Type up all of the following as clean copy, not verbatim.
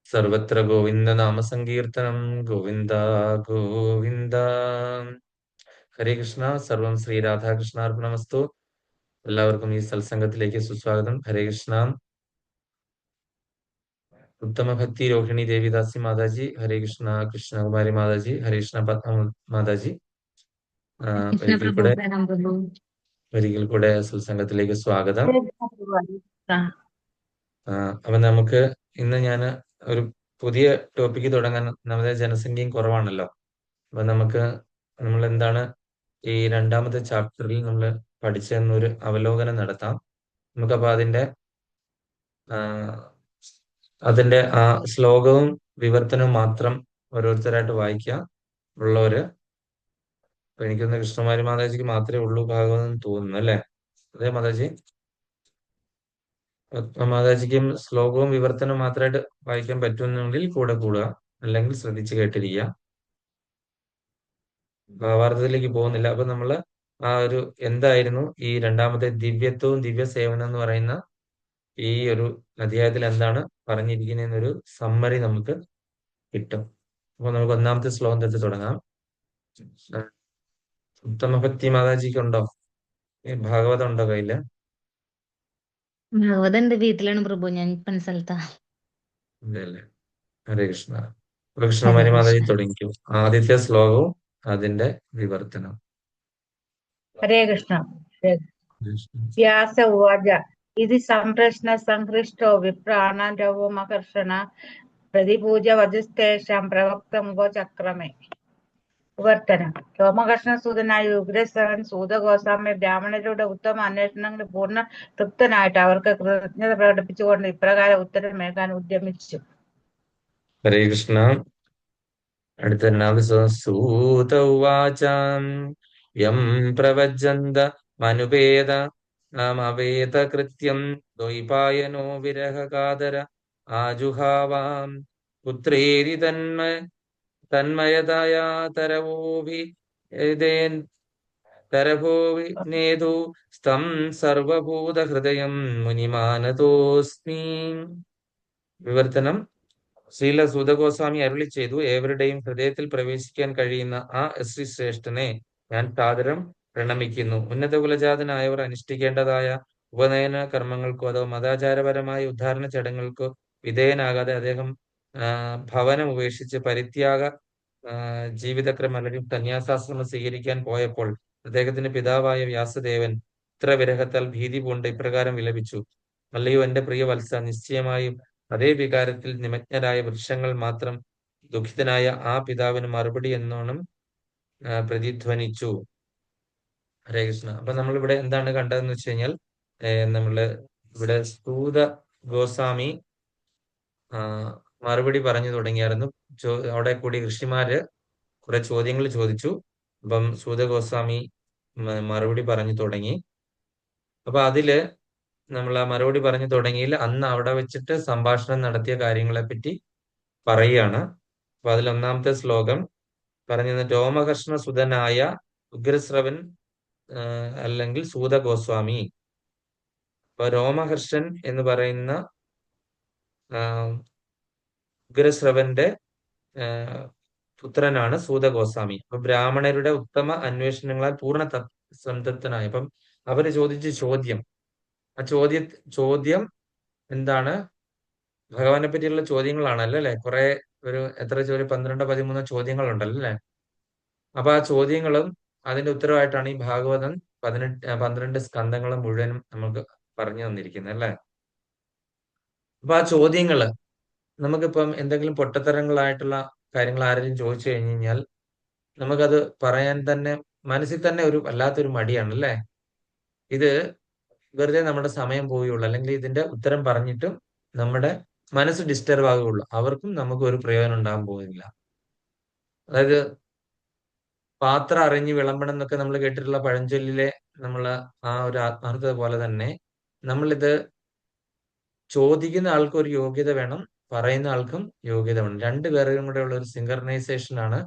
സർവത്ര ഗോവിന്ദ നാമസങ്കീർത്തനം ഗോവിന്ദ ഗോവിന്ദ. ഹരേ കൃഷ്ണ. സർവം ശ്രീ രാധാകൃഷ്ണാർപ്പണമസ്തു. എല്ലാവർക്കും ഈ സത്സംഗത്തിലേക്ക് സുസ്വാഗതം. ഹരേ കൃഷ്ണ. ഉത്തമ ഭക്തി രോഹിണി ദേവിദാസി മാതാജി, ഹരേ കൃഷ്ണ. കൃഷ്ണകുമാരി മാതാജി, ഹരേ കൃഷ്ണ. പത്മ മാതാജി, कृष्ण ഒരിക്കൽ प्रभु കൂടെ प्रणाम प्रभु। സത്സംഗത്തിലേക്ക് സ്വാഗതം. हरे कृष्ण प्रभु, हरे कृष्ण। അപ്പൊ നമുക്ക് ഇന്ന് ഞാൻ ഒരു പുതിയ ടോപ്പിക്ക് തുടങ്ങാൻ. നമ്മുടെ ജനസംഖ്യയും കുറവാണല്ലോ. അപ്പൊ നമ്മൾ എന്താണ് ഈ രണ്ടാമത്തെ ചാപ്റ്ററിൽ നമ്മൾ പഠിച്ചെന്നൊരു അവലോകനം നടത്താം. നമുക്കപ്പോ അതിന്റെ ആ ശ്ലോകവും വിവർത്തനവും മാത്രം ഓരോരുത്തരായിട്ട് വായിക്കാം. ഉള്ളവര് അപ്പൊ എനിക്കൊന്ന് കൃഷ്ണകുമാരി മാതാജിക്ക് മാത്രമേ ഉള്ളൂ ഭാഗവതം എന്ന് തോന്നുന്നു, അല്ലേ? അതെ മാതാജി. മാതാജിക്കും ശ്ലോകവും വിവർത്തനവും മാത്രമായിട്ട് വായിക്കാൻ പറ്റുമെന്നുണ്ടെങ്കിൽ കൂടെ കൂടുക, അല്ലെങ്കിൽ ശ്രദ്ധിച്ച് കേട്ടിരിക്കുക. ഭാവാർത്ഥത്തിലേക്ക് പോകുന്നില്ല. അപ്പൊ നമ്മള് ആ ഒരു എന്തായിരുന്നു ഈ രണ്ടാമത്തെ ദിവ്യത്വവും ദിവ്യസേവനം എന്ന് പറയുന്ന ഈ ഒരു അധ്യായത്തിൽ എന്താണ് പറഞ്ഞിരിക്കുന്നതെന്നൊരു സമ്മറി നമുക്ക് കിട്ടും. അപ്പൊ നമുക്ക് ഒന്നാമത്തെ ശ്ലോകം തൊട്ട് തുടങ്ങാം. ഉത്തമഭക്തി മാതാജിക്ക് ഉണ്ടോ? ഈ ഭാഗവതം ഉണ്ടോ കയ്യില്? ഭാഗവതന്റെ വീട്ടിലാണ് പ്രഭു, ഞാൻ സ്ഥലത്താ. ഇല്ലല്ലേ. ഹരേ കൃഷ്ണ. ഹരേ കൃഷ്ണകുമാരി മാതാജി കൃഷ്ണ। തുടങ്ങിക്കും. ആദ്യത്തെ ശ്ലോകവും അതിന്റെ വിവർത്തനം. हरे कृष्ण। व्यास उवाच इति सम्प्रश्न संहृष्टो विप्राणारवमकर्षण प्रतिपूज्य वजुस्तेषां प्रवक्तं गोचक्रमे വിവർത്തനം. രോമകർഷണസൂതനായ ഉഗ്രശ്രവൻ സൂതഗോസ്വാമി ബ്രാഹ്മണരുടെ ഉത്തമ അന്വേഷണങ്ങളിൽ പൂർണ്ണ തൃപ്തനായിട്ട് അവർക്ക് കൃതജ്ഞത പ്രകടിപ്പിച്ചുകൊണ്ട് ഇപ്രകാരം ഉത്തരമേകാൻ ഉദ്യമിച്ചു. ഹരേ കൃഷ്ണ. അടുത്ത രണ്ടാമത്തെ ശ്ലോകം. സൂത ഉവാചാം യം പ്രവജ്ജന്ത മനുപേത നാമവേത കൃത്യം ദ്വൈപായനോ വിരഹകാതര ആജുഹാവാം പുത്രേരി തന്മയതയാ തരവോഭി തരഭോവി നേതു സ്തം സർവഭൂതഹൃദയം മുനിമാനതോസ്മി. വിവർത്തനം. ശ്രീല സൂതഗോസ്വാമി അരുളി ചെയ്തു, ഏവരുടെയും ഹൃദയത്തിൽ പ്രവേശിക്കാൻ കഴിയുന്ന ആ ശ്രീശ്രേഷ്ഠനെ ഞാൻ സാദരം പ്രണമിക്കുന്നു. ഉന്നത കുലജാതനായവർ അനുഷ്ഠിക്കേണ്ടതായ ഉപനയന കർമ്മങ്ങൾക്കോ അതോ മതാചാരപരമായ ഉദ്ധാരണ ചടങ്ങുകൾക്കോ വിധേയനാകാതെ അദ്ദേഹം ഭവനം ഉപേക്ഷിച്ച് പരിത്യാഗ ജീവിതക്രമം അല്ലെങ്കിൽ സന്യാസാശ്രമം സ്വീകരിക്കാൻ പോയപ്പോൾ അദ്ദേഹത്തിന്റെ പിതാവായ വ്യാസദേവൻ ഇത്ര വിരഹത്താൽ ഭീതി പൂണ്ട് ഇപ്രകാരം വിലപിച്ചു. അല്ലയോ എന്റെ പ്രിയ വത്സ, നിശ്ചയമായും അതേ വികാരത്തിൽ നിമഗ്നരായ വൃക്ഷങ്ങൾ മാത്രം ദുഃഖിതനായ ആ പിതാവിന് മറുപടി എന്നോണം പ്രതിധ്വനിച്ചു. ഹരേ കൃഷ്ണ. അപ്പൊ നമ്മളിവിടെ എന്താണ് കണ്ടതെന്ന് വെച്ച് കഴിഞ്ഞാൽ, നമ്മള് ഇവിടെ സൂത ഗോസ്വാമി മറുപടി പറഞ്ഞു തുടങ്ങിയായിരുന്നു. അവിടെ കൂടി ഋഷിമാര് കുറെ ചോദ്യങ്ങൾ ചോദിച്ചു. അപ്പം സൂത ഗോസ്വാമി മറുപടി പറഞ്ഞു തുടങ്ങി. അപ്പൊ അതില് നമ്മൾ ആ മറുപടി പറഞ്ഞു തുടങ്ങിയിൽ അന്ന് അവിടെ വെച്ചിട്ട് സംഭാഷണം നടത്തിയ കാര്യങ്ങളെ പറ്റി പറയുകയാണ്. അപ്പൊ അതിൽ ഒന്നാമത്തെ ശ്ലോകം പറഞ്ഞത് രോമകർഷ്ണ സുതനായ ഉഗ്രശ്രവൻ അല്ലെങ്കിൽ സൂത ഗോസ്വാമി. അപ്പൊ രോമഹർഷൻ എന്ന് പറയുന്ന ഉഗ്രശ്രവന്റെ പുത്രനാണ് സൂത ഗോസ്വാമി. അപ്പൊ ബ്രാഹ്മണരുടെ ഉത്തമ അന്വേഷണങ്ങളാൽ പൂർണ്ണ സംതൃപ്തനായി. അപ്പം അവര് ചോദിച്ച ചോദ്യം, ആ ചോദ്യം എന്താണ്? ഭഗവാനെ പറ്റിയുള്ള ചോദ്യങ്ങളാണല്ലോ അല്ലെ. കുറെ എത്ര 12-13 ചോദ്യങ്ങളുണ്ടല്ലോ അല്ലെ. അപ്പൊ ആ ചോദ്യങ്ങളും അതിന്റെ ഉത്തരവായിട്ടാണ് ഈ ഭാഗവതം 12 സ്കന്ധങ്ങളും മുഴുവനും നമുക്ക് പറഞ്ഞു തന്നിരിക്കുന്നത് അല്ലെ. അപ്പൊ ആ ചോദ്യങ്ങള് നമുക്കിപ്പം എന്തെങ്കിലും പൊട്ടത്തരങ്ങളായിട്ടുള്ള കാര്യങ്ങൾ ആരെങ്കിലും ചോദിച്ചു കഴിഞ്ഞു കഴിഞ്ഞാൽ നമുക്കത് പറയാൻ തന്നെ മനസ്സിൽ തന്നെ ഒരു വല്ലാത്തൊരു മടിയാണ് അല്ലെ. ഇത് വെറുതെ നമ്മുടെ സമയം പോവുകയുള്ളൂ, അല്ലെങ്കിൽ ഇതിന്റെ ഉത്തരം പറഞ്ഞിട്ടും നമ്മുടെ മനസ്സ് ഡിസ്റ്റർബ് ആകുകയുള്ളൂ. അവർക്കും നമുക്ക് ഒരു പ്രയോജനം ഉണ്ടാകാൻ പോകുന്നില്ല. അതായത് പാത്രം അറിഞ്ഞ് വിളമ്പണം എന്നൊക്കെ നമ്മൾ കേട്ടിട്ടുള്ള പഴഞ്ചൊല്ലിലെ ആ ഒരു ആത്മാർത്ഥത പോലെ തന്നെ നമ്മളിത് ചോദിക്കുന്ന ആൾക്ക് ഒരു യോഗ്യത വേണം, പറയുന്ന ആൾക്കും യോഗ്യത വേണം. രണ്ടുപേരും കൂടെ ഉള്ള ഒരു സിങ്കർണൈസേഷൻ ആണ്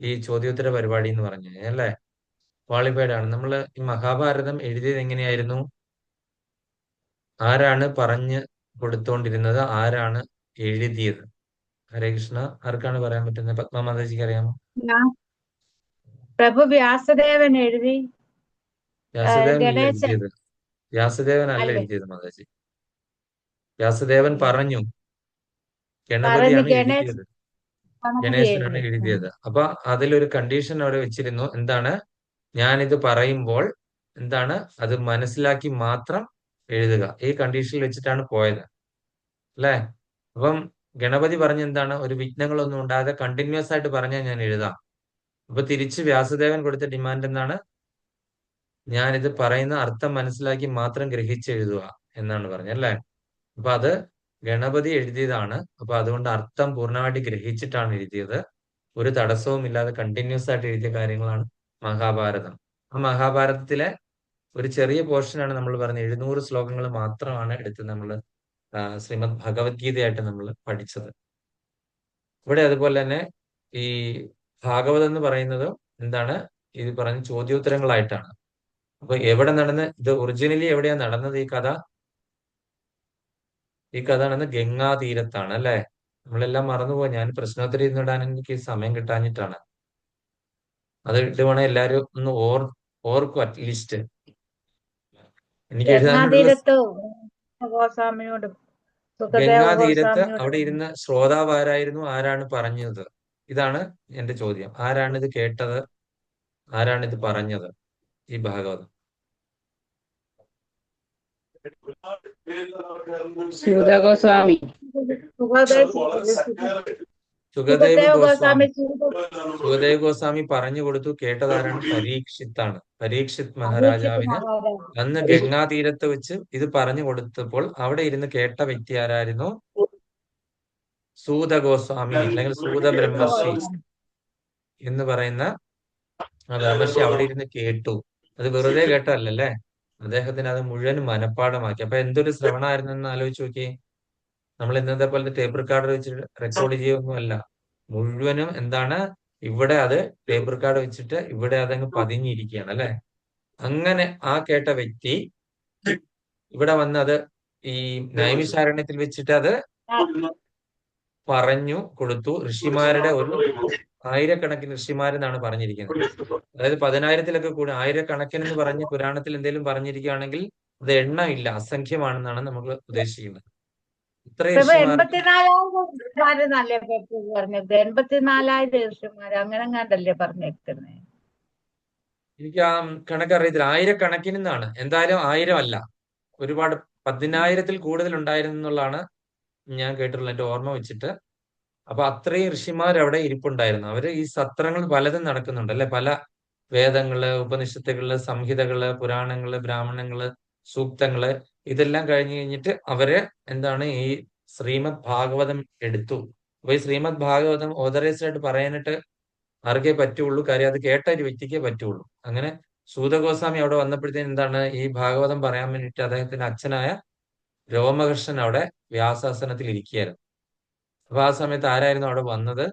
ഈ ചോദ്യോത്തര പരിപാടി എന്ന് പറഞ്ഞു കഴിഞ്ഞാൽ അല്ലെ. ക്വാളിഫൈഡ് ആണ്. നമ്മൾ ഈ മഹാഭാരതം എഴുതിയത് എങ്ങനെയായിരുന്നു? ആരാണ് പറഞ്ഞു കൊടുത്തോണ്ടിരുന്നത്, ആരാണ് എഴുതിയത്? ഹരേ കൃഷ്ണ. ആർക്കാണ് പറയാൻ പറ്റുന്നത്? പത്മ മാതാജിക്ക് അറിയാമോ? വ്യാ- പ്രഭു വ്യാസദേവൻ എഴുതി വ്യാസദേവൻ അല്ല ഗണേശൻ എഴുതിയത്. വ്യാസദേവൻ അല്ല അല്ലേ എഴുതിയത് മാതാജി. വ്യാസദേവൻ അല്ലേ പറഞ്ഞു, പറഞ്ഞു ഗണപതിയാണ് ഗണേശൻ എഴുതിയത്. ഗണപതി ഗണേശനാണ് എഴുതി. എഴുതിയത്. അപ്പൊ അതിലൊരു കണ്ടീഷൻ അവിടെ വെച്ചിരുന്നു. എന്താണ്? ഞാനിത് പറയുമ്പോൾ എന്താണ് അത് മനസ്സിലാക്കി മാത്രം എഴുതുക. ഈ കണ്ടീഷനിൽ വെച്ചിട്ടാണ് പോയത്, അല്ലേ? അപ്പം ഗണപതി പറഞ്ഞ എന്താണ്? ഒരു വിഘ്നങ്ങളൊന്നും ഉണ്ടാകാതെ കണ്ടിന്യൂസ് ആയിട്ട് പറഞ്ഞാൽ ഞാൻ എഴുതാം. അപ്പൊ തിരിച്ച് വ്യാസദേവൻ കൊടുത്ത ഡിമാൻഡ് എന്താണ്? ഞാനിത് പറയുന്ന അർത്ഥം മനസ്സിലാക്കി മാത്രം ഗ്രഹിച്ചെഴുതുക എന്നാണ് പറഞ്ഞത്, അല്ലേ? അപ്പൊ അത് ഗണപതി എഴുതിയതാണ്. അപ്പൊ അതുകൊണ്ട് അർത്ഥം പൂർണ്ണമായിട്ട് ഗ്രഹിച്ചിട്ടാണ് എഴുതിയത്. ഒരു തടസ്സവും ഇല്ലാതെ കണ്ടിന്യൂസ് ആയിട്ട് എഴുതിയ കാര്യങ്ങളാണ് മഹാഭാരതം. ആ മഹാഭാരതത്തിലെ ഒരു ചെറിയ പോർഷനാണ് നമ്മൾ പറഞ്ഞ 700 ശ്ലോകങ്ങൾ മാത്രമാണ് എടുത്ത് നമ്മൾ ശ്രീമദ് ഭഗവത്ഗീതയായിട്ട് നമ്മൾ പഠിച്ചത്. ഇവിടെ അതുപോലെ തന്നെ ഈ ഭാഗവതം എന്ന് പറയുന്നത് എന്താണ്? ഇത് പറഞ്ഞ ചോദ്യോത്തരങ്ങളായിട്ടാണ്. അപ്പൊ എവിടെ നടന്ന് ഇത് ഒറിജിനലി എവിടെയാ നടന്നത് ഈ കഥ? ഈ കഥ നടന്നത് ഗംഗാതീരത്താണ്, അല്ലെ? നമ്മളെല്ലാം മറന്നുപോയി. ഞാൻ പ്രശ്നോത്തരി ഇന്നിടാൻ എനിക്ക് സമയം കിട്ടാഞ്ഞിട്ടാണ്. അത് ഇട്ടുവേണേ എല്ലാരും ഒന്ന് ഓർക്കും അറ്റ്ലീസ്റ്റ്. എനിക്ക് എഴുതാനുള്ള ഗംഗാതീരത്ത് ഗോസ്വാമിയോട് സുഖദേവ ഗംഗാതീരത്ത് ഗോസ്വാമിയോട് അവിടെ ഇരുന്ന് ശ്രോതാവ് ആരായിരുന്നു? ആരാണ് പറഞ്ഞത്? ഇതാണ് എന്റെ ചോദ്യം. ആരാണ് ഇത് കേട്ടത്? ആരാണ് ഇത് പറഞ്ഞത്? ഈ ഭാഗവതം ശിവദാഗോസ്വാമി. സുഖദേവ് സുഖദേവ് ഗോസ്വാമി. ഗോസ്വാമി സുഖദേവ് ഗോസ്വാമി പറഞ്ഞു കൊടുത്തു. കേട്ടതാരാണ്? പരീക്ഷിത്താണ്. പരീക്ഷിത് അപേക്ഷിച്ച് മഹാരാജാവിന് മഹാരാജ അന്ന് ഗംഗാതീരത്ത് വെച്ച് ഇത് പറഞ്ഞു കൊടുത്തപ്പോൾ അവിടെ ഇരുന്ന് കേട്ട വ്യക്തി ആരായിരുന്നു? സൂത ഗോസ്വാമി അല്ലെങ്കിൽ സൂത ബ്രഹ്മർഷി എന്ന് പറയുന്ന ആ ബ്രഹ്മർഷി അവിടെ ഇരുന്ന് കേട്ടു. അത് വെറുതെ കേട്ടതല്ലേ, അദ്ദേഹത്തിന് അത് മുഴുവൻ മനഃപ്പാടമാക്കി. അപ്പൊ എന്തൊരു ശ്രവണമായിരുന്നു എന്ന് ആലോചിച്ച് നോക്കി. നമ്മൾ ഇന്നത്തെ പോലത്തെ ടേപ്പ് റെക്കോർഡർ വെച്ചിട്ട് റെക്കോർഡ് ചെയ്യുകയൊന്നുമല്ല. മുഴുവനും എന്താണ്? ഇവിടെ അത് ടേപ്പ് റെക്കോർഡ് വെച്ചിട്ട് ഇവിടെ അതങ്ങ് പതിഞ്ഞിരിക്കുകയാണ്, അല്ലെ? അങ്ങനെ ആ കേട്ട വ്യക്തി ഇവിടെ വന്ന് അത് ഈ നൈമിഷാരണ്യത്തിൽ വെച്ചിട്ട് അത് പറഞ്ഞു കൊടുത്തു. ഋഷിമാരുടെ ഒരു ആയിരക്കണക്കിന് ഋഷിമാരെന്നാണ് പറഞ്ഞിരിക്കുന്നത്. അതായത് 10,000-ലൊക്കെ കൂടി ആയിരക്കണക്കിന് എന്ന് പറഞ്ഞ് പുരാണത്തിൽ എന്തെങ്കിലും പറഞ്ഞിരിക്കുകയാണെങ്കിൽ അത് എണ്ണമില്ല, അസംഖ്യമാണെന്നാണ് നമ്മൾ ഉദ്ദേശിക്കുന്നത്. ഇത്രയും പ്രഭു ഋഷിമാർ 84,000 ഋഷിമാരെന്നല്ലേ പ്രഭു പറഞ്ഞത്? 84,000 ഋഷിമാര് അങ്ങനെ കണ്ടല്ലേ പറഞ്ഞേക്കുന്നത്? എനിക്ക് ആ കണക്കറിയത്തില്ല. ആയിരക്കണക്കിന് എന്നാണ്. എന്തായാലും 1000 അല്ല, ഒരുപാട് 10,000-ൽ കൂടുതൽ ഉണ്ടായിരുന്നു എന്നുള്ളതാണ് ഞാൻ കേട്ടിട്ടുള്ള എന്റെ ഓർമ്മ വെച്ചിട്ട്. അപ്പൊ അത്രയും ഋഷിമാർ അവിടെ ഇരിപ്പുണ്ടായിരുന്നു. അവര് ഈ സത്രങ്ങൾ പലതും നടക്കുന്നുണ്ട്, അല്ലെ? പല വേദങ്ങള്, ഉപനിഷത്തുകള്, സംഹിതകള്, പുരാണങ്ങള്, ബ്രാഹ്മണങ്ങള്, സൂക്തങ്ങള് ഇതെല്ലാം കഴിഞ്ഞു കഴിഞ്ഞിട്ട് അവര് എന്താണ് ഈ ശ്രീമദ് ഭാഗവതം എടുത്തു. അപ്പൊ ഈ ശ്രീമദ് ഭാഗവതം ഓതറൈസ്ഡ് ആയിട്ട് പറയാനായിട്ട് ആർക്കേ പറ്റുള്ളൂ. കാര്യം അത് കേട്ട ഒരു വ്യക്തിക്കേ പറ്റുള്ളൂ. അങ്ങനെ സൂതഗോസ്വാമി അവിടെ വന്നപ്പോഴത്തേന് എന്താണ് ഈ ഭാഗവതം പറയാൻ വേണ്ടിയിട്ട് അദ്ദേഹത്തിന്റെ അച്ഛനായ രോമഹർഷൻ അവിടെ വ്യാസാസനത്തിൽ ഇരിക്കുകയായിരുന്നു. അപ്പൊ ആ സമയത്ത് ആരായിരുന്നു അവിടെ വന്നത്?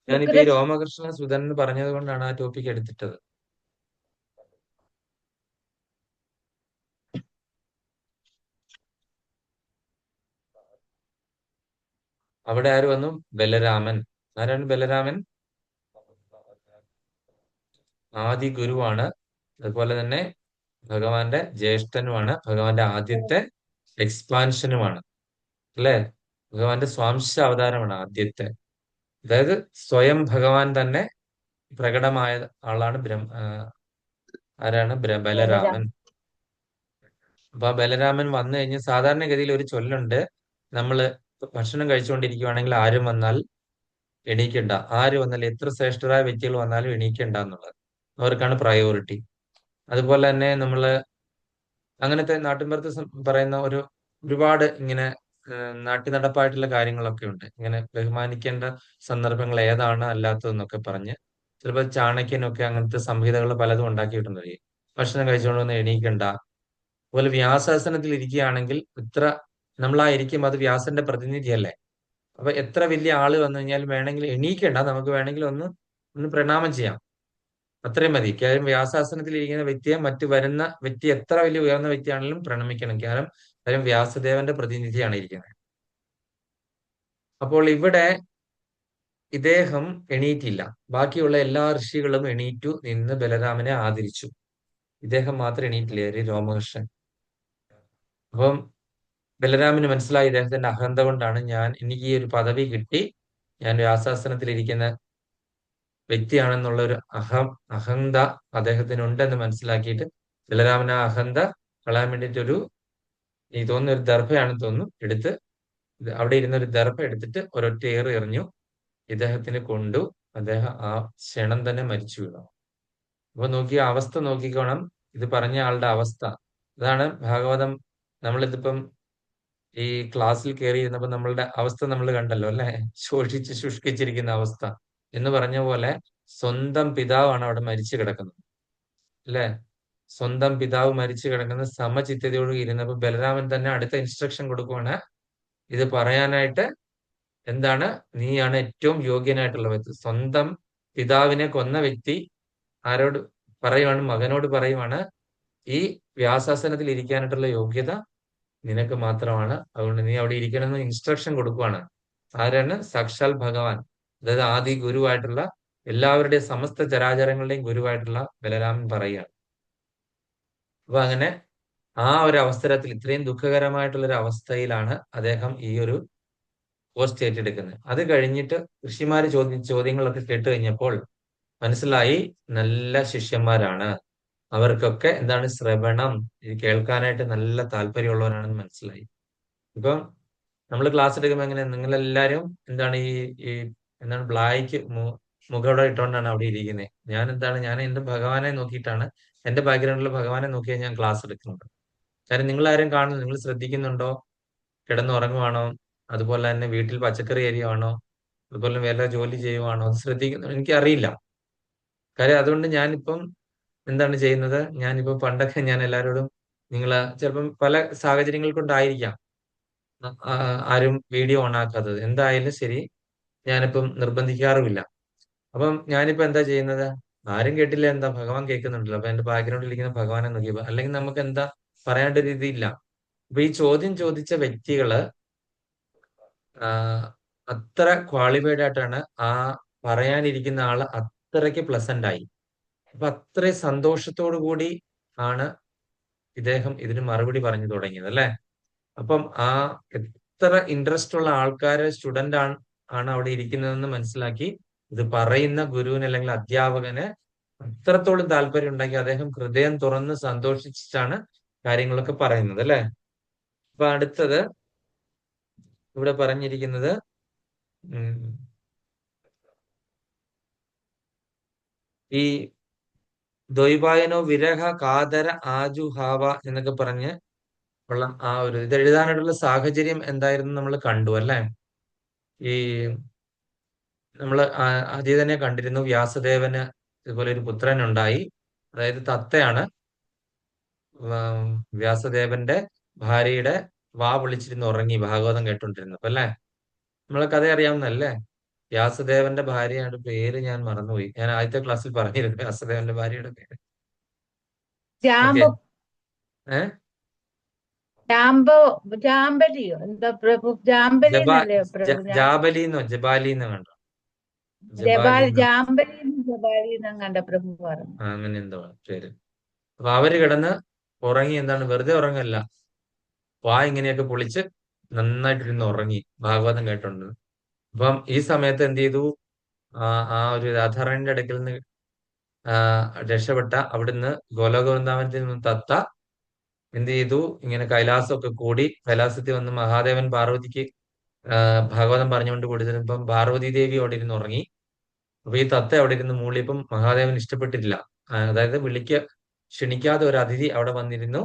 ഞാനിപ്പോ ഈ രോമകൃഷ്ണ സുധൻ എന്ന് പറഞ്ഞത് കൊണ്ടാണ് ആ ടോപ്പിക് എടുത്തിട്ടത്. അവിടെ ആര് വന്നു? ബലരാമൻ. ആരാണ് ബലരാമൻ? ആദി ഗുരുവാണ്. അതുപോലെ തന്നെ ഭഗവാന്റെ ജ്യേഷ്ഠനുമാണ്. ഭഗവാന്റെ ആദ്യത്തെ എക്സ്പാൻഷനുമാണ്, അല്ലെ? ഭഗവാന്റെ സ്വാംശ അവതാരമാണ് ആദ്യത്തെ. അതായത് സ്വയം ഭഗവാൻ തന്നെ പ്രകടമായ ആളാണ് ആരാണ്? ബലരാമൻ. അപ്പൊ ആ ബലരാമൻ വന്നു കഴിഞ്ഞ് സാധാരണഗതിയിൽ ഒരു ചൊല്ലുണ്ട്. നമ്മള് ഭക്ഷണം കഴിച്ചുകൊണ്ടിരിക്കുകയാണെങ്കിൽ ആരും വന്നാൽ എണീക്കണ്ട. ആര് വന്നാലും എത്ര ശ്രേഷ്ഠരായ വ്യക്തികൾ വന്നാലും എണീക്കണ്ട എന്നുള്ളത്. അവർക്കാണ് പ്രയോറിറ്റി. അതുപോലെ തന്നെ നമ്മള് അങ്ങനത്തെ നാട്ടിൻപുറത്ത് പറയുന്ന ഒരുപാട് ഇങ്ങനെ നാട്ടുനടപ്പായിട്ടുള്ള കാര്യങ്ങളൊക്കെ ഉണ്ട്. ഇങ്ങനെ ബഹുമാനിക്കേണ്ട സന്ദർഭങ്ങൾ ഏതാണ് അല്ലാത്തതെന്നൊക്കെ പറഞ്ഞ് ചിലപ്പോൾ ചാണക്യനൊക്കെ അങ്ങനത്തെ സംഹിതകൾ പലതും ഉണ്ടാക്കിയിട്ടുണ്ട്. ഭക്ഷണം കഴിച്ചുകൊണ്ട് വന്ന് എണീക്കണ്ട. അതുപോലെ വ്യാസാസനത്തിൽ ഇരിക്കുകയാണെങ്കിൽ നമ്മളായിരിക്കും അത് വ്യാസന്റെ പ്രതിനിധിയല്ലേ. അപ്പൊ എത്ര വലിയ ആള് വന്നു കഴിഞ്ഞാൽ വേണമെങ്കിൽ എണീക്കണ്ട, നമുക്ക് വേണമെങ്കിൽ ഒന്ന് പ്രണാമം ചെയ്യാം. അത്രയും മതി. കാര്യം വ്യാസാസനത്തിൽ ഇരിക്കുന്ന വ്യക്തിയെ മറ്റു വരുന്ന വ്യക്തി എത്ര വലിയ ഉയർന്ന വ്യക്തിയാണെങ്കിലും പ്രണമിക്കണം. കാര്യം വ്യാസദേവന്റെ പ്രതിനിധിയാണ് ഇരിക്കുന്നത്. അപ്പോൾ ഇവിടെ ഇദ്ദേഹം എണീറ്റില്ല. ബാക്കിയുള്ള എല്ലാ ഋഷികളും എണീറ്റു നിന്ന് ബലരാമനെ ആദരിച്ചു. ഇദ്ദേഹം മാത്രം എണീറ്റില്ല, രോമഹർഷൻ. അപ്പം ബലരാമന് മനസ്സിലായി ഇദ്ദേഹത്തിന്റെ അഹന്ത കൊണ്ടാണ് എനിക്ക് ഈ ഒരു പദവി കിട്ടി, ഞാൻ വ്യാസാസനത്തിൽ ഇരിക്കുന്ന വ്യക്തിയാണെന്നുള്ള ഒരു അഹന്ത അദ്ദേഹത്തിനുണ്ടെന്ന് മനസ്സിലാക്കിയിട്ട് ബലരാമൻ ആ അഹന്ത കളയാൻ വേണ്ടിയിട്ട് എനിക്ക് തോന്നുന്ന ഒരു ദർഭയാണെന്ന് തോന്നുന്നു എടുത്ത് അവിടെ ഇരുന്ന ഒരു ദർഭ എടുത്തിട്ട് ഒരൊറ്റ ഏറ് എറിഞ്ഞു. ഇദ്ദേഹത്തിന് കൊണ്ടു. അദ്ദേഹം ആ ക്ഷണം തന്നെ മരിച്ചു വീണു. അപ്പൊ നോക്കിയ അവസ്ഥ നോക്കിക്കോണം, ഇത് പറഞ്ഞ ആളുടെ അവസ്ഥ. അതാണ് ഭാഗവതം. നമ്മളിതിപ്പം ഈ ക്ലാസ്സിൽ കയറി ഇരുന്നപ്പോ നമ്മളുടെ അവസ്ഥ നമ്മൾ കണ്ടല്ലോ അല്ലെ, ശോഷിച്ച് ശുഷ്കിച്ചിരിക്കുന്ന അവസ്ഥ എന്ന് പറഞ്ഞ പോലെ സ്വന്തം പിതാവാണ് അവിടെ മരിച്ചു കിടക്കുന്നത് അല്ലെ. സ്വന്തം പിതാവ് മരിച്ചു കിടക്കുന്ന സമചിത്തതയോട് ഇരുന്നപ്പോ ബലരാമൻ തന്നെ അടുത്ത ഇൻസ്ട്രക്ഷൻ കൊടുക്കുവാണ്, ഇത് പറയാനായിട്ട് എന്താണ്, നീയാണ് ഏറ്റവും യോഗ്യനായിട്ടുള്ള വ്യക്തി. സ്വന്തം പിതാവിനെ കൊന്ന വ്യക്തി ആരോട് പറയുവാണ്? മകനോട് പറയുവാണ്, ഈ വ്യാസാസനത്തിൽ ഇരിക്കാനായിട്ടുള്ള യോഗ്യത നിനക്ക് മാത്രമാണ്, അതുകൊണ്ട് നീ അവിടെ ഇരിക്കണമെന്ന് ഇൻസ്ട്രക്ഷൻ കൊടുക്കുവാണ്. ആരാണ്? സാക്ഷാൽ ഭഗവാൻ, അതായത് ആദി ഗുരുവായിട്ടുള്ള എല്ലാവരുടെയും സമസ്ത ചരാചരങ്ങളുടെയും ഗുരുവായിട്ടുള്ള ബലരാമൻ പറയുകയാണ്. അപ്പൊ അങ്ങനെ ആ ഒരു അവസരത്തിൽ ഇത്രയും ദുഃഖകരമായിട്ടുള്ള ഒരു അവസ്ഥയിലാണ് അദ്ദേഹം ഈ ഒരു പോസ്റ്റ് ഏറ്റെടുക്കുന്നത്. അത് കഴിഞ്ഞിട്ട് ഋഷിമാര് ചോദ്യങ്ങളൊക്കെ കേട്ട് കഴിഞ്ഞപ്പോൾ മനസ്സിലായി നല്ല ശിഷ്യന്മാരാണ്, അവർക്കൊക്കെ എന്താണ് ശ്രവണം, ഇത് കേൾക്കാനായിട്ട് നല്ല താല്പര്യമുള്ളവരാണെന്ന് മനസ്സിലായി. ഇപ്പം നമ്മൾ ക്ലാസ് എടുക്കുമ്പോൾ എങ്ങനെ നിങ്ങളെല്ലാരും എന്താണ് ഈ എന്താണ് ബ്ലായ്ക്ക് മുഖവിടെ ഇട്ടുകൊണ്ടാണ് അവിടെ ഇരിക്കുന്നത്. ഞാൻ എന്റെ ഭഗവാനെ നോക്കിയിട്ടാണ്, എന്റെ ബാക്ക്ഗ്രൗണ്ടിൽ ഭഗവാനെ നോക്കിയാണ് ഞാൻ ക്ലാസ് എടുക്കുന്നത്. കാര്യം നിങ്ങൾ ആരും കാണുന്നു, നിങ്ങൾ ശ്രദ്ധിക്കുന്നുണ്ടോ? കിടന്നുറങ്ങുവാണോ? അതുപോലെ തന്നെ വീട്ടിൽ പച്ചക്കറി അരിയുവാണോ? അതുപോലെ വേറെ ജോലി ചെയ്യുവാണോ? അത് ശ്രദ്ധിക്കുന്നു എനിക്കറിയില്ല. കാര്യം അതുകൊണ്ട് ഞാനിപ്പം എന്താണ് ചെയ്യുന്നത്, ഞാനിപ്പോ പണ്ടൊക്കെ ഞാൻ എല്ലാവരോടും, ചിലപ്പം പല സാഹചര്യങ്ങൾ കൊണ്ടായിരിക്കാം ആരും വീഡിയോ ഓൺ ആക്കാത്തത്. എന്തായാലും ശരി, ഞാനിപ്പം നിർബന്ധിക്കാറുമില്ല. അപ്പം ഞാനിപ്പോ എന്താ ചെയ്യുന്നത്, ആരും കേട്ടില്ല, എന്താ ഭഗവാൻ കേൾക്കുന്നുണ്ടല്ലോ, അപ്പൊ എന്റെ ബാക്ക്ഗ്രൗണ്ടിൽ ഇരിക്കുന്ന ഭഗവാനെ നോക്കിയപ്പോ, അല്ലെങ്കിൽ നമുക്ക് എന്താ പറയാണ്ട രീതിയില്ല. അപ്പൊ ഈ ചോദ്യം ചോദിച്ച വ്യക്തികള് അത്ര ക്വാളിഫൈഡ് ആയിട്ടാണ്, ആ പറയാനിരിക്കുന്ന ആള് അത്രയ്ക്ക് പ്ലസന്റ് ആയി. അപ്പൊ അത്രയും സന്തോഷത്തോടു കൂടി ആണ് ഇദ്ദേഹം ഇതിന് മറുപടി പറഞ്ഞു തുടങ്ങിയത് അല്ലെ. അപ്പം എത്ര ഇൻട്രസ്റ്റ് ഉള്ള ആൾക്കാര് സ്റ്റുഡന്റ് ആണ് അവിടെ ഇരിക്കുന്നതെന്ന് മനസ്സിലാക്കി ഇത് പറയുന്ന ഗുരുവിന് അല്ലെങ്കിൽ അധ്യാപകന് അത്രത്തോളം താല്പര്യം ഉണ്ടാക്കി അദ്ദേഹം ഹൃദയം തുറന്ന് സന്തോഷിച്ചിട്ടാണ് കാര്യങ്ങളൊക്കെ പറയുന്നത് അല്ലെ. അപ്പൊ അടുത്തത് ഇവിടെ പറഞ്ഞിരിക്കുന്നത് ഈ ദ്വൈപായനോ വിരഹ കാതര ആജുഹാവ എന്നൊക്കെ പറഞ്ഞ് ഉള്ള ആ ഒരു ഇത് എഴുതാനായിട്ടുള്ള സാഹചര്യം എന്തായിരുന്നു നമ്മൾ കണ്ടു അല്ലെ. ഈ നമ്മൾ ആദ്യം തന്നെ കണ്ടിരുന്നു, വ്യാസദേവന് ഇതുപോലെ ഒരു പുത്രൻ ഉണ്ടായി. അതായത് തത്തയാണ് വ്യാസദേവന്റെ ഭാര്യയുടെ വാ പൊളിച്ചിരുന്ന് ഉറങ്ങി ഭാഗവതം കേട്ടോണ്ടിരുന്നപ്പോ അല്ലെ. നമ്മളെ കഥ അറിയാവുന്നല്ലേ. വ്യാസദേവന്റെ ഭാര്യയുടെ പേര് ഞാൻ മറന്നുപോയി. ഞാൻ ആദ്യത്തെ ക്ലാസ്സിൽ പറഞ്ഞിരുന്നു വ്യാസദേവന്റെ ഭാര്യയുടെ പേര്. ഓക്കെ. ജാമ്പലിയോ എന്താ പ്രഭു? ജാമ്പലി എന്നല്ലേ പ്രഭു? ജാബലിന്നോ ജബാലിന്നോ കണ്ടോ? ജബാലി എന്നും കണ്ട പ്രഭു പറഞ്ഞു. അങ്ങനെ എന്തോ പേര്. അപ്പൊ അവര് കിടന്ന് ഉറങ്ങി. എന്താണ്, വെറുതെ ഉറങ്ങല്ല, വാ ഇങ്ങനെയൊക്കെ പൊളിച്ച് നന്നായിട്ടിരുന്ന് ഉറങ്ങി ഭാഗവതം കേട്ടോണ്ട്. അപ്പം ഈ സമയത്ത് എന്ത് ചെയ്തു, ആ ഒരു രാധാറാണിന്റെ അടുക്കൽ നിന്ന് രക്ഷപ്പെട്ട അവിടുന്ന് ഗോലോകവൃന്ദാവനത്തിൽ നിന്ന് തത്ത എന്ത് ചെയ്തു, ഇങ്ങനെ കൈലാസമൊക്കെ കൂടി കൈലാസത്തിൽ വന്ന് മഹാദേവൻ പാർവതിക്ക് ഭാഗവതം പറഞ്ഞുകൊണ്ട് കൊടുത്തിരുന്നപ്പം പാർവതി ദേവി അവിടെ ഇരുന്ന് ഉറങ്ങി. അപ്പൊ ഈ തത്ത അവിടെ ഇരുന്ന് മൂളിയപ്പം മഹാദേവൻ ഇഷ്ടപ്പെട്ടിട്ടില്ല. അതായത് ക്ഷണിക്കാതെ ഒരു അതിഥി അവിടെ വന്നിരുന്നു.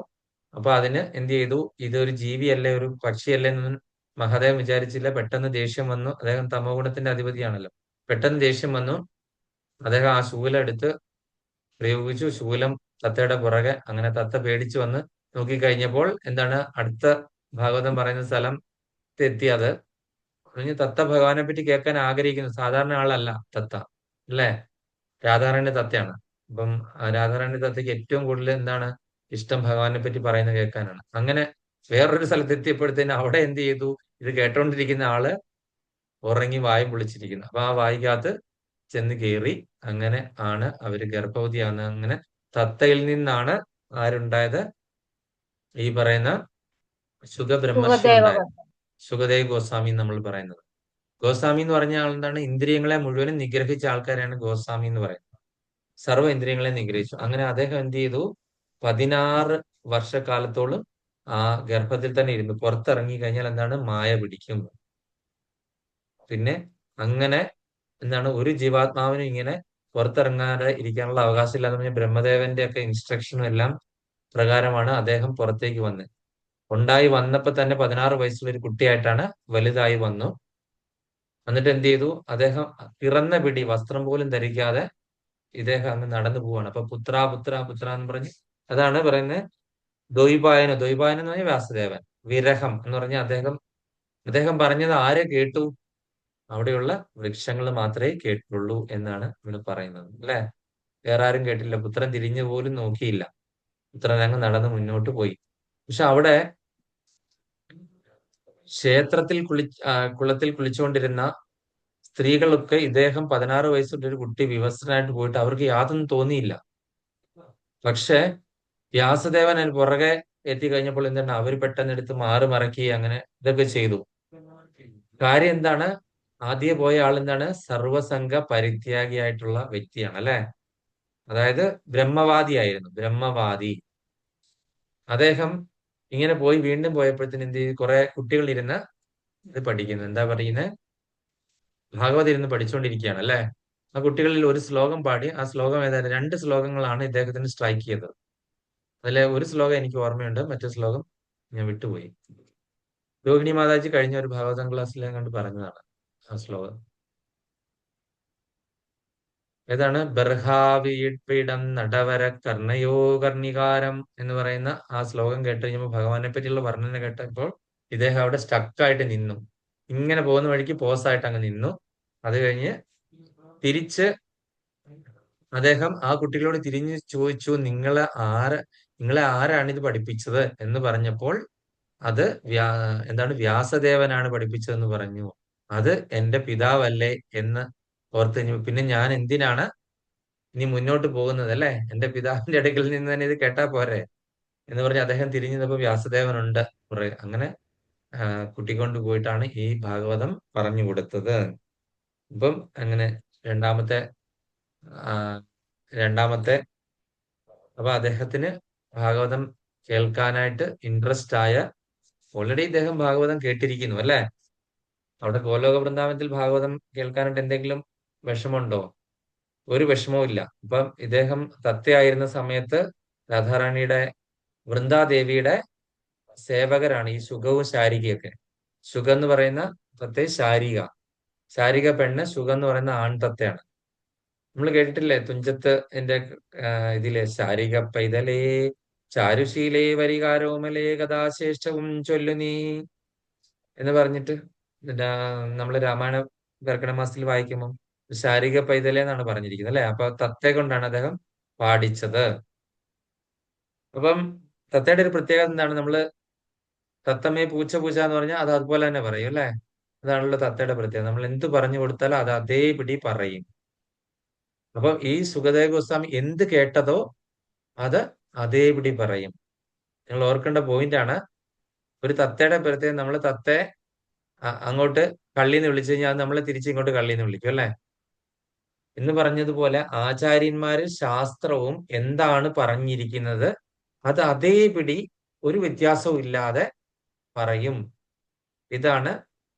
അപ്പൊ അതിന് എന്ത് ചെയ്തു, ഇതൊരു ജീവിയല്ലേ, ഒരു പക്ഷിയല്ലേ എന്നൊന്നും മഹാദേവൻ വിചാരിച്ചില്ല. പെട്ടെന്ന് ദേഷ്യം വന്നു. അദ്ദേഹം തമോ ഗുണത്തിന്റെ അധിപതിയാണല്ലോ. പെട്ടെന്ന് ദേഷ്യം വന്നു. അദ്ദേഹം ആ ശൂലം എടുത്ത് പ്രയോഗിച്ചു. ശൂലം തത്തയുടെ പുറകെ. അങ്ങനെ തത്ത പേടിച്ചു വന്ന് നോക്കിക്കഴിഞ്ഞപ്പോൾ എന്താണ്, അടുത്ത ഭാഗവതം പറയുന്ന സ്ഥലം എത്തിയത്. തത്ത ഭഗവാനെ പറ്റി കേൾക്കാൻ ആഗ്രഹിക്കുന്നു. സാധാരണ ആളല്ല തത്ത അല്ലേ, രാധാറാണിന്റെ തത്തയാണ്. അപ്പം രാധാറാണി തത്തയ്ക്ക് ഏറ്റവും കൂടുതൽ എന്താണ് ഇഷ്ടം ഭഗവാനെ പറ്റി പറയുന്നത് കേൾക്കാനാണ്. അങ്ങനെ വേറൊരു സ്ഥലത്ത് എത്തിയപ്പോഴത്തേന് അവിടെ എന്ത് ചെയ്തു, ഇത് കേട്ടോണ്ടിരിക്കുന്ന ആള് ഉറങ്ങി വായും പൊളിച്ചിരിക്കുന്നു. അപ്പൊ ആ വായിക്കകത്ത് ചെന്ന് കയറി. അങ്ങനെ ആണ് അവര് ഗർഭവതിയാകുന്നത്. അങ്ങനെ തത്തയിൽ നിന്നാണ് ആരുണ്ടായത്, ഈ പറയുന്ന ശുഖബ്രഹ്മർഷി സുഖദേവ ഉണ്ടായത്. സുഖദേവ് ഗോസ്വാമി നമ്മൾ പറയുന്നത്. ഗോസ്വാമി എന്ന് പറഞ്ഞ ആളെന്താണ്, ഇന്ദ്രിയങ്ങളെ മുഴുവനും നിഗ്രഹിച്ച ആൾക്കാരാണ് ഗോസ്വാമി എന്ന് പറയുന്നത്. സർവ്വ ഇന്ദ്രിയങ്ങളെ നിഗ്രഹിച്ചു. അങ്ങനെ അദ്ദേഹം എന്ത് ചെയ്തു, 16 വർഷക്കാലത്തോളം ആ ഗർഭത്തിൽ തന്നെ ഇരുന്നു. പുറത്തിറങ്ങി കഴിഞ്ഞാൽ എന്താണ്, മായ പിടിക്കും. പിന്നെ അങ്ങനെ എന്താണ്, ഒരു ജീവാത്മാവിനും ഇങ്ങനെ പുറത്തിറങ്ങാതെ ഇരിക്കാനുള്ള അവകാശം ഇല്ലാന്ന് പറഞ്ഞ ബ്രഹ്മദേവന്റെ ഒക്കെ ഇൻസ്ട്രക്ഷനും എല്ലാം പ്രകാരമാണ് അദ്ദേഹം പുറത്തേക്ക് വന്നത്. ഉണ്ടായി വന്നപ്പോ തന്നെ 16 വയസ്സുള്ള ഒരു കുട്ടിയായിട്ടാണ് വലുതായി വന്നു. എന്നിട്ട് എന്ത് ചെയ്തു, അദ്ദേഹം പിറന്ന പിടി വസ്ത്രം പോലും ധരിക്കാതെ ഇദ്ദേഹം അങ്ങ് നടന്നു പോവാണ്. അപ്പൊ പുത്ര പുത്ര പുത്ര എന്ന് പറഞ്ഞ്, അതാണ് പറയുന്നത് ദ്വൈപായനം. ദ്വൈപായനം എന്ന് പറഞ്ഞാൽ വ്യാസദേവൻ. വിരഹം എന്ന് പറഞ്ഞാൽ അദ്ദേഹം പറഞ്ഞത് ആരെ കേട്ടു, അവിടെയുള്ള വൃക്ഷങ്ങൾ മാത്രമേ കേട്ടുള്ളൂ എന്നാണ് ഇവിടെ പറയുന്നത്, അല്ലെ? വേറെ ആരും കേട്ടില്ല. പുത്രൻ തിരിഞ്ഞു പോലും നോക്കിയില്ല. പുത്രൻ അങ്ങ് നടന്ന് മുന്നോട്ട് പോയി. പക്ഷെ അവിടെ ക്ഷേത്രത്തിൽ കുളത്തിൽ കുളിച്ചുകൊണ്ടിരുന്ന സ്ത്രീകളൊക്കെ ഇദ്ദേഹം 16 വയസ്സുള്ള ഒരു കുട്ടി വിവസ്ത്രനായിട്ട് പോയിട്ട് അവർക്ക് യാതൊന്നും തോന്നിയില്ല. പക്ഷെ വ്യാസദേവൻ അതിന് പുറകെ എത്തിക്കഴിഞ്ഞപ്പോൾ എന്താണ്, അവർ പെട്ടെന്ന് എടുത്ത് മാറി മറക്കി അങ്ങനെ ഇതൊക്കെ ചെയ്തു. കാര്യം എന്താണ്, ആദ്യം പോയ ആൾ എന്താണ്, സർവസംഘ പരിത്യാഗിയായിട്ടുള്ള വ്യക്തിയാണ്, അല്ലെ? അതായത് ബ്രഹ്മവാദിയായിരുന്നു, ബ്രഹ്മവാദി. അദ്ദേഹം ഇങ്ങനെ പോയി വീണ്ടും പോയപ്പോഴത്തേന് എന്ത് ചെയ്തു, കുറെ കുട്ടികൾ ഇരുന്ന് ഇത് പഠിക്കുന്നു. എന്താ പറയുന്നത്, ഭാഗവത് ഇരുന്ന് പഠിച്ചുകൊണ്ടിരിക്കുകയാണ്, അല്ലെ? ആ കുട്ടികളിൽ ഒരു ശ്ലോകം പാടി. ആ ശ്ലോകം ഏതായാലും 2 ശ്ലോകങ്ങളാണ് ഇദ്ദേഹത്തിന് സ്ട്രൈക്ക് ചെയ്തത്. അതിലെ ഒരു ശ്ലോകം എനിക്ക് ഓർമ്മയുണ്ട്, മറ്റേ ശ്ലോകം ഞാൻ വിട്ടുപോയി. രോഹിണി മാതാജി കഴിഞ്ഞ ഒരു ഭാഗവതം ക്ലാസ്സിൽ കണ്ട് പറഞ്ഞതാണ് ആ ശ്ലോകം. ഏതാണ്, ബർഹാവിയിടം നടവര കർണയോ കർണികാരം എന്ന് പറയുന്ന ആ ശ്ലോകം കേട്ട് കഴിഞ്ഞപ്പോൾ, ഭഗവാനെ പറ്റിയുള്ള വർണ്ണന കേട്ടപ്പോൾ ഇദ്ദേഹം അവിടെ സ്റ്റക്കായിട്ട് നിന്നു. ഇങ്ങനെ പോകുന്ന വഴിക്ക് പോസായിട്ട് അങ്ങ് നിന്നു. അത് കഴിഞ്ഞ് തിരിച്ച് അദ്ദേഹം ആ കുട്ടികളോട് തിരിഞ്ഞ് ചോദിച്ചു, നിങ്ങളെ ആരാണ് ഇത് പഠിപ്പിച്ചത് എന്ന് പറഞ്ഞപ്പോൾ, അത് എന്താണ്, വ്യാസദേവനാണ് പഠിപ്പിച്ചതെന്ന് പറഞ്ഞു. അത് എന്റെ പിതാവല്ലേ എന്ന് ഓർത്ത് കഴിഞ്ഞു. പിന്നെ ഞാൻ എന്തിനാണ് ഇനി മുന്നോട്ട് പോകുന്നത്, അല്ലെ? എന്റെ പിതാവിന്റെ അടുക്കൽ നിന്ന് തന്നെ ഇത് കേട്ടാ പോരെ എന്ന് പറഞ്ഞ് അദ്ദേഹം തിരിഞ്ഞു നിന്നപ്പോ വ്യാസദേവനുണ്ട് കുറെ. അങ്ങനെ കുട്ടിക്കൊണ്ട് പോയിട്ടാണ് ഈ ഭാഗവതം പറഞ്ഞു കൊടുത്തത്. ഇപ്പം അങ്ങനെ രണ്ടാമത്തെ അപ്പൊ അദ്ദേഹത്തിന് ഭാഗവതം കേൾക്കാനായിട്ട് ഇൻട്രസ്റ്റ് ആയ, ഓൾറെഡി ഇദ്ദേഹം ഭാഗവതം കേട്ടിരിക്കുന്നു, അല്ലെ? അവിടെ ഗോലോക വൃന്ദാവനത്തിൽ ഭാഗവതം കേൾക്കാനായിട്ട് എന്തെങ്കിലും വിഷമമുണ്ടോ? ഒരു വിഷമവും ഇല്ല. അപ്പം ഇദ്ദേഹം തത്തയായിരുന്ന സമയത്ത് രാധാറാണിയുടെ, വൃന്ദാദേവിയുടെ സേവകരാണ് ഈ ശുഗവും ശാരികയൊക്കെ. ശുഗ എന്ന് പറയുന്ന തത്തേ, ശാരിക പെണ്ണ്, ശുഗ എന്ന് പറയുന്ന ആൺതത്തയാണ്. നമ്മൾ കേട്ടിട്ടില്ലേ തുഞ്ചത്ത് എന്റെ ഇതിലെ, ശാരിക പൈതലേ ചാരുശീലേ വരികാരോമലേ കഥാശേഷവും ചൊല്ലു നീ എന്ന് പറഞ്ഞിട്ട് നമ്മള് രാമായണ കർക്കിടക മാസത്തിൽ വായിക്കുമ്പോൾ ശാരിക പൈതലേ എന്നാണ് പറഞ്ഞിരിക്കുന്നത്, അല്ലെ? അപ്പൊ തത്തയെ കൊണ്ടാണ് അദ്ദേഹം പാടിച്ചത്. അപ്പം തത്തയുടെ ഒരു പ്രത്യേകത എന്താണ്, നമ്മള് തത്തമ്മയെ പൂച്ച പൂച്ച എന്ന് പറഞ്ഞാൽ അത് അതുപോലെ തന്നെ പറയും, അല്ലെ? അതാണല്ലോ തത്തയുടെ പ്രത്യേകത. നമ്മൾ എന്ത് പറഞ്ഞു കൊടുത്താലും അത് അതേപടി പറയും. അപ്പൊ ഈ സുഖദേവ ഗോസ്വാമി എന്ത് കേട്ടതോ അത് അതേപടി പറയും. നിങ്ങൾ ഓർക്കേണ്ട പോയിന്റ് ആണ്. ഒരു തത്തയുടെ പ്രത്യേകം, നമ്മൾ തത്തയെ അങ്ങോട്ട് കള്ളിന്ന് വിളിച്ചു കഴിഞ്ഞാൽ നമ്മളെ തിരിച്ച് ഇങ്ങോട്ട് കള്ളിന്ന് വിളിക്കും, അല്ലെ? എന്ന് പറഞ്ഞതുപോലെ ആചാര്യന്മാര് ശാസ്ത്രവും എന്താണ് പറഞ്ഞിരിക്കുന്നത് അത് അതേപടി ഒരു വ്യത്യാസവും ഇല്ലാതെ പറയും. ഇതാണ്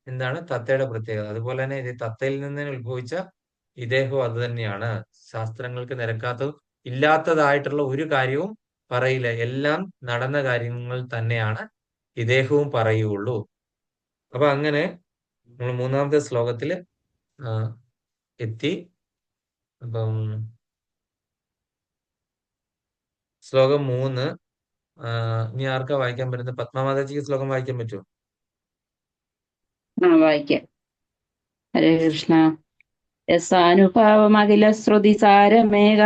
എന്താണ് തത്തയുടെ പ്രത്യേകത. അതുപോലെ തന്നെ ഇത് തത്തയിൽ നിന്ന് ഉത്ഭവിച്ച ഇദ്ദേഹവും അത് തന്നെയാണ്. ശാസ്ത്രങ്ങൾക്ക് നിരക്കാത്തതും ഇല്ലാത്തതായിട്ടുള്ള ഒരു കാര്യവും പറയില്ല. എല്ലാം നടന്ന കാര്യങ്ങൾ തന്നെയാണ് ഇദ്ദേഹവും പറയുള്ളൂ. അപ്പൊ അങ്ങനെ നമ്മൾ 3-ാമത്തെ ശ്ലോകത്തില് എത്തി. അപ്പം ശ്ലോകം 3 ഇനി ആർക്കാ വായിക്കാൻ പറ്റുന്നത്? പത്മാമാതാജിക്ക് ശ്ലോകം വായിക്കാൻ പറ്റുമോ? വായിക്കാം. ഹരേ കൃഷ്ണ. രസാനുഭാവമഖില ശ്രുതി സാരമേഘ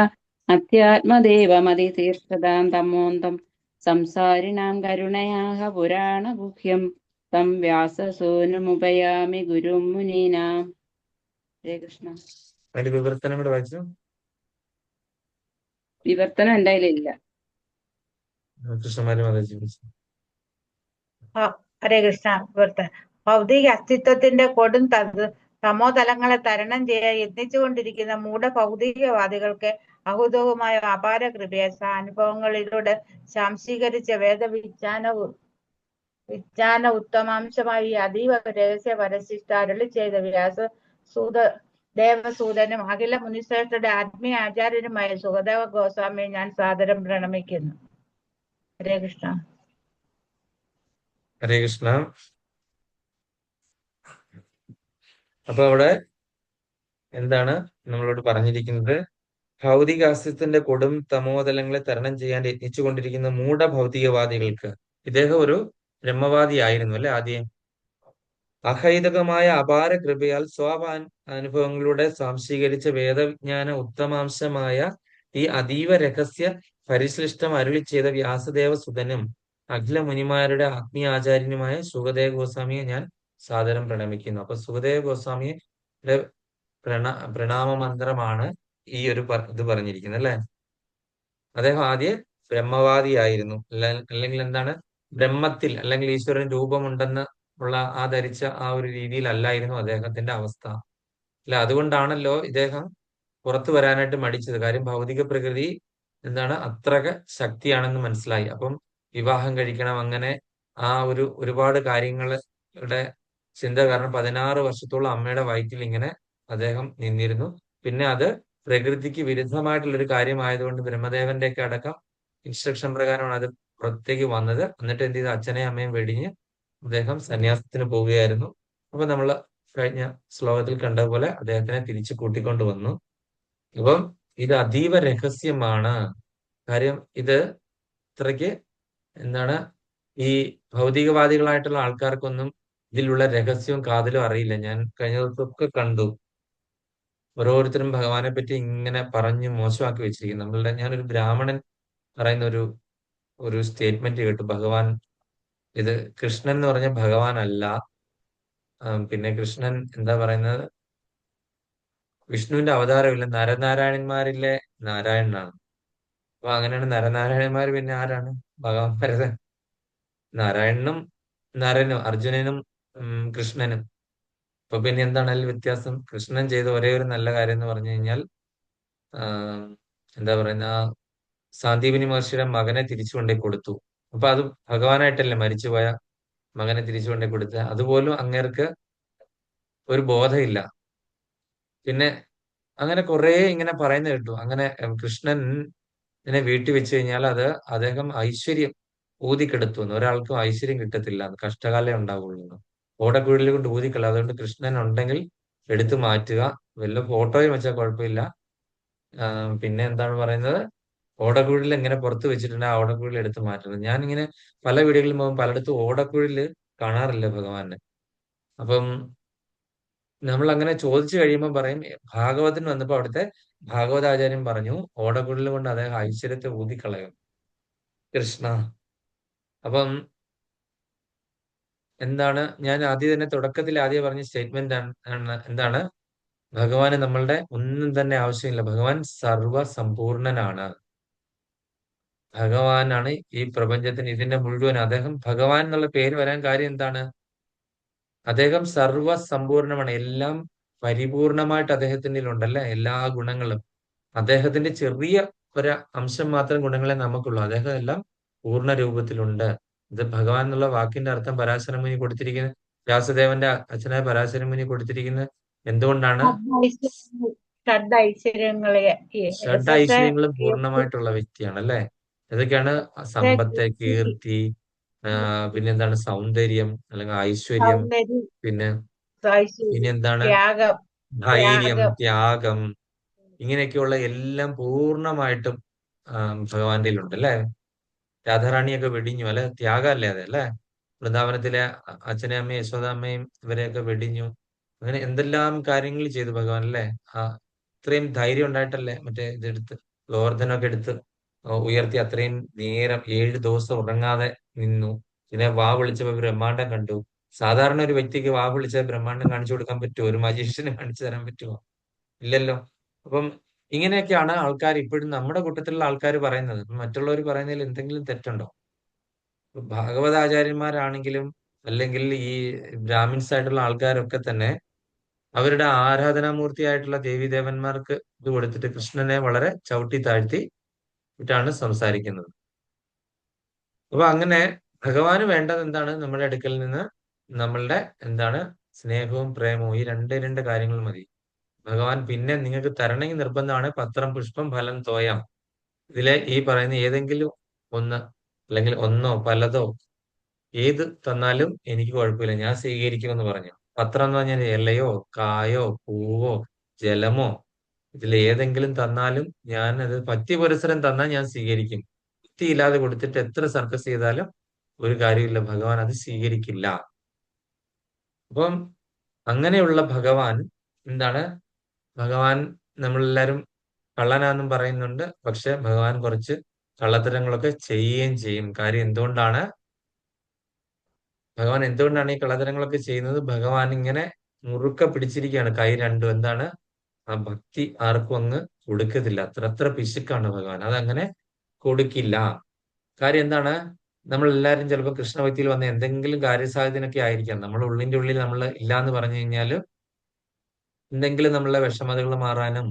അധ്യാത്മദേവമതിതീർത്ഥതാം തമോന്തം സംസാരിണാം കരുണയാഹ പുരാണഗുഹ്യം തം വ്യാസസൂനുമുപയാമി ഗുരും മുനീനാം. ഹരേ കൃഷ്ണ. അതിന്റെ വിവർത്തനം കൂടെ വായിച്ചു. വിവർത്തനം എൻ്റെ കയ്യിലില്ല. കൃഷ്ണമാരി മാതാജി വിളിച്ചു. ഹരേ കൃഷ്ണ. ഭൗതിക അസ്തിത്വത്തിന്റെ കൊടും തമോതലങ്ങളെ തരണം ചെയ്യാൻ യത്നിച്ചുകൊണ്ടിരിക്കുന്ന ഭൗതികവാദികൾക്ക് അഹുതവുമായ അപാര കൃപയെ അനുഭവങ്ങളിലൂടെ ശാംശീകരിച്ച വിജ്ഞാന ഉത്തമാംശമായി അതീവ രഹസ്യ പരശിഷ്ട അരുളി ചെയ്ത ദേവസൂതനും അഖില മുനിശ്രേഷ്ഠരുടെ ആത്മീയ ആചാര്യനുമായ സുഖദേവ ഗോസ്വാമിയെ ഞാൻ സാദരം പ്രണമിക്കുന്നു. ഹരേ കൃഷ്ണ. ഹരേ കൃഷ്ണ. അപ്പൊ അവിടെ എന്താണ് നമ്മളോട് പറഞ്ഞിരിക്കുന്നത്? ഭൗതിക അസ്തിത്വത്തിന്റെ കൊടും തമോതലങ്ങളെ തരണം ചെയ്യാൻ യത്നിച്ചുകൊണ്ടിരിക്കുന്ന ഭൗതികവാദികൾക്ക്, ഇദ്ദേഹം ഒരു ബ്രഹ്മവാദിയായിരുന്നു അല്ലെ ആദ്യം, അഹൈതകമായ അപാര കൃപയാൽ അനുഭവങ്ങളിലൂടെ സ്വാംശീകരിച്ച വേദവിജ്ഞാന ഉത്തമാംശമായ ഈ അതീവ രഹസ്യ പരിശ്ലിഷ്ടം അരുളി ചെയ്ത വ്യാസദേവ സുതനും അഖില മുനിമാരുടെ ആത്മീയാചാര്യനുമായ സുഖദേവ ഗോസ്വാമിയെ ഞാൻ സാദരം പ്രണമിക്കുന്നു. അപ്പൊ സുഖദേവ ഗോസ്വാമിയുടെ പ്രണാമ മന്ത്രമാണ് ഈ ഒരു ഇത് പറഞ്ഞിരിക്കുന്നത് അല്ലെ. അദ്ദേഹം ആദ്യം ബ്രഹ്മവാദിയായിരുന്നു, അല്ലെങ്കിൽ എന്താണ്, ബ്രഹ്മത്തിൽ അല്ലെങ്കിൽ ഈശ്വരൻ രൂപമുണ്ടെന്ന് ഉള്ള ധരിച്ച ഒരു രീതിയിലല്ലായിരുന്നു അദ്ദേഹത്തിന്റെ അവസ്ഥ അല്ല. അതുകൊണ്ടാണല്ലോ ഇദ്ദേഹം പുറത്തു വരാനായിട്ട് മടിച്ചത്. കാര്യം ഭൗതിക പ്രകൃതി എന്താണ് അത്രക ശക്തിയാണെന്ന് മനസ്സിലായി. അപ്പം വിവാഹം കഴിക്കണം, അങ്ങനെ ഒരുപാട് കാര്യങ്ങളുടെ ചിന്ത കാരണം 16 വർഷത്തോളം അമ്മയുടെ വയറ്റിൽ ഇങ്ങനെ അദ്ദേഹം നിന്നിരുന്നു. പിന്നെ അത് പ്രകൃതിക്ക് വിരുദ്ധമായിട്ടുള്ള ഒരു കാര്യമായതുകൊണ്ട് ബ്രഹ്മദേവന്റെ ഒക്കെ അടക്കം ഇൻസ്ട്രക്ഷൻ പ്രകാരമാണ് അത് പുറത്തേക്ക് വന്നത്. എന്നിട്ട് എന്ത് ചെയ്തു? അച്ഛനെയും അമ്മയും വെടിഞ്ഞ് അദ്ദേഹം സന്യാസത്തിന് പോവുകയായിരുന്നു. അപ്പൊ നമ്മൾ കഴിഞ്ഞ ശ്ലോകത്തിൽ കണ്ടതുപോലെ അദ്ദേഹത്തിനെ തിരിച്ചു കൂട്ടിക്കൊണ്ട് വന്നു. അപ്പം ഇത് അതീവ രഹസ്യമാണ്. കാര്യം ഇത് ഇത്രയ്ക്ക് എന്താണ്, ഈ ഭൗതികവാദികളായിട്ടുള്ള ആൾക്കാർക്കൊന്നും ഇതിലുള്ള രഹസ്യവും കാതലും അറിയില്ല. ഞാൻ കഴിഞ്ഞ ദിവസമൊക്കെ കണ്ടു ഓരോരുത്തരും ഭഗവാനെ പറ്റി ഇങ്ങനെ പറഞ്ഞ് മോശമാക്കി വെച്ചിരിക്കുന്നു. ഞാനൊരു ബ്രാഹ്മണൻ പറയുന്ന ഒരു സ്റ്റേറ്റ്മെന്റ് കേട്ടു. ഭഗവാൻ, ഇത് കൃഷ്ണൻ എന്ന് പറഞ്ഞ ഭഗവാൻ അല്ല, പിന്നെ കൃഷ്ണൻ എന്താ പറയുന്നത്, വിഷ്ണുവിന്റെ അവതാരമില്ല, നരനാരായണന്മാരിലെ നാരായണനാണ്. അപ്പൊ അങ്ങനെയാണ് നരനാരായണന്മാർ പിന്നെ ആരാണ്? ഭഗവാൻ ഭരതൻ. നാരായണനും നരനും, അർജുനനും കൃഷ്ണനും. അപ്പൊ പിന്നെ എന്താണ് അതിൽ വ്യത്യാസം? കൃഷ്ണൻ ചെയ്ത ഒരേ ഒരു നല്ല കാര്യം എന്ന് പറഞ്ഞു കഴിഞ്ഞാൽ എന്താ പറയുന്ന, സാന്ദീപനി മഹർഷിയുടെ മകനെ തിരിച്ചു കൊണ്ടേ കൊടുത്തു. അപ്പൊ അത് ഭഗവാനായിട്ടല്ലേ മരിച്ചുപോയ മകനെ തിരിച്ചു കൊണ്ടേ കൊടുത്ത. അതുപോലും അങ്ങേർക്ക് ഒരു ബോധമില്ല. പിന്നെ അങ്ങനെ കുറെ ഇങ്ങനെ പറയുന്നത് കേട്ടു. അങ്ങനെ കൃഷ്ണൻ ഇതിനെ വീട്ടിൽ വെച്ച് കഴിഞ്ഞാൽ അദ്ദേഹം ഐശ്വര്യം ഊതിക്കെടുത്തു. ഒരാൾക്കും ഐശ്വര്യം കിട്ടത്തില്ല, അത് കഷ്ടകാലം ഉണ്ടാവുള്ളൂ. ഓടക്കുഴലിൽ കൊണ്ട് ഊതിക്കള. അതുകൊണ്ട് കൃഷ്ണൻ ഉണ്ടെങ്കിൽ എടുത്തു മാറ്റുക. വല്ല ഫോട്ടോയും വെച്ചാൽ കുഴപ്പമില്ല. പിന്നെ എന്താണ് പറയുന്നത്, ഓടക്കുഴലിൽ എങ്ങനെ പുറത്ത് വെച്ചിട്ടുണ്ട്, ആ ഓടക്കുഴലിൽ എടുത്ത് മാറ്റുന്നത്. ഞാനിങ്ങനെ പല വീടുകളിലും പോകുമ്പോൾ പലയിടത്തും ഓടക്കുഴലിൽ കാണാറില്ല ഭഗവാനെ. അപ്പം നമ്മൾ അങ്ങനെ ചോദിച്ചു കഴിയുമ്പോൾ പറയും, ഭാഗവതത്തിന് വന്നപ്പോ അവിടുത്തെ ഭാഗവതാചാര്യൻ പറഞ്ഞു ഓടക്കുഴൽ കൊണ്ട് അദ്ദേഹം ഐശ്വര്യത്തെ ഊതിക്കളയും കൃഷ്ണ. അപ്പം എന്താണ്, ഞാൻ തുടക്കത്തിൽ ആദ്യം പറഞ്ഞ സ്റ്റേറ്റ്മെന്റ് എന്താണ്, ഭഗവാന് നമ്മളുടെ ഒന്നും തന്നെ ആവശ്യമില്ല. ഭഗവാൻ സർവസമ്പൂർണനാണ്. ഭഗവാനാണ് ഈ പ്രപഞ്ചത്തിന് ഇതിന്റെ മുഴുവൻ. അദ്ദേഹം ഭഗവാൻ എന്നുള്ള പേര് വരാൻ കാര്യം എന്താണ്? അദ്ദേഹം സർവസമ്പൂർണമാണ്. എല്ലാം പരിപൂർണമായിട്ട് അദ്ദേഹത്തിന്റെ ഉണ്ടല്ലേ, എല്ലാ ഗുണങ്ങളും. അദ്ദേഹത്തിന്റെ ചെറിയ ഒരു അംശം മാത്രം ഗുണങ്ങളെ നമുക്കുള്ളൂ. അദ്ദേഹം എല്ലാം പൂർണ്ണ രൂപത്തിലുണ്ട്. ഇത് ഭഗവാൻ എന്നുള്ള വാക്കിന്റെ അർത്ഥം പരാശരമുനി കൊടുത്തിരിക്കുന്നത്, വ്യാസദേവന്റെ അച്ഛനായ പരാശരമുനി കൊടുത്തിരിക്കുന്നത് എന്തുകൊണ്ടാണ്? ഷഡ്ഐശ്വര്യങ്ങളും പൂർണ്ണമായിട്ടുള്ള വ്യക്തിയാണ് അല്ലെ. ഇതൊക്കെയാണ് സമ്പത്ത്, കീർത്തി, പിന്നെന്താണ് സൗന്ദര്യം അല്ലെങ്കിൽ ഐശ്വര്യം, പിന്നെ എന്താണ് ധൈര്യം, ത്യാഗം, ഇങ്ങനെയൊക്കെയുള്ള എല്ലാം പൂർണ്ണമായിട്ടും ഭഗവാന്റെ ഉണ്ട് അല്ലെ. രാധാറാണിയൊക്കെ വെടിഞ്ഞു അല്ലെ, ത്യാഗമല്ലേ അത് അല്ലെ. വൃന്ദാവനത്തിലെ അച്ഛനെയും അമ്മയും യശോദാമ്മയും ഇവരെയൊക്കെ വെടിഞ്ഞു. അങ്ങനെ എന്തെല്ലാം കാര്യങ്ങൾ ചെയ്തു ഭഗവാൻ അല്ലെ. ഇത്രയും ധൈര്യം ഉണ്ടായിട്ടല്ലേ മറ്റേ ഇതെടുത്ത് ഗോവർദ്ധനൊക്കെ എടുത്ത് ഉയർത്തി അത്രയും നേരം 7 ദിവസം ഉറങ്ങാതെ നിന്നു. പിന്നെ വാ വിളിച്ചപ്പോ ബ്രഹ്മാണ്ടം കണ്ടു. സാധാരണ ഒരു വ്യക്തിക്ക് വാ വിളിച്ചാൽ ബ്രഹ്മാണ്ടം കാണിച്ചു കൊടുക്കാൻ പറ്റുമോ? ഒരു മജീഷ്യന് കാണിച്ചു തരാൻ പറ്റുമോ? ഇല്ലല്ലോ. അപ്പം ഇങ്ങനെയൊക്കെയാണ് ആൾക്കാർ ഇപ്പോഴും നമ്മുടെ കൂട്ടത്തിലുള്ള ആൾക്കാർ പറയുന്നത്. മറ്റുള്ളവർ പറയുന്നതിൽ എന്തെങ്കിലും തെറ്റുണ്ടോ? ഭാഗവതാചാര്യന്മാരാണെങ്കിലും അല്ലെങ്കിൽ ഈ ബ്രാഹ്മിൻസ് ആയിട്ടുള്ള ആൾക്കാരൊക്കെ തന്നെ അവരുടെ ആരാധനാമൂർത്തിയായിട്ടുള്ള ദേവീദേവന്മാർക്ക് ഇത് കൊടുത്തിട്ട് കൃഷ്ണനെ വളരെ ചവിട്ടി താഴ്ത്തി ാണ് സംസാരിക്കുന്നത്. അപ്പൊ അങ്ങനെ ഭഗവാന് വേണ്ടത് എന്താണ്? നമ്മുടെ അടുക്കൽ നിന്ന് നമ്മളുടെ എന്താണ് സ്നേഹവും പ്രേമവും, ഈ രണ്ട് കാര്യങ്ങൾ മതി. ഭഗവാൻ പിന്നെ നിങ്ങൾക്ക് തരണമെങ്കിൽ നിർബന്ധമാണ് പത്രം, പുഷ്പം, ഫലം, തോയം. ഇതിലെ ഈ പറയുന്ന ഏതെങ്കിലും ഒന്ന്, അല്ലെങ്കിൽ ഒന്നോ പലതോ ഏത് തന്നാലും എനിക്ക് കുഴപ്പമില്ല, ഞാൻ സ്വീകരിക്കുമെന്ന് പറഞ്ഞു. പത്രം എന്ന് പറഞ്ഞാൽ ഇലയോ കായോ പൂവോ ജലമോ ഇതിൽ ഏതെങ്കിലും തന്നാലും ഞാൻ അത് പത്യപുരസരം തന്നാൽ ഞാൻ സ്വീകരിക്കും. യുക്തിയില്ലാതെ കൊടുത്തിട്ട് എത്ര സർക്കസ് ചെയ്താലും ഒരു കാര്യമില്ല, ഭഗവാൻ അത് സ്വീകരിക്കില്ല. അപ്പം അങ്ങനെയുള്ള ഭഗവാൻ എന്താണ്? ഭഗവാൻ നമ്മളെല്ലാരും കള്ളനാന്നും പറയുന്നുണ്ട്. പക്ഷെ ഭഗവാൻ കുറച്ച് കള്ളത്തരങ്ങളൊക്കെ ചെയ്യുകയും ചെയ്യും. കാര്യം എന്തുകൊണ്ടാണ്? ഭഗവാൻ എന്തുകൊണ്ടാണ് ഈ കള്ളത്തരങ്ങളൊക്കെ ചെയ്യുന്നത്? ഭഗവാൻ ഇങ്ങനെ മുറുക്ക പിടിച്ചിരിക്കുകയാണ് കൈ രണ്ടും. എന്താണ്? ആ ഭക്തി ആർക്കും അങ്ങ് കൊടുക്കത്തില്ല. അത്ര പിശുക്കാണ് ഭഗവാൻ. അതങ്ങനെ കൊടുക്കില്ല. കാര്യം എന്താണ്? നമ്മൾ എല്ലാവരും ചിലപ്പോൾ കൃഷ്ണഭക്തിയിൽ വന്ന എന്തെങ്കിലും കാര്യസാധ്യതയൊക്കെ ആയിരിക്കാം. നമ്മൾ ഉള്ളിന്റെ ഉള്ളിൽ നമ്മൾ ഇല്ലാന്ന് പറഞ്ഞു കഴിഞ്ഞാൽ എന്തെങ്കിലും നമ്മളുടെ വിഷമതകൾ മാറാനും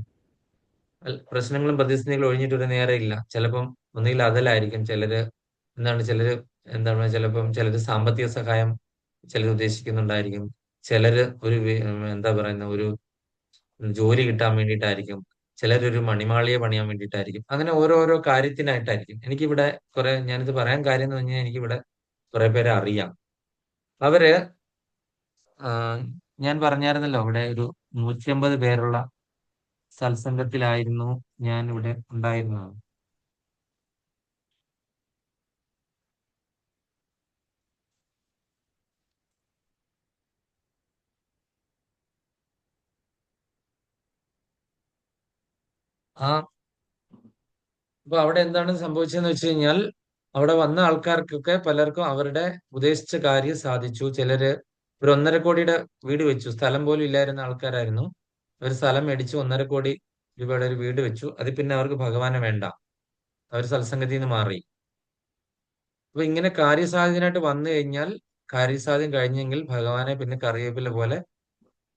പ്രശ്നങ്ങളും പ്രതിസന്ധികളും ഒഴിഞ്ഞിട്ട് ഒരു നേരം ഇല്ല. ചിലപ്പം ഒന്നുകിൽ അതലായിരിക്കും. ചിലര് സാമ്പത്തിക സഹായം ചിലർ ഉദ്ദേശിക്കുന്നുണ്ടായിരിക്കും. ചിലര് ഒരു എന്താ പറയുന്ന ഒരു ജോലി കിട്ടാൻ വേണ്ടിയിട്ടായിരിക്കും. ചിലരൊരു മണിമാളിയെ പണിയാൻ വേണ്ടിയിട്ടായിരിക്കും. അങ്ങനെ ഓരോരോ കാര്യത്തിനായിട്ടായിരിക്കും. ഞാനിത് പറയാൻ കാര്യം എന്ന് പറഞ്ഞാൽ എനിക്കിവിടെ കുറെ പേരെ അറിയാം. അവര് ആ, ഞാൻ പറഞ്ഞായിരുന്നല്ലോ, ഇവിടെ ഒരു 150 പേരുള്ള സത്സംഗത്തിലായിരുന്നു ഞാൻ ഇവിടെ ഉണ്ടായിരുന്നത്. ആ അപ്പൊ അവിടെ എന്താണ് സംഭവിച്ചതെന്ന് വെച്ച് കഴിഞ്ഞാൽ, അവിടെ വന്ന ആൾക്കാർക്കൊക്കെ പലർക്കും അവരുടെ ഉദ്ദേശിച്ച കാര്യം സാധിച്ചു. ചിലര് ഒരു 1.5 കോടിയുടെ വീട് വെച്ചു. സ്ഥലം പോലും ഇല്ലായിരുന്ന ആൾക്കാരായിരുന്നു. ഒരു സ്ഥലം മേടിച്ചു 1.5 കോടി രൂപയുടെ ഒരു വീട് വെച്ചു. അത് പിന്നെ അവർക്ക് ഭഗവാനെ വേണ്ട, അവർ സത്സംഗത്തിൽ നിന്ന് മാറി. അപ്പൊ ഇങ്ങനെ കാര്യസാധ്യനായിട്ട് വന്നു കഴിഞ്ഞാൽ, കാര്യസാധ്യം കഴിഞ്ഞെങ്കിൽ ഭഗവാനെ പിന്നെ കറിവേപ്പില പോലെ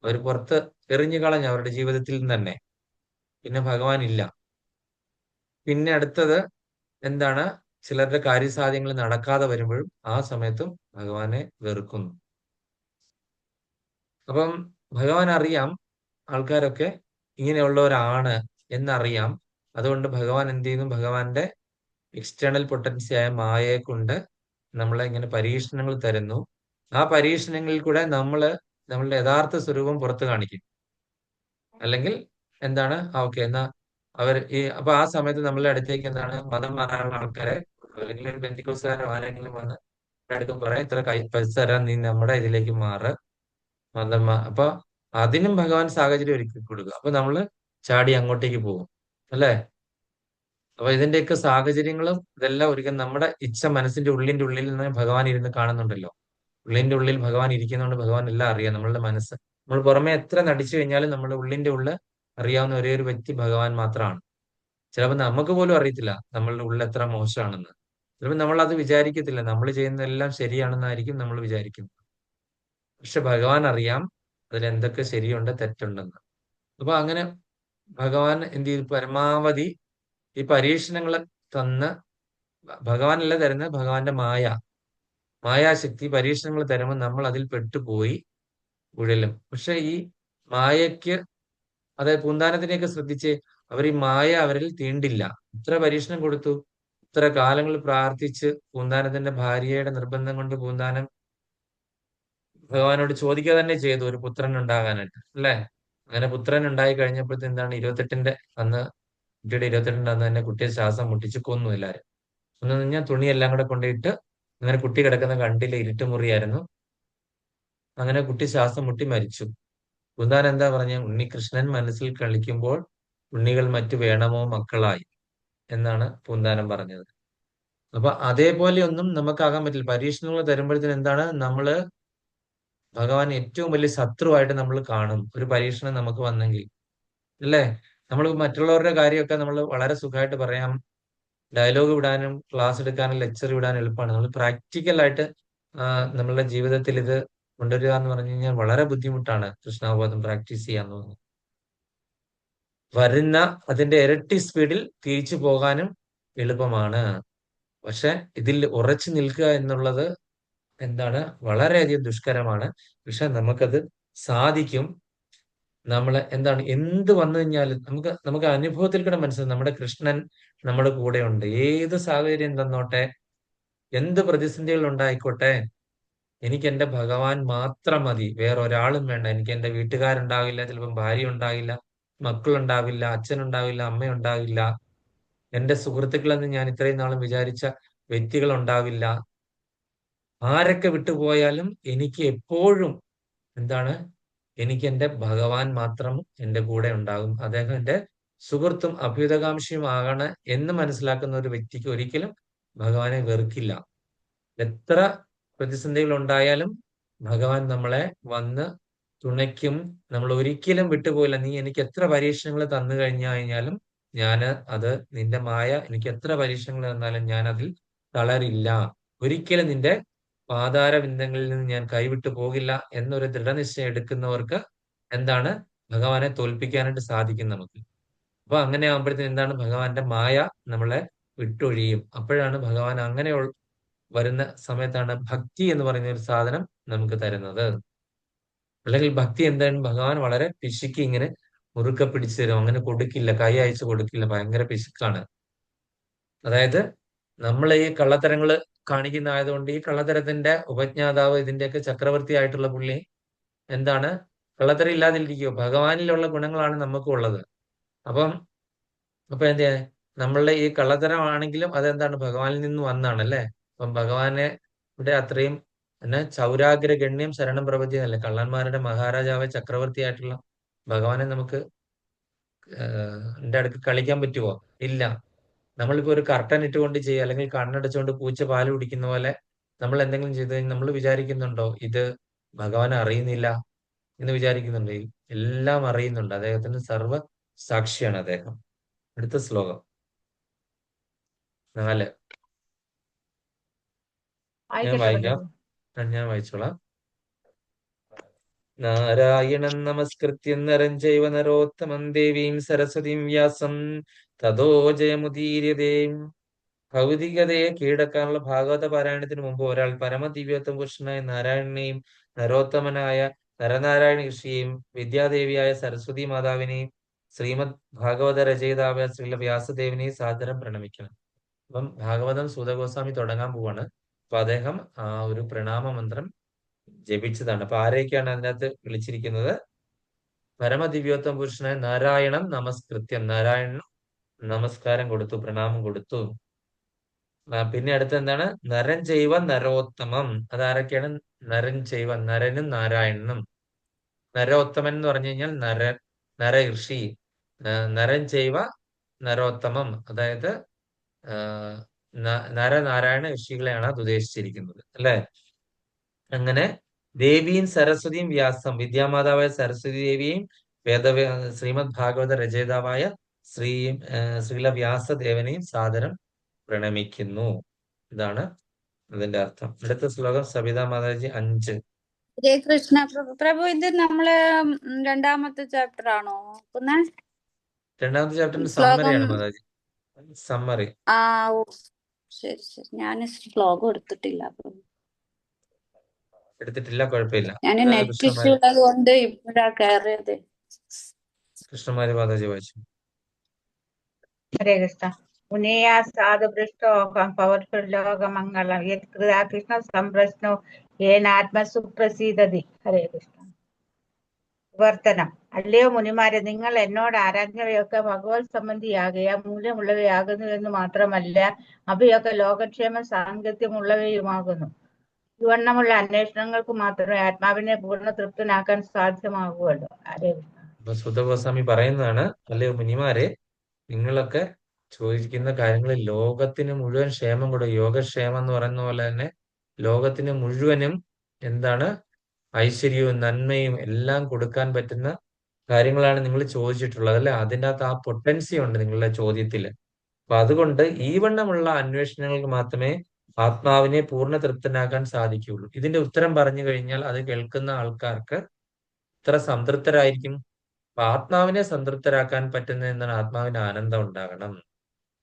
അവർ പുറത്ത് എറിഞ്ഞു കളഞ്ഞു അവരുടെ ജീവിതത്തിൽ നിന്ന് തന്നെ. പിന്നെ ഭഗവാൻ ഇല്ല. പിന്നെ അടുത്തത് എന്താണ്? ചിലരുടെ കാര്യസാധ്യങ്ങൾ നടക്കാതെ വരുമ്പോഴും ആ സമയത്തും ഭഗവാനെ വെറുക്കുന്നു. അപ്പം ഭഗവാൻ അറിയാം ആൾക്കാരൊക്കെ ഇങ്ങനെയുള്ളവരാണ് എന്നറിയാം. അതുകൊണ്ട് ഭഗവാൻ എന്ത് ചെയ്യുന്നു? ഭഗവാന്റെ എക്സ്റ്റേണൽ പൊട്ടൻസിയായ മായയെ കൊണ്ട് നമ്മളെ ഇങ്ങനെ പരീക്ഷണങ്ങൾ തരുന്നു. ആ പരീക്ഷണങ്ങളിൽ കൂടെ നമ്മളുടെ യഥാർത്ഥ സ്വരൂപം പുറത്തു കാണിക്കും. അല്ലെങ്കിൽ എന്താണ്? ഓക്കെ, എന്നാ അപ്പൊ ആ സമയത്ത് നമ്മളുടെ അടുത്തേക്ക് എന്താണ് മതം മാറാനുള്ള ആൾക്കാരെ, അല്ലെങ്കിൽ ഒരു ബന്ധുക്കോസുകാരോ ആരെങ്കിലും വന്ന് അടുത്തും പറയാം, ഇത്ര പൈസ തരാൻ, നീ നമ്മുടെ ഇതിലേക്ക് മാറ്, അപ്പൊ അതിനും ഭഗവാൻ സാഹചര്യം ഒരുക്കി കൊടുക്കുക. അപ്പൊ നമ്മള് ചാടി അങ്ങോട്ടേക്ക് പോകും, അല്ലെ? അപ്പൊ ഇതിന്റെയൊക്കെ സാഹചര്യങ്ങളും ഇതെല്ലാം ഒരിക്കലും നമ്മുടെ മനസ്സിന്റെ ഉള്ളിൽ നിന്ന് ഭഗവാൻ ഇരുന്ന് കാണുന്നുണ്ടല്ലോ. ഉള്ളിന്റെ ഉള്ളിൽ ഭഗവാൻ ഇരിക്കുന്നതുകൊണ്ട് ഭഗവാൻ എല്ലാം അറിയാം. നമ്മളുടെ മനസ്സ്, നമ്മൾ പുറമെ എത്ര നടിച്ചു കഴിഞ്ഞാലും നമ്മുടെ ഉള്ളിന്റെ ഉള്ളിൽ അറിയാവുന്ന ഒരേ ഒരു വ്യക്തി ഭഗവാൻ മാത്രമാണ്. ചിലപ്പോൾ നമുക്ക് പോലും അറിയത്തില്ല നമ്മളുടെ ഉള്ളിൽ എത്ര മോശമാണെന്ന്. ചിലപ്പോൾ നമ്മൾ അത് വിചാരിക്കത്തില്ല. നമ്മൾ ചെയ്യുന്നതെല്ലാം ശരിയാണെന്നായിരിക്കും നമ്മൾ വിചാരിക്കുന്നത്. പക്ഷെ ഭഗവാൻ അറിയാം അതിൽ എന്തൊക്കെ ശരിയുണ്ട് തെറ്റുണ്ടെന്ന്. അപ്പൊ അങ്ങനെ ഭഗവാൻ എന്ത് ചെയ്തു? പരമാവധി ഈ പരീക്ഷണങ്ങൾ തന്ന്, ഭഗവാനല്ല തരുന്നത്, ഭഗവാന്റെ മായാശക്തി പരീക്ഷണങ്ങൾ തരുമ്പോൾ നമ്മൾ അതിൽ പെട്ടുപോയി ഉഴലും. പക്ഷെ ഈ മായയ്ക്ക്, അതായത് പൂന്താനത്തിനെയൊക്കെ ശ്രദ്ധിച്ച്, അവർ ഈ മായ അവരിൽ തീണ്ടില്ല. ഇത്ര പരീക്ഷണം കൊടുത്തു, ഇത്ര കാലങ്ങൾ പ്രാർത്ഥിച്ച്, പൂന്താനത്തിന്റെ ഭാര്യയുടെ നിർബന്ധം കൊണ്ട് പൂന്താനം ഭഗവാനോട് ചോദിക്കുക തന്നെ ചെയ്തു ഒരു പുത്രൻ ഉണ്ടാകാനായിട്ട്, അല്ലെ? അങ്ങനെ പുത്രൻ ഉണ്ടായി കഴിഞ്ഞപ്പോഴത്തെ എന്താണ്? 28ന്റെ അന്ന്, കുട്ടിയുടെ 28ന്റെ അന്ന് തന്നെ കുട്ടിയെ ശ്വാസം മുട്ടിച്ച് കൊന്നു എല്ലാരും. ഒന്ന് കഴിഞ്ഞാൽ തുണിയെല്ലാം കൂടെ കൊണ്ടുപോയിട്ട്, അങ്ങനെ കുട്ടി കിടക്കുന്ന കണ്ടില്ല, ഇരുട്ടുമുറിയായിരുന്നു. അങ്ങനെ കുട്ടി ശ്വാസം മുട്ടി മരിച്ചു. പൂന്താൻ എന്താ പറഞ്ഞ? ഉണ്ണികൃഷ്ണൻ മനസ്സിൽ കളിക്കുമ്പോൾ ഉണ്ണികൾ മറ്റു വേണമോ മക്കളായി. എന്നാണ് പൂന്താനം പറഞ്ഞത്. അപ്പൊ അതേപോലെ ഒന്നും നമുക്കാകാൻ പറ്റില്ല. പരീക്ഷണങ്ങൾ തരുമ്പോഴത്തേന് എന്താണ് നമ്മള് ഭഗവാൻ ഏറ്റവും വലിയ ശത്രുവായിട്ട് നമ്മൾ കാണും. ഒരു പരീക്ഷണം നമുക്ക് വന്നെങ്കിൽ, അല്ലേ? നമ്മൾ മറ്റുള്ളവരുടെ കാര്യമൊക്കെ നമ്മൾ വളരെ സുഖമായിട്ട് പറയാം. ഡയലോഗ് വിടാനും ക്ലാസ് എടുക്കാനും ലെക്ചർ വിടാനും എളുപ്പമാണ്. നമ്മൾ പ്രാക്ടിക്കലായിട്ട് നമ്മളുടെ ജീവിതത്തിൽ ഇത് കൊണ്ടുവരിക എന്ന് പറഞ്ഞു കഴിഞ്ഞാൽ വളരെ ബുദ്ധിമുട്ടാണ്. കൃഷ്ണാവബോധം പ്രാക്ടീസ് ചെയ്യാന്ന് പറഞ്ഞു വരുന്ന അതിന്റെ ഇരട്ടി സ്പീഡിൽ തിരിച്ചു പോകാനും എളുപ്പമാണ്. പക്ഷെ ഇതിൽ ഉറച്ചു നിൽക്കുക എന്നുള്ളത് എന്താണ് വളരെയധികം ദുഷ്കരമാണ്. പക്ഷെ നമുക്കത് സാധിക്കും. നമ്മള് എന്താണ് എന്ത് വന്നു കഴിഞ്ഞാലും നമുക്ക് അനുഭവത്തിൽ കൂടെ മനസ്സിലാവും നമ്മുടെ കൃഷ്ണൻ നമ്മുടെ കൂടെ ഉണ്ട്. ഏത് സാഹചര്യം തന്നോട്ടെ, എന്ത് പ്രതിസന്ധികൾ ഉണ്ടായിക്കോട്ടെ, എനിക്ക് എന്റെ ഭഗവാൻ മാത്രം മതി, വേറെ ഒരാളും വേണ്ട. എനിക്ക് എന്റെ വീട്ടുകാരുണ്ടാവില്ല, ചിലപ്പം ഭാര്യ ഉണ്ടാവില്ല, മക്കളുണ്ടാവില്ല, അച്ഛനുണ്ടാവില്ല, അമ്മയുണ്ടാവില്ല, എന്റെ സുഹൃത്തുക്കളെന്ന് ഞാൻ ഇത്രയും നാളും വിചാരിച്ച വ്യക്തികൾ ഉണ്ടാവില്ല. ആരൊക്കെ വിട്ടുപോയാലും എനിക്ക് എപ്പോഴും എന്താണ് എനിക്ക് എന്റെ ഭഗവാൻ മാത്രം എന്റെ കൂടെ ഉണ്ടാകും. അദ്ദേഹം എന്റെ സുഹൃത്തും അഭ്യുതകാംക്ഷിയും ആകണ എന്ന് മനസ്സിലാക്കുന്ന ഒരു വ്യക്തിക്ക് ഒരിക്കലും ഭഗവാനെ വെറുക്കില്ല. എത്ര പ്രതിസന്ധികൾ ഉണ്ടായാലും ഭഗവാൻ നമ്മളെ വന്ന് തുണയ്ക്കും. നമ്മൾ ഒരിക്കലും വിട്ടുപോയില്ല. നീ എനിക്ക് എത്ര പരീക്ഷണങ്ങൾ തന്നു കഴിഞ്ഞാലും ഞാൻ അത് നിന്റെ മായ എനിക്ക് എത്ര പരീക്ഷണങ്ങൾ തന്നാലും ഞാൻ അതിൽ തളരില്ല. ഒരിക്കലും നിന്റെ പാതാരവിന്ദങ്ങളിൽ നിന്ന് ഞാൻ കൈവിട്ടു പോകില്ല എന്നൊരു ദൃഢനിശ്ചയം എടുക്കുന്നവർക്ക് എന്താണ് ഭഗവാനെ തോൽപ്പിക്കാനായിട്ട് സാധിക്കും നമുക്ക്. അപ്പൊ അങ്ങനെ ആകുമ്പോഴത്തേന് എന്താണ് ഭഗവാന്റെ മായ നമ്മളെ വിട്ടൊഴിയും. അപ്പോഴാണ് ഭഗവാൻ അങ്ങനെ വരുന്ന സമയത്താണ് ഭക്തി എന്ന് പറയുന്ന ഒരു സാധനം നമുക്ക് തരുന്നത്. അല്ലെങ്കിൽ ഭക്തി എന്താണ് ഭഗവാൻ വളരെ പിശുക്കി ഇങ്ങനെ മുറുക്കെ പിടിച്ചു തരും. അങ്ങനെ കൊടുക്കില്ല, കൈ അയച്ചു കൊടുക്കില്ല. ഭയങ്കര പിശുക്കാണ്. അതായത് നമ്മൾ ഈ കള്ളത്തരങ്ങള് കാണിക്കുന്ന ആയതുകൊണ്ട് ഈ കള്ളത്തരത്തിന്റെ ഉപജ്ഞാതാവ് ഇതിന്റെയൊക്കെ ചക്രവർത്തി ആയിട്ടുള്ള പുള്ളി എന്താണ് കള്ളത്തരം ഇല്ലാതിരിക്കുമോ? ഭഗവാനിലുള്ള ഗുണങ്ങളാണ് നമുക്കും ഉള്ളത്. അപ്പം അപ്പൊ എന്ത് നമ്മളുടെ ഈ കള്ളത്തരമാണെങ്കിലും അതെന്താണ് ഭഗവാനിൽ നിന്ന് വന്നാണ്, അല്ലേ? അപ്പം ഭഗവാനെ ഇവിടെ അത്രയും എന്നാ ചൗരാഗ്രഗണ്യം ശരണം പ്രപഞ്ചല്ലേ, കള്ളന്മാരുടെ മഹാരാജാവ് ചക്രവർത്തി ആയിട്ടുള്ള ഭഗവാനെ നമുക്ക് എന്റെ അടുക്ക് കളിക്കാൻ പറ്റുമോ? ഇല്ല. നമ്മളിപ്പോ ഒരു കർട്ടൻ ഇട്ടുകൊണ്ട് ചെയ്യുക, അല്ലെങ്കിൽ കണ്ണടച്ചുകൊണ്ട് പൂച്ച പാല് കുടിക്കുന്ന പോലെ നമ്മൾ എന്തെങ്കിലും ചെയ്തു കഴിഞ്ഞാൽ നമ്മൾ വിചാരിക്കുന്നുണ്ടോ ഇത് ഭഗവാൻ അറിയുന്നില്ല എന്ന് വിചാരിക്കുന്നുണ്ടോ? എല്ലാം അറിയുന്നുണ്ട്. അദ്ദേഹത്തിന് സർവ്വ സാക്ഷിയാണ് അദ്ദേഹം. അടുത്ത ശ്ലോകം 4. ഞാൻ വായിക്കട്ടെ വായിക്കാം. പ്രഭു. ഞാൻ വായിച്ചോളാം. നാരായണം നമസ്കൃത്യം നരം ചൈവ നരോത്തമം ദേവീം സരസ്വതീം വ്യാസം തതോ ജയമുദീര്യതേ. ഭൗതികതയെ കീഴടക്കാനുള്ള ഭാഗവത പാരായണത്തിന് മുമ്പ് ഒരാൾ പരമദിവ്യോത്തമ പുരുഷനായ നാരായണനെയും നരോത്തമനായ നരനാരായണ ഋഷിയെയും വിദ്യാദേവിയായ സരസ്വതി മാതാവിനെയും ശ്രീമദ് ഭാഗവത രചയിതാവായ ശ്രീല വ്യാസദേവനെയും സാദരം പ്രണമിക്കണം. അപ്പം ഭാഗവതം സൂതഗോസ്വാമി തുടങ്ങാൻ പോവാണ്. അപ്പൊ അദ്ദേഹം ആ ഒരു പ്രണാമ മന്ത്രം ജപിച്ചതാണ്. അപ്പൊ ആരെയൊക്കെയാണ് അതിനകത്ത് വിളിച്ചിരിക്കുന്നത്? പരമദിവ്യോത്തമ പുരുഷനായ നാരായണം നമസ്കൃത്യം, നാരായണൻ നമസ്കാരം കൊടുത്തു, പ്രണാമം കൊടുത്തു. പിന്നെ അടുത്ത് എന്താണ്? നരൻ ചെയ്വ നരോത്തമം. അതാരൊക്കെയാണ്? നരൻ ചെയ്വ, നരനും നാരായണനും. നരോത്തമൻ എന്ന് പറഞ്ഞു കഴിഞ്ഞാൽ നര ഋഷി. നരൻ ചെയ്വ നരോത്തമം, അതായത് നരനാരായണ ഋഷികളെയാണ് അത് ഉദ്ദേശിച്ചിരിക്കുന്നത്, അല്ലെ? അങ്ങനെ ദേവിയും സരസ്വതിയും വ്യാസം, വിദ്യാമാതാവായ സരസ്വതി ദേവിയെയും ശ്രീമദ് ഭാഗവത രചയിതാവായ ശ്രീല വ്യാസദേവനെയും സാദരം പ്രണമിക്കുന്നു. ഇതാണ് അതിന്റെ അർത്ഥം. അടുത്ത ശ്ലോകം സവിതാ മാതാജി 5. ഹരേ കൃഷ്ണ പ്രഭു. പ്രഭു ഇത് നമ്മള് രണ്ടാമത്തെ ചാപ്റ്റർ ആണോ നോക്കുന്നേ? രണ്ടാമത്തെ ചാപ്റ്ററിന്റെ ശ്ലോകം സമ്മറിയാണ് മാതാജി. സമ്മറി. ആ ഓ ശരി ശരി. ഞാൻ ശ്ലോകം എടുത്തിട്ടില്ല പ്രഭു. എടുത്തിട്ടില്ല, കുഴപ്പമില്ല. ഞാൻ നെറ്റ് ഇഷ്യൂ ഉള്ളത് കൊണ്ട് ഇപ്പോഴാ കയറിയത്. കൃഷ്ണമാരി മാതാജി വായിച്ചു. ഹരേ കൃഷ്ണ. മുനിയാ സാധു പൃഷ്ടോഹം പവർഫുൽ ലോകമംഗളം യത് കൃതാ കൃഷ്ണ സംപ്രശ്നോ ഏനാത്മസുപ്രസീദതി. ഹരേ കൃഷ്ണ. വിവർത്തനം. അല്ലയോ മുനിമാരെ, നിങ്ങൾ എന്നോട് ആരാജ്ഞവയൊക്കെ ഭഗവത് സംബന്ധിയാകയാ മൂല്യമുള്ളവയാകുന്നു എന്ന് മാത്രമല്ല അവയൊക്കെ ലോകക്ഷേമ സാങ്കത്യമുള്ളവയുമാകുന്നു. ഇവണ്ണമുള്ള അന്വേഷണങ്ങൾക്ക് മാത്രമേ ആത്മാവിനെ പൂർണ്ണ തൃപ്തനാക്കാൻ സാധ്യമാകുമല്ലോ. ഹരേ കൃഷ്ണ. അപ്പൊ സുധഗോസ്വാമി പറയുന്നതാണ്, അല്ലയോ മുനിമാരെ, നിങ്ങളൊക്കെ ചോദിക്കുന്ന കാര്യങ്ങളിൽ ലോകത്തിന് മുഴുവൻ ക്ഷേമം കൊടുക്കും. യോഗക്ഷേമം എന്ന് പറയുന്ന പോലെ തന്നെ ലോകത്തിന് മുഴുവനും എന്താണ് ഐശ്വര്യവും നന്മയും എല്ലാം കൊടുക്കാൻ പറ്റുന്ന കാര്യങ്ങളാണ് നിങ്ങൾ ചോദിച്ചിട്ടുള്ളത് അല്ലെ. അതിൻ്റെ അകത്ത് ആ പൊട്ടൻസി ഉണ്ട് നിങ്ങളുടെ ചോദ്യത്തിൽ. അപ്പൊ അതുകൊണ്ട് ഈ വണ്ണമുള്ള അന്വേഷണങ്ങൾക്ക് മാത്രമേ ആത്മാവിനെ പൂർണ്ണ തൃപ്തനാക്കാൻ സാധിക്കുകയുള്ളൂ. ഇതിന്റെ ഉത്തരം പറഞ്ഞു കഴിഞ്ഞാൽ അത് കേൾക്കുന്ന ആൾക്കാർക്ക് ഇത്ര സംതൃപ്തരായിരിക്കും. അപ്പൊ ആത്മാവിനെ സംതൃപ്തരാക്കാൻ പറ്റുന്ന എന്താണ്? ആത്മാവിന് ആനന്ദം ഉണ്ടാകണം.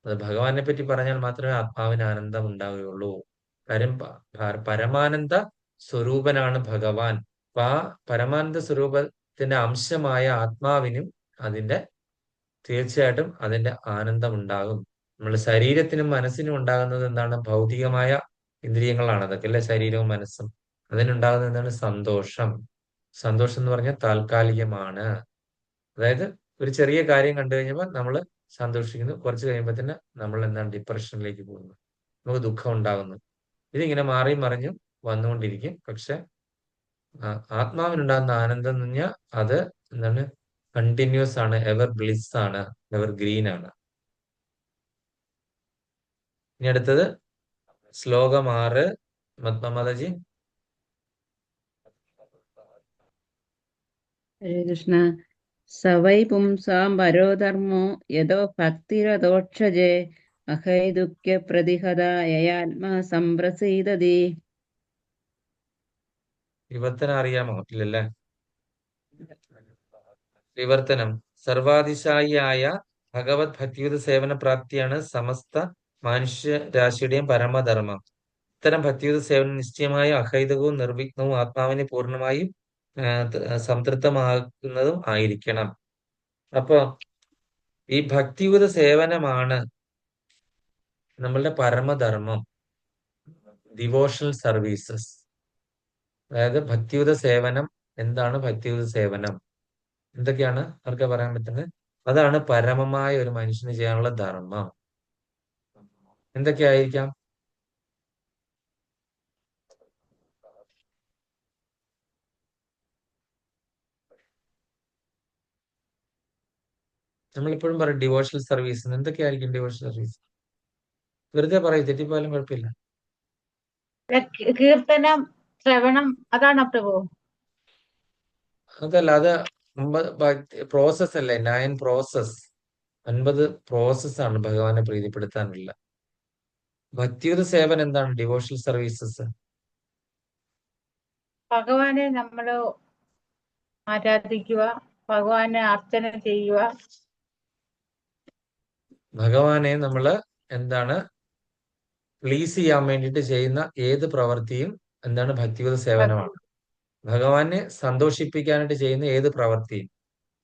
അത് ഭഗവാനെ പറ്റി പറഞ്ഞാൽ മാത്രമേ ആത്മാവിന് ആനന്ദം ഉണ്ടാവുകയുള്ളൂ. കാര്യം പരമാനന്ദ സ്വരൂപനാണ് ഭഗവാൻ. അപ്പൊ ആ പരമാനന്ദ സ്വരൂപത്തിന്റെ അംശമായ ആത്മാവിനും തീർച്ചയായിട്ടും അതിന്റെ ആനന്ദം ഉണ്ടാകും. നമ്മുടെ ശരീരത്തിനും മനസ്സിനും ഉണ്ടാകുന്നത് എന്താണ്? ഭൗതികമായ ഇന്ദ്രിയങ്ങളാണ് അതൊക്കെ അല്ലെ, ശരീരവും മനസ്സും. അതിനുണ്ടാകുന്നത് എന്താണ്? സന്തോഷം. സന്തോഷം എന്ന് പറഞ്ഞാൽ താൽക്കാലികമാണ്. അതായത് ഒരു ചെറിയ കാര്യം കണ്ടു കഴിഞ്ഞപ്പോൾ നമ്മൾ സന്തോഷിക്കുന്നു, കുറച്ച് കഴിയുമ്പോൾ തന്നെ നമ്മൾ എന്താണ് ഡിപ്രഷനിലേക്ക് പോകുന്നു, നമുക്ക് ദുഃഖം ഉണ്ടാകുന്നു. ഇതിങ്ങനെ മാറി മറിഞ്ഞും വന്നുകൊണ്ടിരിക്കും. പക്ഷെ ആത്മാവിനുണ്ടാകുന്ന ആനന്ദം എന്ന് പറഞ്ഞാൽ അത് എന്താണ്? കണ്ടിന്യൂസ് ആണ്, എവർ ബ്ലിസ് ആണ്, എവർ ഗ്രീൻ ആണ്. ഇനി അടുത്തത് ശ്ലോകം 6, പത്മമാതാജി. ഹരേ കൃഷ്ണ. സവൈ പുംസാം പരോധർമ്മോ യതോ ഭക്തിരതോക്ഷജേ അഹൈതുക്യ പ്രതിഹത യയാത്മാ സംപ്രസീദതി. വിവർത്തനം അറിയാമോ? ഇല്ലല്ലേ. വിവർത്തനം: സർവാതിശായിയായ ഭഗവത് ഭക്തിയുത സേവന പ്രാപ്തിയാണ് സമസ്ത മനുഷ്യരാശിയുടെയും പരമധർമ്മം. ഇത്തരം ഭക്തിയുത സേവനം നിശ്ചയമായ അഹൈതകവും നിർവിഘ്നവും ആത്മാവിനെ പൂർണ്ണമായും സംതൃപ്തമാക്കുന്നതും ആയിരിക്കണം. അപ്പൊ ഈ ഭക്തിയുത സേവനമാണ് നമ്മളുടെ പരമധർമ്മം, ഡിവോഷണൽ സർവീസസ്. അതായത് ഭക്തിയുത സേവനം എന്താണ്? ഭക്തിയുത സേവനം എന്തൊക്കെയാണ് അവർക്ക് പറയാൻ പറ്റുന്നത്? അതാണ് പരമമായ ഒരു മനുഷ്യന് ചെയ്യാനുള്ള ധർമ്മം. എന്തൊക്കെയായിരിക്കാം? നമ്മളിപ്പോഴും പറയും ഡിവോഷണൽ സർവീസ്. എന്തൊക്കെയായിരിക്കും ഡിവോഷണൽ സർവീസ്? വെറുതെ പറയും, തെറ്റിപ്പോയാലും കുഴപ്പമില്ല. കീർത്തനം, ശ്രവണം, അതാണോ പ്രഭു? അതല്ല, അത് പ്രോസസ് അല്ലേ, 9 പ്രോസസ്, 9 പ്രോസസ്സാണ് ഭഗവാനെ പ്രീതിപ്പെടുത്താനുള്ള. ഭക്തിയുത സേവനം എന്താണ്? Devotional services. ഭഗവാനെ നമ്മൾ ആരാധിക്കുക, ഭഗവാനെ അർച്ചന ചെയ്യുക. ഭഗവാനെ നമ്മള് എന്താണ് പ്ലീസ് ചെയ്യാൻ വേണ്ടിയിട്ട് ചെയ്യുന്ന ഏത് പ്രവൃത്തിയും എന്താണ്? ഭക്തിയുത സേവനമാണ്. ഭഗവാനെ സന്തോഷിപ്പിക്കാനായിട്ട് ചെയ്യുന്ന ഏത് പ്രവൃത്തിയും.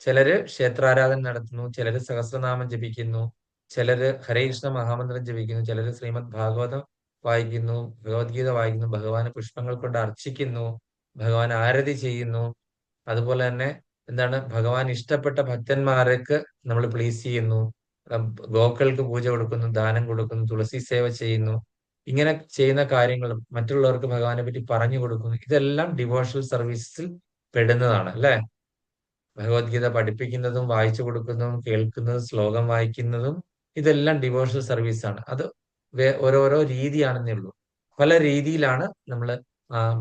ചിലര് ക്ഷേത്രാരാധന നടത്തുന്നു, ചിലര് സഹസ്രനാമം ജപിക്കുന്നു, ചിലര് ഹരേ കൃഷ്ണ മഹാമന്ത്രം ജപിക്കുന്നു, ചിലര് ശ്രീമദ് ഭാഗവതം വായിക്കുന്നു, ഭഗവത്ഗീത വായിക്കുന്നു, ഭഗവാനെ പുഷ്പങ്ങൾ കൊണ്ട് അർച്ചിക്കുന്നു, ഭഗവാൻ ആരതി ചെയ്യുന്നു. അതുപോലെ തന്നെ എന്താണ്? ഭഗവാൻ ഇഷ്ടപ്പെട്ട ഭക്തന്മാർക്ക് നമ്മൾ പ്ലീസ് ചെയ്യുന്നു, ഗോക്കൾക്ക് പൂജ കൊടുക്കുന്നു, ദാനം കൊടുക്കുന്നു, തുളസി സേവ ചെയ്യുന്നു. ഇങ്ങനെ ചെയ്യുന്ന കാര്യങ്ങളും മറ്റുള്ളവർക്ക് ഭഗവാനെ പറ്റി പറഞ്ഞു കൊടുക്കുന്നു. ഇതെല്ലാം ഡിവോഷണൽ സർവീസസിൽ പെടുന്നതാണ് അല്ലെ. ഭഗവത്ഗീത പഠിപ്പിക്കുന്നതും വായിച്ചു കൊടുക്കുന്നതും കേൾക്കുന്നതും ശ്ലോകം വായിക്കുന്നതും ഇതെല്ലാം ഡിവോഷണൽ സർവീസാണ്. അത് ഓരോരോ രീതിയാണെന്നേ ഉള്ളൂ. പല രീതിയിലാണ് നമ്മൾ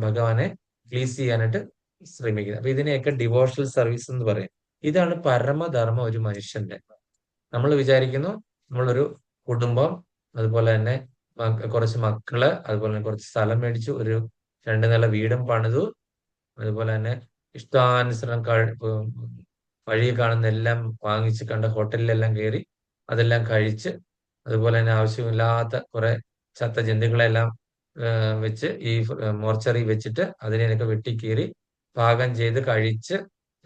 ഭഗവാനെ പ്ലീസ് ചെയ്യാനായിട്ട് ശ്രമിക്കുന്നത്. അപ്പൊ ഇതിനെയൊക്കെ ഡിവോഷണൽ സർവീസ് എന്ന് പറയും. ഇതാണ് പരമധർമ്മം ഒരു മനുഷ്യന്റെ. നമ്മൾ വിചാരിക്കുന്നു നമ്മളൊരു കുടുംബം, അതുപോലെ തന്നെ കുറച്ച് മക്കള്, അതുപോലെ തന്നെ കുറച്ച് സ്ഥലം മേടിച്ചു, ഒരു 2 നില വീടും പണിതു, അതുപോലെ തന്നെ ഇഷ്ടാനുസരണം വഴിയിൽ കാണുന്ന എല്ലാം വാങ്ങിച്ച് കണ്ട ഹോട്ടലിലെല്ലാം കയറി അതെല്ലാം കഴിച്ച്, അതുപോലെ തന്നെ ആവശ്യമില്ലാത്ത കുറെ ചത്ത ജന്തുക്കളെല്ലാം വെച്ച് ഈ മോർച്ചറി വെച്ചിട്ട് അതിനെയൊക്കെ വെട്ടിക്കീറി പാകം ചെയ്ത് കഴിച്ച്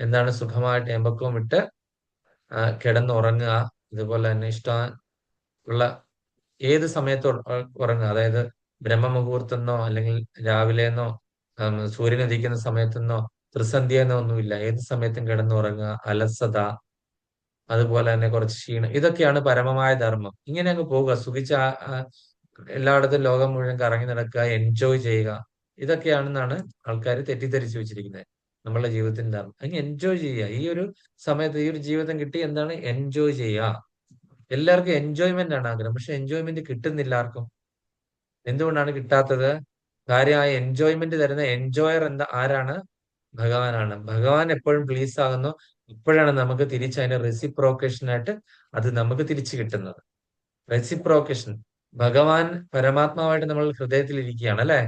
എന്താണ് സുഖമായിട്ട് എമ്പക്കവും ഇട്ട് കിടന്നുറങ്ങുക. അതുപോലെ തന്നെ ഇഷ്ടമുള്ള ഏത് സമയത്ത് ഉറങ്ങുക. അതായത് ബ്രഹ്മമുഹൂർത്തമെന്നോ അല്ലെങ്കിൽ രാവിലെന്നോ സൂര്യൻ ഉദിക്കുന്ന സമയത്തെന്നോ ത്രിസന്ധ്യെന്നോ ഒന്നുമില്ല. ഏത് സമയത്തും കിടന്നുറങ്ങുക, അലസത, അതുപോലെ തന്നെ കുറച്ച് ക്ഷീണം, ഇതൊക്കെയാണ് പരമമായ ധർമ്മം. ഇങ്ങനെ അങ്ങ് പോവുക, സുഖിച്ച എല്ലായിടത്തും ലോകം മുഴുവൻ കറങ്ങി നടക്കുക, എൻജോയ് ചെയ്യുക. ഇതൊക്കെയാണെന്നാണ് ആൾക്കാർ തെറ്റിദ്ധരിച്ചു വെച്ചിരിക്കുന്നത് നമ്മളുടെ ജീവിതത്തിന്റെ ധർമ്മം. അങ്ങ് എൻജോയ് ചെയ്യുക. ഈ ഒരു സമയത്ത് ഈ ഒരു ജീവിതം കിട്ടി എന്താണ്? എൻജോയ് ചെയ്യുക. എല്ലാവർക്കും എൻജോയ്മെന്റ് ആണ് ആഗ്രഹം, പക്ഷെ എൻജോയ്മെന്റ് കിട്ടുന്നില്ല ആർക്കും. എന്തുകൊണ്ടാണ് കിട്ടാത്തത്? കാര്യം ആ എൻജോയ്മെന്റ് തരുന്ന എൻജോയർ ആരാണ്? ഭഗവാനാണ്. ഭഗവാൻ എപ്പോഴും പ്ലീസ് ആകുന്നു, ഇപ്പോഴാണ് നമുക്ക് തിരിച്ച് അതിന്റെ റെസിപ്രോക്കേഷൻ ആയിട്ട് അത് നമുക്ക് തിരിച്ചു കിട്ടുന്നത്. റെസിപ്രോക്കേഷൻ. ഭഗവാൻ പരമാത്മാവായിട്ട് നമ്മൾ ഹൃദയത്തിൽ ഇരിക്കുകയാണ് അല്ലെ.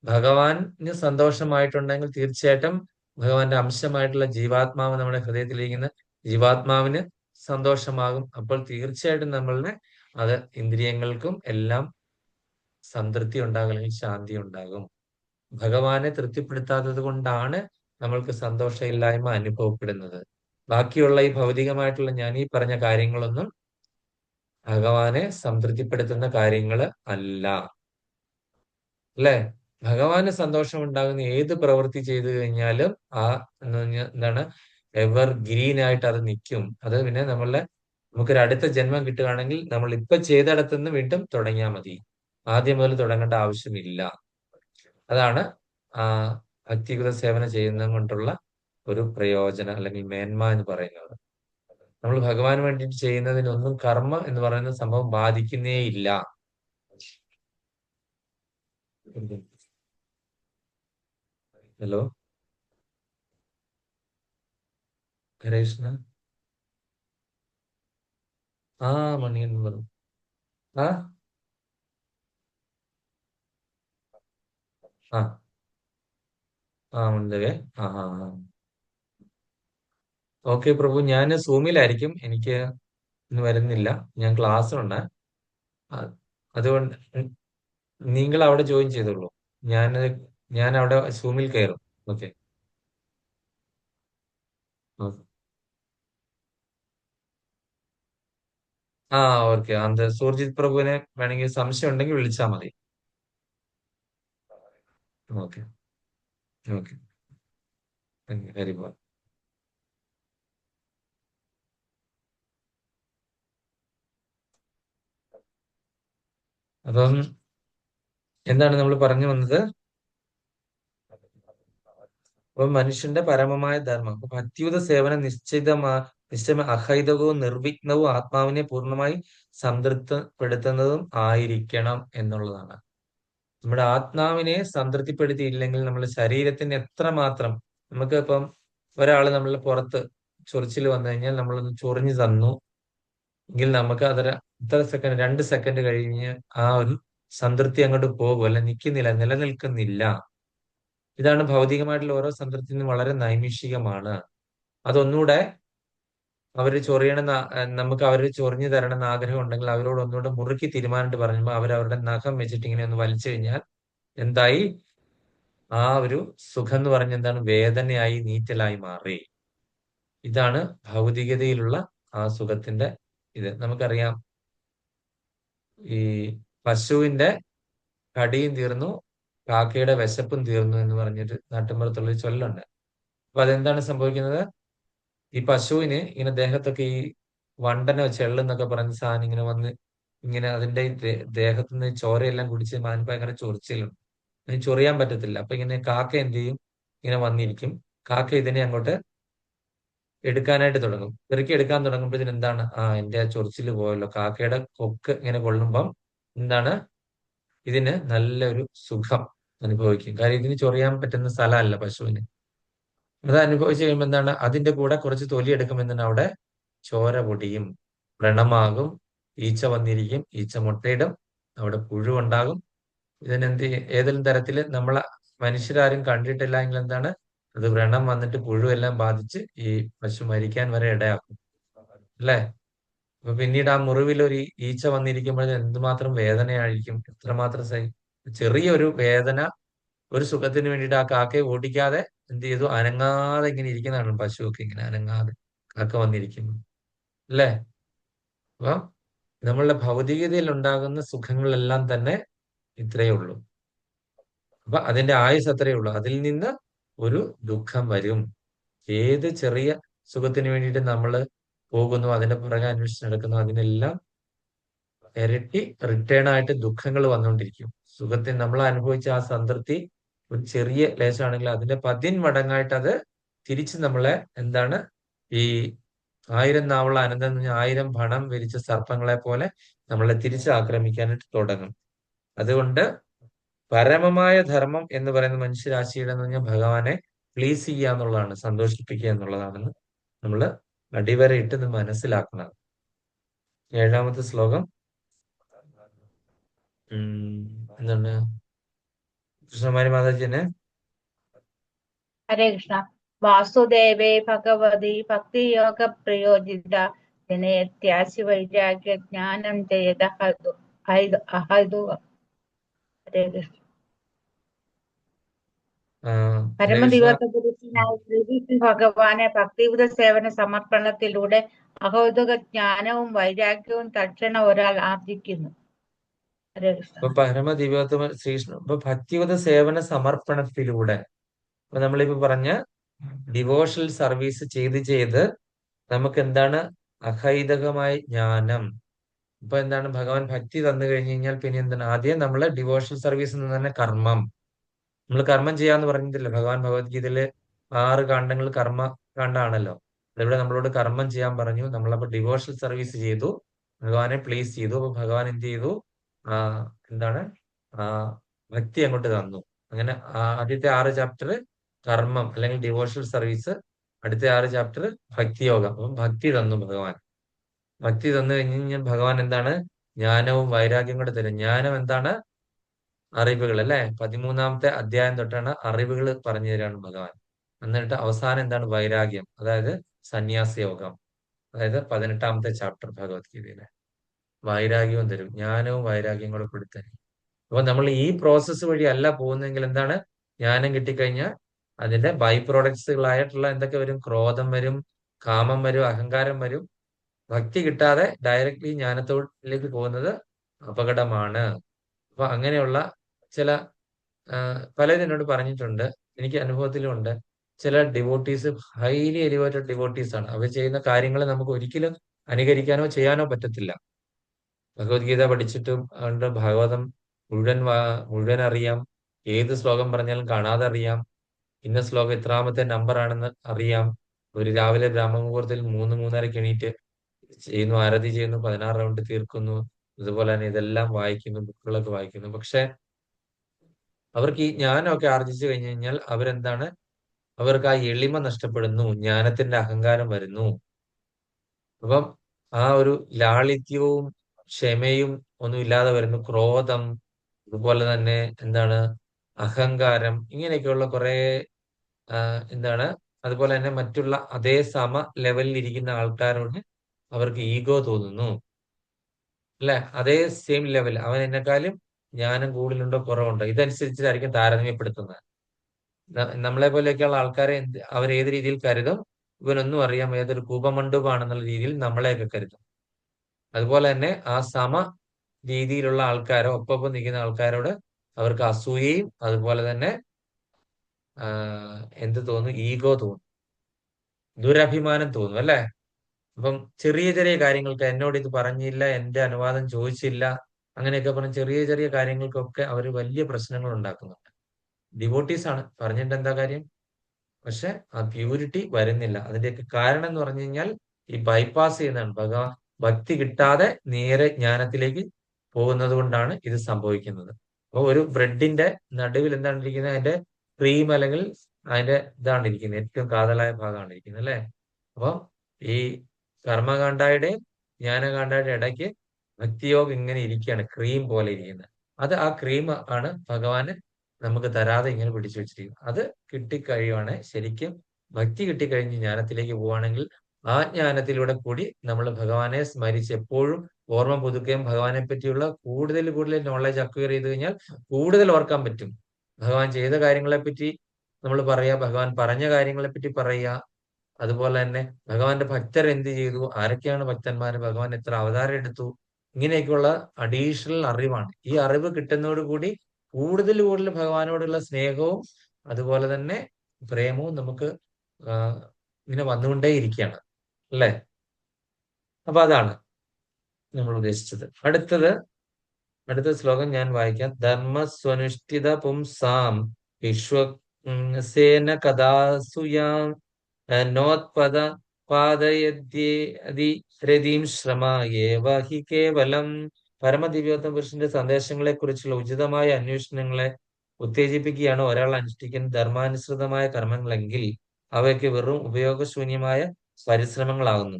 ഭഗവാന് സന്തോഷമായിട്ടുണ്ടെങ്കിൽ തീർച്ചയായിട്ടും ഭഗവാന്റെ അംശമായിട്ടുള്ള ജീവാത്മാവ് നമ്മുടെ ഹൃദയത്തിലിരിക്കുന്ന ജീവാത്മാവിന് സന്തോഷമാകും. അപ്പോൾ തീർച്ചയായിട്ടും നമ്മളുടെ അത് ഇന്ദ്രിയങ്ങൾക്കും എല്ലാം സംതൃപ്തി ഉണ്ടാകും, അല്ലെങ്കിൽ ശാന്തി ഉണ്ടാകും. ഭഗവാനെ തൃപ്തിപ്പെടുത്താത്തത് കൊണ്ടാണ് നമ്മൾക്ക് സന്തോഷമില്ലായ്മ അനുഭവപ്പെടുന്നത്. ബാക്കിയുള്ള ഈ ഭൗതികമായിട്ടുള്ള ഞാൻ ഈ പറഞ്ഞ കാര്യങ്ങളൊന്നും ഭഗവാനെ സംതൃപ്തിപ്പെടുത്തുന്ന കാര്യങ്ങൾ അല്ല, അല്ലെ. ഭഗവാന് സന്തോഷം ഉണ്ടാകുന്ന ഏത് പ്രവൃത്തി ചെയ്തു കഴിഞ്ഞാലും ആ എന്താണ് എവർ ഗ്രീൻ ആയിട്ട് അത് നിൽക്കും. അത് പിന്നെ നമുക്കൊരു അടുത്ത ജന്മം കിട്ടുകയാണെങ്കിൽ നമ്മൾ ഇപ്പൊ ചെയ്തിടത്തുനിന്ന് വീണ്ടും തുടങ്ങിയാൽ മതി, ആദ്യം മുതൽ തുടങ്ങേണ്ട ആവശ്യമില്ല. അതാണ് ആ ഭക്തിയുത സേവനം ചെയ്യുന്നത് കൊണ്ടുള്ള ഒരു പ്രയോജനം അല്ലെങ്കിൽ മേന്മ എന്ന് പറയുന്നത്. നമ്മൾ ഭഗവാന് വേണ്ടിയിട്ട് ചെയ്യുന്നതിനൊന്നും കർമ്മ എന്ന് പറയുന്ന സംഭവം ബാധിക്കുന്നേ ഇല്ല. ഹലോ ഹരേഷ്ണ. ആ മണിയൻ പറഞ്ഞു. ആ ആ ആ ഉണ്ടേ. ആ ആ ആ ഓക്കെ പ്രഭു, ഞാൻ സൂമിലായിരിക്കും, എനിക്ക് ഇന്ന് വരുന്നില്ല, ഞാൻ ക്ലാസ്സിലുണ്ട്. അതുകൊണ്ട് നിങ്ങൾ അവിടെ ജോയിൻ ചെയ്തോളൂ, ഞാൻ ഞാൻ അവിടെ സൂമിൽ കയറും. ഓക്കെ ആ ഓക്കെ. അത് സുർജിത് പ്രഭുവിനെ വേണമെങ്കിൽ സംശയം ഉണ്ടെങ്കിൽ വിളിച്ചാൽ മതി. Okay okay, very good. അപ്പം എന്താണ് നമ്മൾ പറഞ്ഞു വന്നത്? അപ്പൊ മനുഷ്യന്റെ പരമമായ ധർമ്മം, അപ്പൊ ഭക്തിയുത സേവനം നിശ്ചയം അഹൈതകവും നിർവിഘ്നവും ആത്മാവിനെ പൂർണ്ണമായി സംതൃപ്തിപ്പെടുത്തുന്നതും ആയിരിക്കണം എന്നുള്ളതാണ്. നമ്മുടെ ആത്മാവിനെ സംതൃപ്തിപ്പെടുത്തിയില്ലെങ്കിൽ നമ്മുടെ ശരീരത്തിന് എത്രമാത്രം, നമുക്ക് ഇപ്പം ഒരാൾ നമ്മൾ പുറത്ത് ചൊറിച്ചിൽ വന്നു കഴിഞ്ഞാൽ നമ്മളൊന്ന് ചൊറിഞ്ഞു തന്നു എങ്കിൽ നമുക്ക് അതൊരു ഇത്ര സെക്കൻഡ് 2 സെക്കൻഡ് കഴിഞ്ഞ് ആ ഒരു സംതൃപ്തി അങ്ങോട്ട് പോകും, അല്ല നിൽക്കുന്നില്ല, നിലനിൽക്കുന്നില്ല. ഇതാണ് ഭൗതികമായിട്ടുള്ള ഓരോ സംതൃപ്തിയും വളരെ നൈമിഷികമാണ്. അതൊന്നുകൂടെ അവര് നമുക്ക് അവര് ചൊറിഞ്ഞു തരണം എന്ന് ആഗ്രഹം ഉണ്ടെങ്കിൽ അവരോട് ഒന്നുകൂടെ മുറുക്കി തീരുമാനിട്ട് പറയുമ്പോൾ അവരവരുടെ നഖം വെച്ചിട്ട് ഇങ്ങനെ ഒന്ന് വലിച്ചു കഴിഞ്ഞാൽ എന്തായി? ആ ഒരു സുഖം എന്ന് പറഞ്ഞ എന്താണ്? വേദനയായി, നീറ്റലായി മാറി. ഇതാണ് ഭൗതികതയിലുള്ള ആ സുഖത്തിന്റെ ഇത്. നമുക്കറിയാം, ഈ പശുവിന്റെ കടിയും തീർന്നു, കാക്കയുടെ വിശപ്പും തീർന്നു എന്ന് പറഞ്ഞിട്ട് നാട്ടിൻപുറത്തുള്ളൊരു ചൊല്ലുണ്ട്. അപ്പൊ അതെന്താണ് സംഭവിക്കുന്നത്? ഈ പശുവിന് ഇങ്ങനെ ദേഹത്തൊക്കെ ഈ വണ്ടനോ ചെള്ളെന്നൊക്കെ പറഞ്ഞ സാധനം ഇങ്ങനെ വന്ന് ഇങ്ങനെ അതിന്റെ ദേഹത്തുനിന്ന് ചോരയെല്ലാം കുടിച്ച് ഭയങ്കര ചൊറിച്ചിലുണ്ട്, അതിന് ചൊറിയാൻ പറ്റത്തില്ല. അപ്പൊ ഇങ്ങനെ കാക്ക എന്ത് ചെയ്യും? ഇങ്ങനെ വന്നിരിക്കും. കാക്ക ഇതിനെ അങ്ങോട്ട് എടുക്കാനായിട്ട് തുടങ്ങും. പെറുക്കി എടുക്കാൻ തുടങ്ങുമ്പോഴത്തേന് എന്താണ്? എന്റെ ആ ചൊറിച്ചില് പോയല്ലോ. കാക്കയുടെ കൊക്ക് ഇങ്ങനെ കൊള്ളുമ്പം എന്താണ്? ഇതിന് നല്ലൊരു സുഖം അനുഭവിക്കും. കാര്യം ഇതിന് ചൊറിയാൻ പറ്റുന്ന സ്ഥലമല്ല പശുവിന്. അത് അനുഭവിച്ച് കഴിയുമ്പോൾ എന്താണ്? അതിന്റെ കൂടെ കുറച്ച് തൊലി എടുക്കുമ്പോൾ അവിടെ ചോര പൊടിയും, വ്രണമാകും, ഈച്ച വന്നിരിക്കും, ഈച്ച മുട്ടയിടും, അവിടെ പുഴുവുണ്ടാകും. ഏതെങ്കിലും തരത്തില് നമ്മളെ മനുഷ്യരാരും കണ്ടിട്ടില്ല എങ്കിൽ എന്താണ്? അത് വ്രണം വന്നിട്ട് പുഴുവെല്ലാം ബാധിച്ച് ഈ പശു മരിക്കാൻ വരെ ഇടയാക്കും, അല്ലേ? അപ്പൊ പിന്നീട് ആ മുറിവിൽ ഒരു ഈച്ച വന്നിരിക്കുമ്പോൾ എന്തുമാത്രം വേദനയായിരിക്കും, എത്രമാത്രം ചെറിയൊരു വേദന, ഒരു സുഖത്തിന് വേണ്ടിയിട്ട് ആ കാക്കയെ ഓടിക്കാതെ എന്ത് ചെയ്തു? അനങ്ങാതെ ഇങ്ങനെ ഇരിക്കുന്നതാണ് പശുവൊക്കെ, ഇങ്ങനെ അനങ്ങാതെ കാക്ക വന്നിരിക്കുന്നു, അല്ലേ? അപ്പൊ നമ്മളുടെ ഭൗതികതയിൽ ഉണ്ടാകുന്ന സുഖങ്ങളെല്ലാം തന്നെ ഇത്രയേ ഉള്ളൂ. അപ്പൊ അതിന്റെ ആയുസ് അത്രയേ ഉള്ളൂ. അതിൽ നിന്ന് ഒരു ദുഃഖം വരും. ഏത് ചെറിയ സുഖത്തിന് വേണ്ടിയിട്ട് നമ്മൾ പോകുന്നു, അതിന്റെ പുറകെ അന്വേഷിച്ച് നടക്കുന്നു, അതിനെല്ലാം ഇരട്ടി റിട്ടേൺ ആയിട്ട് ദുഃഖങ്ങൾ വന്നുകൊണ്ടിരിക്കും. സുഖത്തിന് നമ്മൾ അനുഭവിച്ച ആ സംതൃപ്തി ഒരു ചെറിയ ലേശമാണെങ്കിൽ അതിന്റെ 10 മടങ്ങായിട്ട് അത് തിരിച്ച് നമ്മളെ എന്താണ്? ഈ 1000 നാവുള്ള അനന്തം എന്ന് പറഞ്ഞാൽ 1000 പണം വിരിച്ച സർപ്പങ്ങളെ പോലെ നമ്മളെ തിരിച്ച് ആക്രമിക്കാനായിട്ട് തുടങ്ങും. അതുകൊണ്ട് പരമമായ ധർമ്മം എന്ന് പറയുന്ന മനുഷ്യരാശിയുടെ എന്ന് പറഞ്ഞാൽ ഭഗവാനെ പ്ലീസ് ചെയ്യുക എന്നുള്ളതാണ്, സന്തോഷിപ്പിക്കുക എന്നുള്ളതാണെന്ന് നമ്മൾ അടിവരയിട്ട് ഇത് മനസ്സിലാക്കണം. 7ാമത്തെ ശ്ലോകം എന്താണ് കൃഷ്ണകുമാരി മാതാജിനെ ഹരേ കൃഷ്ണ. വാസുദേവേ ഭഗവതി ഭക്തിയോഗ പ്രയോജിത ജനയത്യാസി വൈരാഗ്യ ജ്ഞാനം ജയത അഹൈതു. ഹരേ കൃഷ്ണ. ഹരേ കൃഷ്ണ. പരമദിവസ പുരുഷനായ ശ്രീകൃഷ്ണ ഭഗവാനെ ഭക്തിയുത സേവന സമർപ്പണത്തിലൂടെ അഹൈതുക ജ്ഞാനവും വൈരാഗ്യവും തൽക്ഷണം ഒരാൾ ആർജിക്കുന്നു. ഹരേ കൃഷ്ണ. ഇപ്പൊ പരമദിവ്യോത്തമ ശ്രീകൃഷ്ണ ഇപ്പൊ ഭക്തിയുത സേവന സമർപ്പണത്തിലൂടെ ഇപ്പൊ നമ്മളിപ്പോ പറഞ്ഞ ഡിവോഷണൽ സർവീസ് ചെയ്ത് നമുക്ക് എന്താണ് അഹൈതകമായ ജ്ഞാനം. ഇപ്പൊ എന്താണ് ഭഗവാൻ ഭക്തി തന്നു കഴിഞ്ഞു കഴിഞ്ഞാൽ പിന്നെ എന്താണ് ആദ്യം നമ്മള് ഡിവോഷണൽ സർവീസിൽ നിന്ന് തന്നെ കർമ്മം നമ്മൾ കർമ്മം ചെയ്യാന്ന് പറഞ്ഞിട്ടില്ല. ഭഗവാൻ ഭഗവത്ഗീതയില് 6 കാണ്ഡങ്ങൾ കർമ്മ കാണ്ഡാണല്ലോ. അതിവിടെ നമ്മളോട് കർമ്മം ചെയ്യാൻ പറഞ്ഞു. നമ്മളപ്പോ ഡിവോഷണൽ സർവീസ് ചെയ്തു, ഭഗവാനെ പ്ലീസ് ചെയ്തു. അപ്പൊ ഭഗവാൻ എന്ത് ചെയ്തു? എന്താണ് ഭക്തി അങ്ങോട്ട് തന്നു. അങ്ങനെ ആദ്യത്തെ 6 ചാപ്റ്റർ കർമ്മം അല്ലെങ്കിൽ ഡിവോഷണൽ സർവീസ്, അടുത്ത 6 ചാപ്റ്റർ ഭക്തിയോഗം. അപ്പം ഭക്തി തന്നു ഭഗവാൻ. ഭക്തി തന്നു കഴിഞ്ഞ് കഴിഞ്ഞാൽ ഭഗവാൻ എന്താണ് ജ്ഞാനവും വൈരാഗ്യം കൂടെ തരും. ജ്ഞാനം എന്താണ്? അറിവുകൾ അല്ലെ. 13ാമത്തെ അധ്യായം തൊട്ടാണ് അറിവുകൾ പറഞ്ഞു തരാണ് ഭഗവാൻ. എന്നിട്ട് അവസാനം എന്താണ്? വൈരാഗ്യം, അതായത് സന്യാസ യോഗം, അതായത് 18ാമത്തെ ചാപ്റ്റർ ഭഗവത്ഗീതയിലെ വൈരാഗ്യവും തരും. ജ്ഞാനവും വൈരാഗ്യം കൂടെ കൊടുത്തരും. അപ്പൊ നമ്മൾ ഈ പ്രോസസ്സ് വഴി അല്ല പോകുന്നതെങ്കിൽ എന്താണ്? ജ്ഞാനം കിട്ടിക്കഴിഞ്ഞാൽ അതിന്റെ ബൈ പ്രോഡക്ട്സുകളായിട്ടുള്ള എന്തൊക്കെ വരും? ക്രോധം വരും, കാമം വരും, അഹങ്കാരം വരും. ഭക്തി കിട്ടാതെ ഡയറക്റ്റ്ലി ജ്ഞാനത്തോട്ടിലേക്ക് പോകുന്നത് അപകടമാണ്. അപ്പൊ അങ്ങനെയുള്ള ചില പലരും എന്നോട് പറഞ്ഞിട്ടുണ്ട്, എനിക്ക് അനുഭവത്തിലും ഉണ്ട്. ചില ഡിവോട്ടീസ് ഹൈലി എലിവേറ്റഡ് ഡിവോട്ടീസ് ആണ്. അവർ ചെയ്യുന്ന കാര്യങ്ങൾ നമുക്ക് ഒരിക്കലും അനുകരിക്കാനോ ചെയ്യാനോ പറ്റത്തില്ല. ഭഗവത്ഗീത പഠിച്ചിട്ടും അവരുടെ ഭാഗവതം മുഴുവൻ അറിയാം, ഏത് ശ്ലോകം പറഞ്ഞാലും കാണാതെ അറിയാം, ഇന്ന ശ്ലോകം എത്രാമത്തെ നമ്പർ ആണെന്ന് അറിയാം. ഒരു രാവിലെ ബ്രാഹ്മമുഹൂർത്തത്തിൽ 3-3:30 എണീറ്റ് ചെയ്യുന്നു, ആരതി ചെയ്യുന്നു, 16 റൗണ്ട് തീർക്കുന്നു. അതുപോലെ തന്നെ ഇതെല്ലാം വായിക്കുന്നു, ബുക്കുകളൊക്കെ വായിക്കുന്നു. പക്ഷെ അവർക്ക് ഈ ജ്ഞാനമൊക്കെ ആർജിച്ചു കഴിഞ്ഞു കഴിഞ്ഞാൽ അവരെന്താണ്? അവർക്ക് ആ എളിമ നഷ്ടപ്പെടുന്നു, ജ്ഞാനത്തിന്റെ അഹങ്കാരം വരുന്നു. അപ്പം ആ ഒരു ലാളിത്യവും ക്ഷമയും ഒന്നും ഇല്ലാതെ വരുന്നു. ക്രോധം, അതുപോലെ തന്നെ എന്താണ് അഹങ്കാരം, ഇങ്ങനെയൊക്കെയുള്ള കുറെ എന്താണ് അതുപോലെ തന്നെ മറ്റുള്ള അതേ ലെവലിൽ ഇരിക്കുന്ന ആൾക്കാരോട് അവർക്ക് ഈഗോ തോന്നുന്നു അല്ലെ. അതേ സെയിം ലെവൽ, അവൻ എന്നെക്കാളും ജ്ഞാനം കൂടുതലുണ്ടോ കുറവുണ്ടോ ഇതനുസരിച്ചായിരിക്കും താരതമ്യപ്പെടുത്തുന്നത്. നമ്മളെ പോലെയൊക്കെയുള്ള ആൾക്കാരെ അവരേത് രീതിയിൽ കരുതും? ഇവനൊന്നും അറിയാം, ഏതൊരു കൂപമണ്ഡപമാണെന്നുള്ള രീതിയിൽ നമ്മളെയൊക്കെ കരുതും. അതുപോലെ തന്നെ ആ രീതിയിലുള്ള ആൾക്കാരോ ഒപ്പം നിൽക്കുന്ന ആൾക്കാരോട് അവർക്ക് അസൂയയും അതുപോലെ തന്നെ എന്ത് തോന്നും? ഈഗോ തോന്നും, ദുരഭിമാനം തോന്നും അല്ലെ. അപ്പം ചെറിയ ചെറിയ കാര്യങ്ങൾക്ക് എന്നോട് ഇത് പറഞ്ഞില്ല, എന്റെ അനുവാദം ചോദിച്ചില്ല, അങ്ങനെയൊക്കെ പറഞ്ഞ് ചെറിയ ചെറിയ കാര്യങ്ങൾക്കൊക്കെ അവർ വലിയ പ്രശ്നങ്ങൾ ഉണ്ടാക്കുന്നുണ്ട്. ഡിവോട്ടീസ് ആണ്, പറഞ്ഞിട്ട് എന്താ കാര്യം? പക്ഷെ ആ പ്യൂരിറ്റി വരുന്നില്ല. അതിന്റെയൊക്കെ കാരണം എന്ന് പറഞ്ഞു കഴിഞ്ഞാൽ ഈ ബൈപ്പാസ് ചെയ്യുന്നതാണ്. ഭക്തി കിട്ടാതെ നേരെ ജ്ഞാനത്തിലേക്ക് പോകുന്നത് കൊണ്ടാണ് ഇത് സംഭവിക്കുന്നത്. അപ്പൊ ഒരു ബ്രെഡിന്റെ നടുവിൽ എന്താണ് ഇരിക്കുന്നത്? അതിന്റെ ക്രീം അല്ലെങ്കിൽ അതിന്റെ ഇതാണ് ഇരിക്കുന്നത്, ഏറ്റവും കാതലായ ഭാഗമാണ് ഇരിക്കുന്നത് അല്ലെ. അപ്പൊ ഈ കർമ്മകാണ്ഡയുടെയും ജ്ഞാനകാണ്ഡയുടെ ഇടയ്ക്ക് ഭക്തിയോഗം ഇങ്ങനെ ഇരിക്കുകയാണ്, ക്രീം പോലെ ഇരിക്കുന്നത്. ആ ക്രീം ആണ് ഭഗവാന് നമുക്ക് തരാതെ ഇങ്ങനെ പിടിച്ചു വെച്ചിരിക്കുന്നത്. അത് കിട്ടിക്കഴിയുവാണ് ശരിക്കും ഭക്തി കിട്ടിക്കഴിഞ്ഞ് ജ്ഞാനത്തിലേക്ക് പോവുകയാണെങ്കിൽ ആ ജ്ഞാനത്തിലൂടെ കൂടി നമ്മൾ ഭഗവാനെ സ്മരിച്ച് എപ്പോഴും ഓർമ്മ പുതുക്കുകയും ഭഗവാനെ പറ്റിയുള്ള കൂടുതൽ നോളജ് അക്വയർ ചെയ്ത് കഴിഞ്ഞാൽ കൂടുതൽ ഓർക്കാൻ പറ്റും. ഭഗവാൻ ചെയ്ത കാര്യങ്ങളെ പറ്റി നമ്മൾ പറയുക, ഭഗവാൻ പറഞ്ഞ കാര്യങ്ങളെ പറ്റി പറയുക. അതുപോലെ തന്നെ ഭഗവാന്റെ ഭക്തർ എന്ത് ചെയ്തു, ആരൊക്കെയാണ് ഭക്തന്മാര്, ഭഗവാൻ എത്ര അവതാരം എടുത്തു, ഇങ്ങനെയൊക്കെയുള്ള അഡീഷണൽ അറിവാണ്. ഈ അറിവ് കിട്ടുന്നതോടുകൂടി കൂടുതൽ ഭഗവാനോടുള്ള സ്നേഹവും അതുപോലെ തന്നെ പ്രേമവും നമുക്ക് ഇങ്ങനെ വന്നുകൊണ്ടേയിരിക്കുകയാണ് അല്ലെ. അപ്പൊ അതാണ് നമ്മൾ ഉദ്ദേശിച്ചത്. അടുത്ത ശ്ലോകം ഞാൻ വായിക്കാം. ധർമ്മസ്വനുഷ്ഠിത പുംസാം വിശ്വസേന കഥാസുയാം നോത്പദ പാദയദ്യേതി രതിം ശ്രമ ഏവ ഹി കേവലം. പരമദിവ്യോത്തമ പുരുഷന്റെ സന്ദേശങ്ങളെ കുറിച്ചുള്ള ഉചിതമായ അന്വേഷണങ്ങളെ ഉത്തേജിപ്പിക്കുകയാണ് ഒരാൾ അനുഷ്ഠിക്കുന്ന ധർമാനുസൃതമായ കർമ്മങ്ങളെങ്കിൽ അവയ്ക്ക് വെറും ഉപയോഗശൂന്യമായ പരിശ്രമങ്ങളാകുന്നു.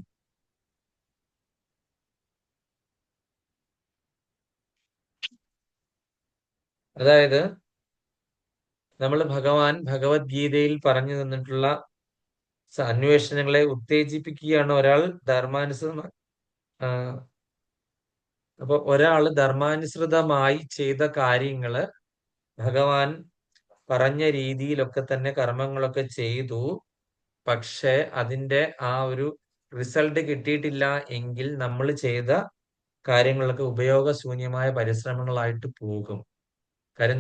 അതായത് നമ്മൾ ഭഗവത്ഗീതയിൽ പറഞ്ഞു തന്നിട്ടുള്ള അന്വേഷണങ്ങളെ ഉത്തേജിപ്പിക്കുകയാണ് ഒരാൾ ധർമാനുസൃതമായി. അപ്പൊ ഒരാൾ ധർമാനുസൃതമായി ചെയ്ത കാര്യങ്ങള് ഭഗവാൻ പറഞ്ഞ രീതിയിലൊക്കെ തന്നെ കർമ്മങ്ങളൊക്കെ ചെയ്തു. പക്ഷെ അതിന്റെ ആ ഒരു റിസൾട്ട് കിട്ടിയിട്ടില്ല എങ്കിൽ നമ്മൾ ചെയ്ത കാര്യങ്ങളൊക്കെ ഉപയോഗശൂന്യമായ പരിശ്രമങ്ങളായിട്ട് പോകും. കാര്യം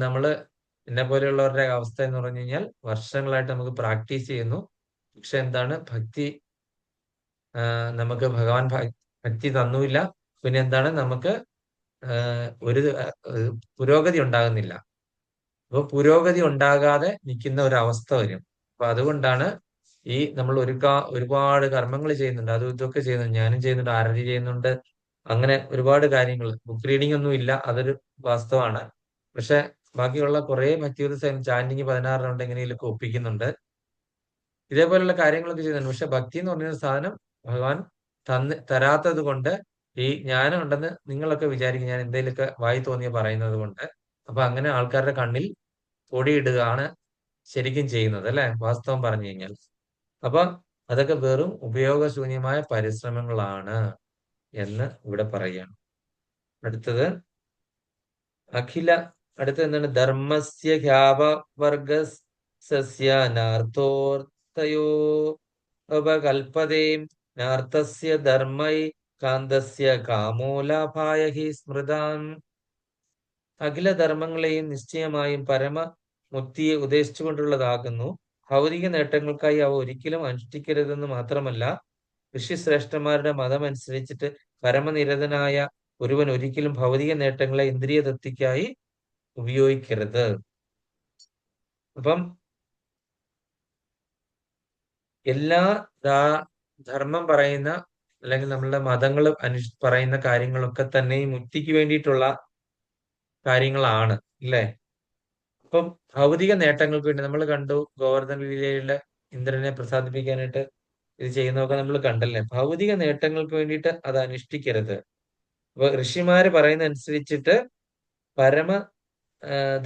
എന്നെ പോലെയുള്ളവരുടെ അവസ്ഥ എന്ന് പറഞ്ഞു കഴിഞ്ഞാൽ വർഷങ്ങളായിട്ട് നമുക്ക് പ്രാക്ടീസ് ചെയ്യുന്നു. പക്ഷെ എന്താണ് ഭക്തി, നമുക്ക് ഭഗവാൻ ഭക്തി തന്നുമില്ല. പിന്നെ എന്താണ് നമുക്ക് ഒരു പുരോഗതി ഉണ്ടാകുന്നില്ല. അപ്പൊ പുരോഗതി ഉണ്ടാകാതെ നിൽക്കുന്ന ഒരു അവസ്ഥ വരും. അപ്പൊ അതുകൊണ്ടാണ് നമ്മൾ ഒരുപാട് കർമ്മങ്ങൾ ചെയ്യുന്നുണ്ട്, അതും ഇതൊക്കെ ചെയ്യുന്നുണ്ട്. ഞാനും ചെയ്യുന്നുണ്ട്, ആരതി ചെയ്യുന്നുണ്ട്, അങ്ങനെ ഒരുപാട് കാര്യങ്ങൾ. ബുക്ക് റീഡിംഗ് ഒന്നും ഇല്ല, അതൊരു വാസ്തവമാണ്. പക്ഷെ ബാക്കിയുള്ള കുറെ ഭക്തിയുത ചാൻഡിങ് 16 റൗണ്ട് എങ്ങനെയൊക്കെ ഒപ്പിക്കുന്നുണ്ട്. ഇതേപോലുള്ള കാര്യങ്ങളൊക്കെ ചെയ്യുന്നുണ്ട്. പക്ഷെ ഭക്തി എന്ന് പറഞ്ഞ സാധനം ഭഗവാൻ തരാത്തത് കൊണ്ട് ഈ ജ്ഞാനം ഉണ്ടെന്ന് നിങ്ങളൊക്കെ വിചാരിക്കും, ഞാൻ എന്തെങ്കിലുമൊക്കെ വായി തോന്നിയ പറയുന്നത് കൊണ്ട്. അപ്പൊ അങ്ങനെ ആൾക്കാരുടെ കണ്ണിൽ പൊടിയിടുകയാണ് ശരിക്കും ചെയ്യുന്നത്, അല്ലെ? വാസ്തവം പറഞ്ഞു കഴിഞ്ഞാൽ. അപ്പൊ അതൊക്കെ വെറും ഉപയോഗശൂന്യമായ പരിശ്രമങ്ങളാണ് എന്ന് ഇവിടെ പറയുകയാണ്. അടുത്തത് എന്താണ്? ധർമ്മസ്യ ഖ്യാപവർഗസ്യാനാർത്ഥോർത്തയോ ഉപകൽപ്പതേ നാർത്ഥസ്യ ധർമ്മൈ കാന്തസ്യ കാമോലാഭായ ഹി സ്മൃതാൻ. അഖില ധർമ്മങ്ങളെയും നിശ്ചയമായും പരമമുക്തിയെ ഉദ്ദേശിച്ചുകൊണ്ടുള്ളതാകുന്നു. ഭൗതിക നേട്ടങ്ങൾക്കായി അവ ഒരിക്കലും അനുഷ്ഠിക്കരുതെന്ന് മാത്രമല്ല, ഋഷിശ്രേഷ്ഠന്മാരുടെ മതമനുസരിച്ചിട്ട് പരമനിരതനായ ഒരുവൻ ഒരിക്കലും ഭൗതിക നേട്ടങ്ങളെ ഇന്ദ്രിയ തൃപ്തിക്കായി ഉപയോഗിക്കരുത്. അപ്പം എല്ലാ ധർമ്മം പറയുന്ന അല്ലെങ്കിൽ നമ്മളുടെ മതങ്ങൾ പറയുന്ന കാര്യങ്ങളൊക്കെ തന്നെ ഈ മുക്തിക്ക് വേണ്ടിയിട്ടുള്ള കാര്യങ്ങളാണ്, ഇല്ലേ? അപ്പം ഭൗതിക നേട്ടങ്ങൾക്ക് വേണ്ടി നമ്മൾ കണ്ടു, ഗോവർദ്ധന ലീലയിലെ ഇന്ദ്രനെ പ്രസാദിപ്പിക്കാനായിട്ട് ഇത് ചെയ്യുന്നതൊക്കെ നമ്മൾ കണ്ടല്ലേ. ഭൗതിക നേട്ടങ്ങൾക്ക് വേണ്ടിയിട്ട് അത് അനുഷ്ഠിക്കരുത്. അപ്പൊ ഋഷിമാര് പറയുന്ന അനുസരിച്ചിട്ട്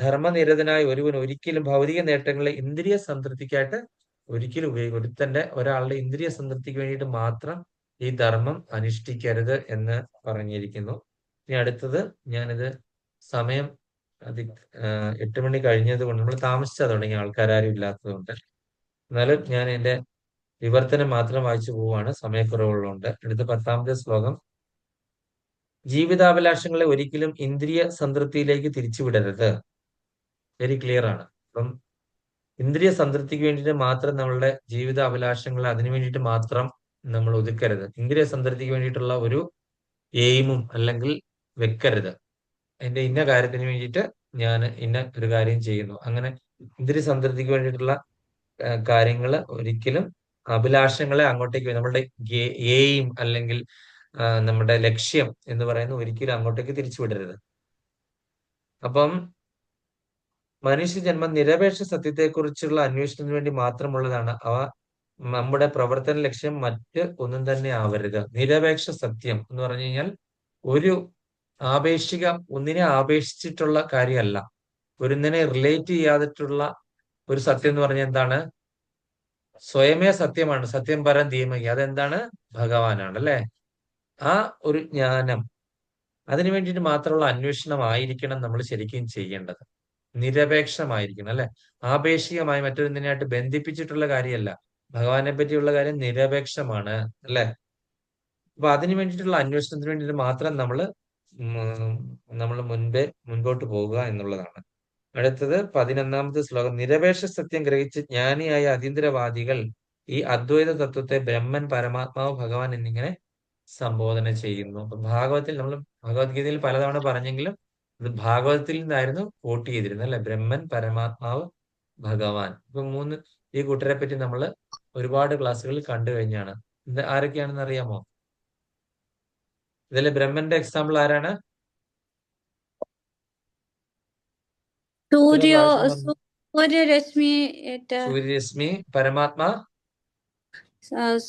ധർമ്മനിരതനായ ഒരുവൻ ഒരിക്കലും ഭൗതിക നേട്ടങ്ങളെ ഇന്ദ്രിയ സംതൃപ്തിക്കായിട്ട് ഒരിക്കലും ഒരാളുടെ ഇന്ദ്രിയ സംതൃപ്തിക്ക് വേണ്ടിയിട്ട് മാത്രം ഈ ധർമ്മം അനുഷ്ഠിക്കരുത് എന്ന് പറഞ്ഞിരിക്കുന്നു. ഇനി അടുത്തത്, ഞാനിത് സമയം 8 മണി കഴിഞ്ഞത് കൊണ്ട് നമ്മൾ താമസിച്ചാ തുടങ്ങി, ആൾക്കാരും ഇല്ലാത്തത് കൊണ്ട്. എന്നാലും ഞാൻ എന്റെ വിവർത്തനം മാത്രം വായിച്ചു പോവാണ്, സമയക്കുറവുള്ളതുകൊണ്ട്. അടുത്ത 10ാമത്തെ ശ്ലോകം. ജീവിതാഭിലാഷങ്ങളെ ഒരിക്കലും ഇന്ദ്രിയ സംതൃപ്തിയിലേക്ക് തിരിച്ചുവിടരുത്. വെരി ക്ലിയർ ആണ്. അപ്പം ഇന്ദ്രിയ സംതൃപ്തിക്ക് വേണ്ടിയിട്ട് മാത്രം നമ്മളുടെ ജീവിത അഭിലാഷങ്ങളെ അതിനു വേണ്ടിയിട്ട് മാത്രം നമ്മൾ ഒതുക്കരുത്. ഇന്ദ്രിയ സംതൃപ്തിക്ക് വേണ്ടിയിട്ടുള്ള ഒരു എയിമും അല്ലെങ്കിൽ വെക്കരുത്. എന്റെ ഇന്ന കാര്യത്തിന് വേണ്ടിയിട്ട് ഞാൻ ഇന്ന ഒരു കാര്യം ചെയ്യുന്നു, അങ്ങനെ ഇന്ദ്രിയ സംതൃപ്തിക്ക് വേണ്ടിയിട്ടുള്ള കാര്യങ്ങൾ ഒരിക്കലും, അഭിലാഷങ്ങളെ അങ്ങോട്ടേക്ക്, നമ്മളുടെ എയിം അല്ലെങ്കിൽ നമ്മുടെ ലക്ഷ്യം എന്ന് പറയുന്ന ഒരിക്കലും അങ്ങോട്ടേക്ക് തിരിച്ചുവിടരുത്. അപ്പം മനുഷ്യജന്മം നിരപേക്ഷ സത്യത്തെക്കുറിച്ചുള്ള അന്വേഷണത്തിന് വേണ്ടി മാത്രമുള്ളതാണ്. നമ്മുടെ പ്രവർത്തന ലക്ഷ്യം മറ്റ് ഒന്നും തന്നെ ആവരുത്. നിരപേക്ഷ സത്യം എന്ന് പറഞ്ഞു കഴിഞ്ഞാൽ ഒന്നിനെ ആപേക്ഷിച്ചിട്ടുള്ള കാര്യമല്ല, ഒന്നിനെ റിലേറ്റ് ചെയ്യാതിട്ടുള്ള ഒരു സത്യം എന്ന് പറഞ്ഞാൽ എന്താണ്? സ്വയമേ സത്യമാണ്. സത്യം പരം ധീമഹി, അതെന്താണ്? ഭഗവാനാണ്, അല്ലെ? ആ ഒരു ജ്ഞാനം, അതിനു വേണ്ടിയിട്ട് മാത്രമുള്ള അന്വേഷണമായിരിക്കണം നമ്മൾ ശരിക്കും ചെയ്യേണ്ടത്. നിരപേക്ഷമായിരിക്കണം, അല്ലെ? ആപേക്ഷികമായി മറ്റൊന്നിനായിട്ട് ബന്ധിപ്പിച്ചിട്ടുള്ള കാര്യമല്ല. ഭഗവാനെ പറ്റിയുള്ള കാര്യം നിരപേക്ഷമാണ്, അല്ലെ? അപ്പൊ അതിനു വേണ്ടിയിട്ടുള്ള അന്വേഷണത്തിന് വേണ്ടിയിട്ട് മാത്രം നമ്മൾ മുൻപോട്ട് പോകുക എന്നുള്ളതാണ്. അടുത്തത് 11ാമത്തെ ശ്ലോകം. നിരപേക്ഷ സത്യം ഗ്രഹിച്ച് ജ്ഞാനിയായ അതീന്ദ്രവാദികൾ ഈ അദ്വൈത തത്വത്തെ ബ്രഹ്മൻ, പരമാത്മാവ്, ഭഗവാൻ എന്നിങ്ങനെ സംബോധന ചെയ്യുന്നു. അപ്പൊ ഭഗവത്ഗീതയിൽ പലതവണ പറഞ്ഞെങ്കിലും ഇത് ഭാഗവതത്തിൽ നിന്നായിരുന്നു കോട്ട് ചെയ്തിരുന്നത്, അല്ലെ? ബ്രഹ്മൻ, പരമാത്മാവ്, ഭഗവാൻ. ഇപ്പൊ ഈ കൂട്ടരെ പറ്റി നമ്മൾ ഒരുപാട് ക്ലാസ്സുകളിൽ കണ്ടു കഴിഞ്ഞാണ്. ഇത് ആരൊക്കെയാണെന്ന് അറിയാമോ? ഇതിലെ ബ്രഹ്മന്റെ എക്സാമ്പിൾ ആരാണ്? ഇത്ര പ്രാവശ്യം വന്നു. സൂര്യരശ്മി ഏറ്റ സൂര്യരശ്മി, പരമാത്മാ,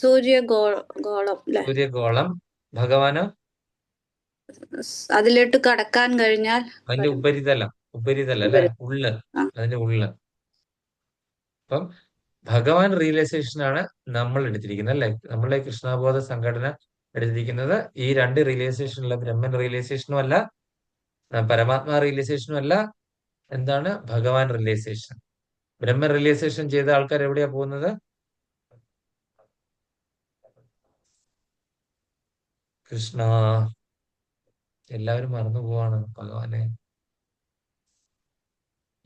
സൂര്യഗോളം അല്ലെ? സൂര്യഗോളം. ഭഗവാന് അതിലോട്ട് കടക്കാൻ കഴിഞ്ഞാൽ അതിന്റെ ഉപരിതലം അല്ലെ, ഉള്ള്, ആ. അതിന്റെ ഉള്ള്. അപ്പം ഭഗവാൻ റിയലൈസേഷൻ ആണ് നമ്മൾ എടുത്തിരിക്കുന്നത് അല്ലെ. നമ്മളെ കൃഷ്ണബോധ സംഘടന എടുത്തിരിക്കുന്നത് ഈ രണ്ട് റിയലൈസേഷനുള്ള ബ്രഹ്മൻ റിയലൈസേഷനും അല്ല, പരമാത്മാ റിയലൈസേഷനും അല്ല, എന്താണ് ഭഗവാൻ റിയലൈസേഷൻ. ബ്രഹ്മ റിയലൈസേഷൻ ചെയ്ത ആൾക്കാർ എവിടെയാ പോകുന്നത്? കൃഷ്ണ, എല്ലാവരും മറന്നു പോവാണ് ഭഗവാനെ.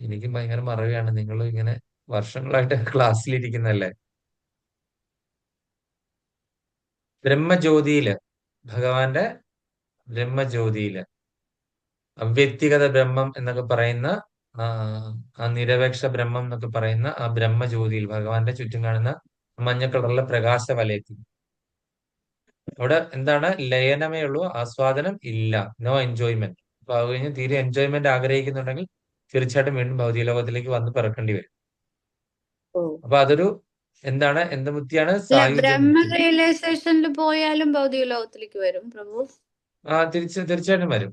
എനിക്കും ഭയങ്കര മറവിയാണ്. നിങ്ങളും ഇങ്ങനെ വർഷങ്ങളായിട്ട് ക്ലാസ്സിലിരിക്കുന്നല്ലേ. ബ്രഹ്മജ്യോതിയില്, ഭഗവാന്റെ ബ്രഹ്മജ്യോതിയില് അവ്യക്തിഗത ബ്രഹ്മം എന്നൊക്കെ പറയുന്ന ആ നിരപേക്ഷ ബ്രഹ്മം എന്നൊക്കെ പറയുന്ന ആ ബ്രഹ്മജ്യോതിയിൽ ഭഗവാന്റെ ചുറ്റും കാണുന്ന മഞ്ഞ കളറിലെ പ്രകാശ വലയത്തിൽ അവിടെ എന്താണ്? ലയനമേ ഉള്ളൂ, ആസ്വാദനം ഇല്ല, നോ എൻജോയ്മെന്റ്. അപ്പൊ അത് കഴിഞ്ഞ് തീരെ എൻജോയ്മെന്റ് ആഗ്രഹിക്കുന്നുണ്ടെങ്കിൽ തീർച്ചയായിട്ടും വീണ്ടും ഭൗതിക ലോകത്തിലേക്ക് വന്ന് പിറക്കേണ്ടി വരും. അപ്പൊ അതൊരു എന്താണ്? എന്ത് മുക്തിയാണ്? സായുജ്യ ബ്രഹ്മ മുക്തി. റിയലൈസേഷനിൽ പോയാലും ഭൗതിക ലോകത്തിലേക്ക് വരും പ്രഭു. തീർച്ചയായിട്ടും വരും.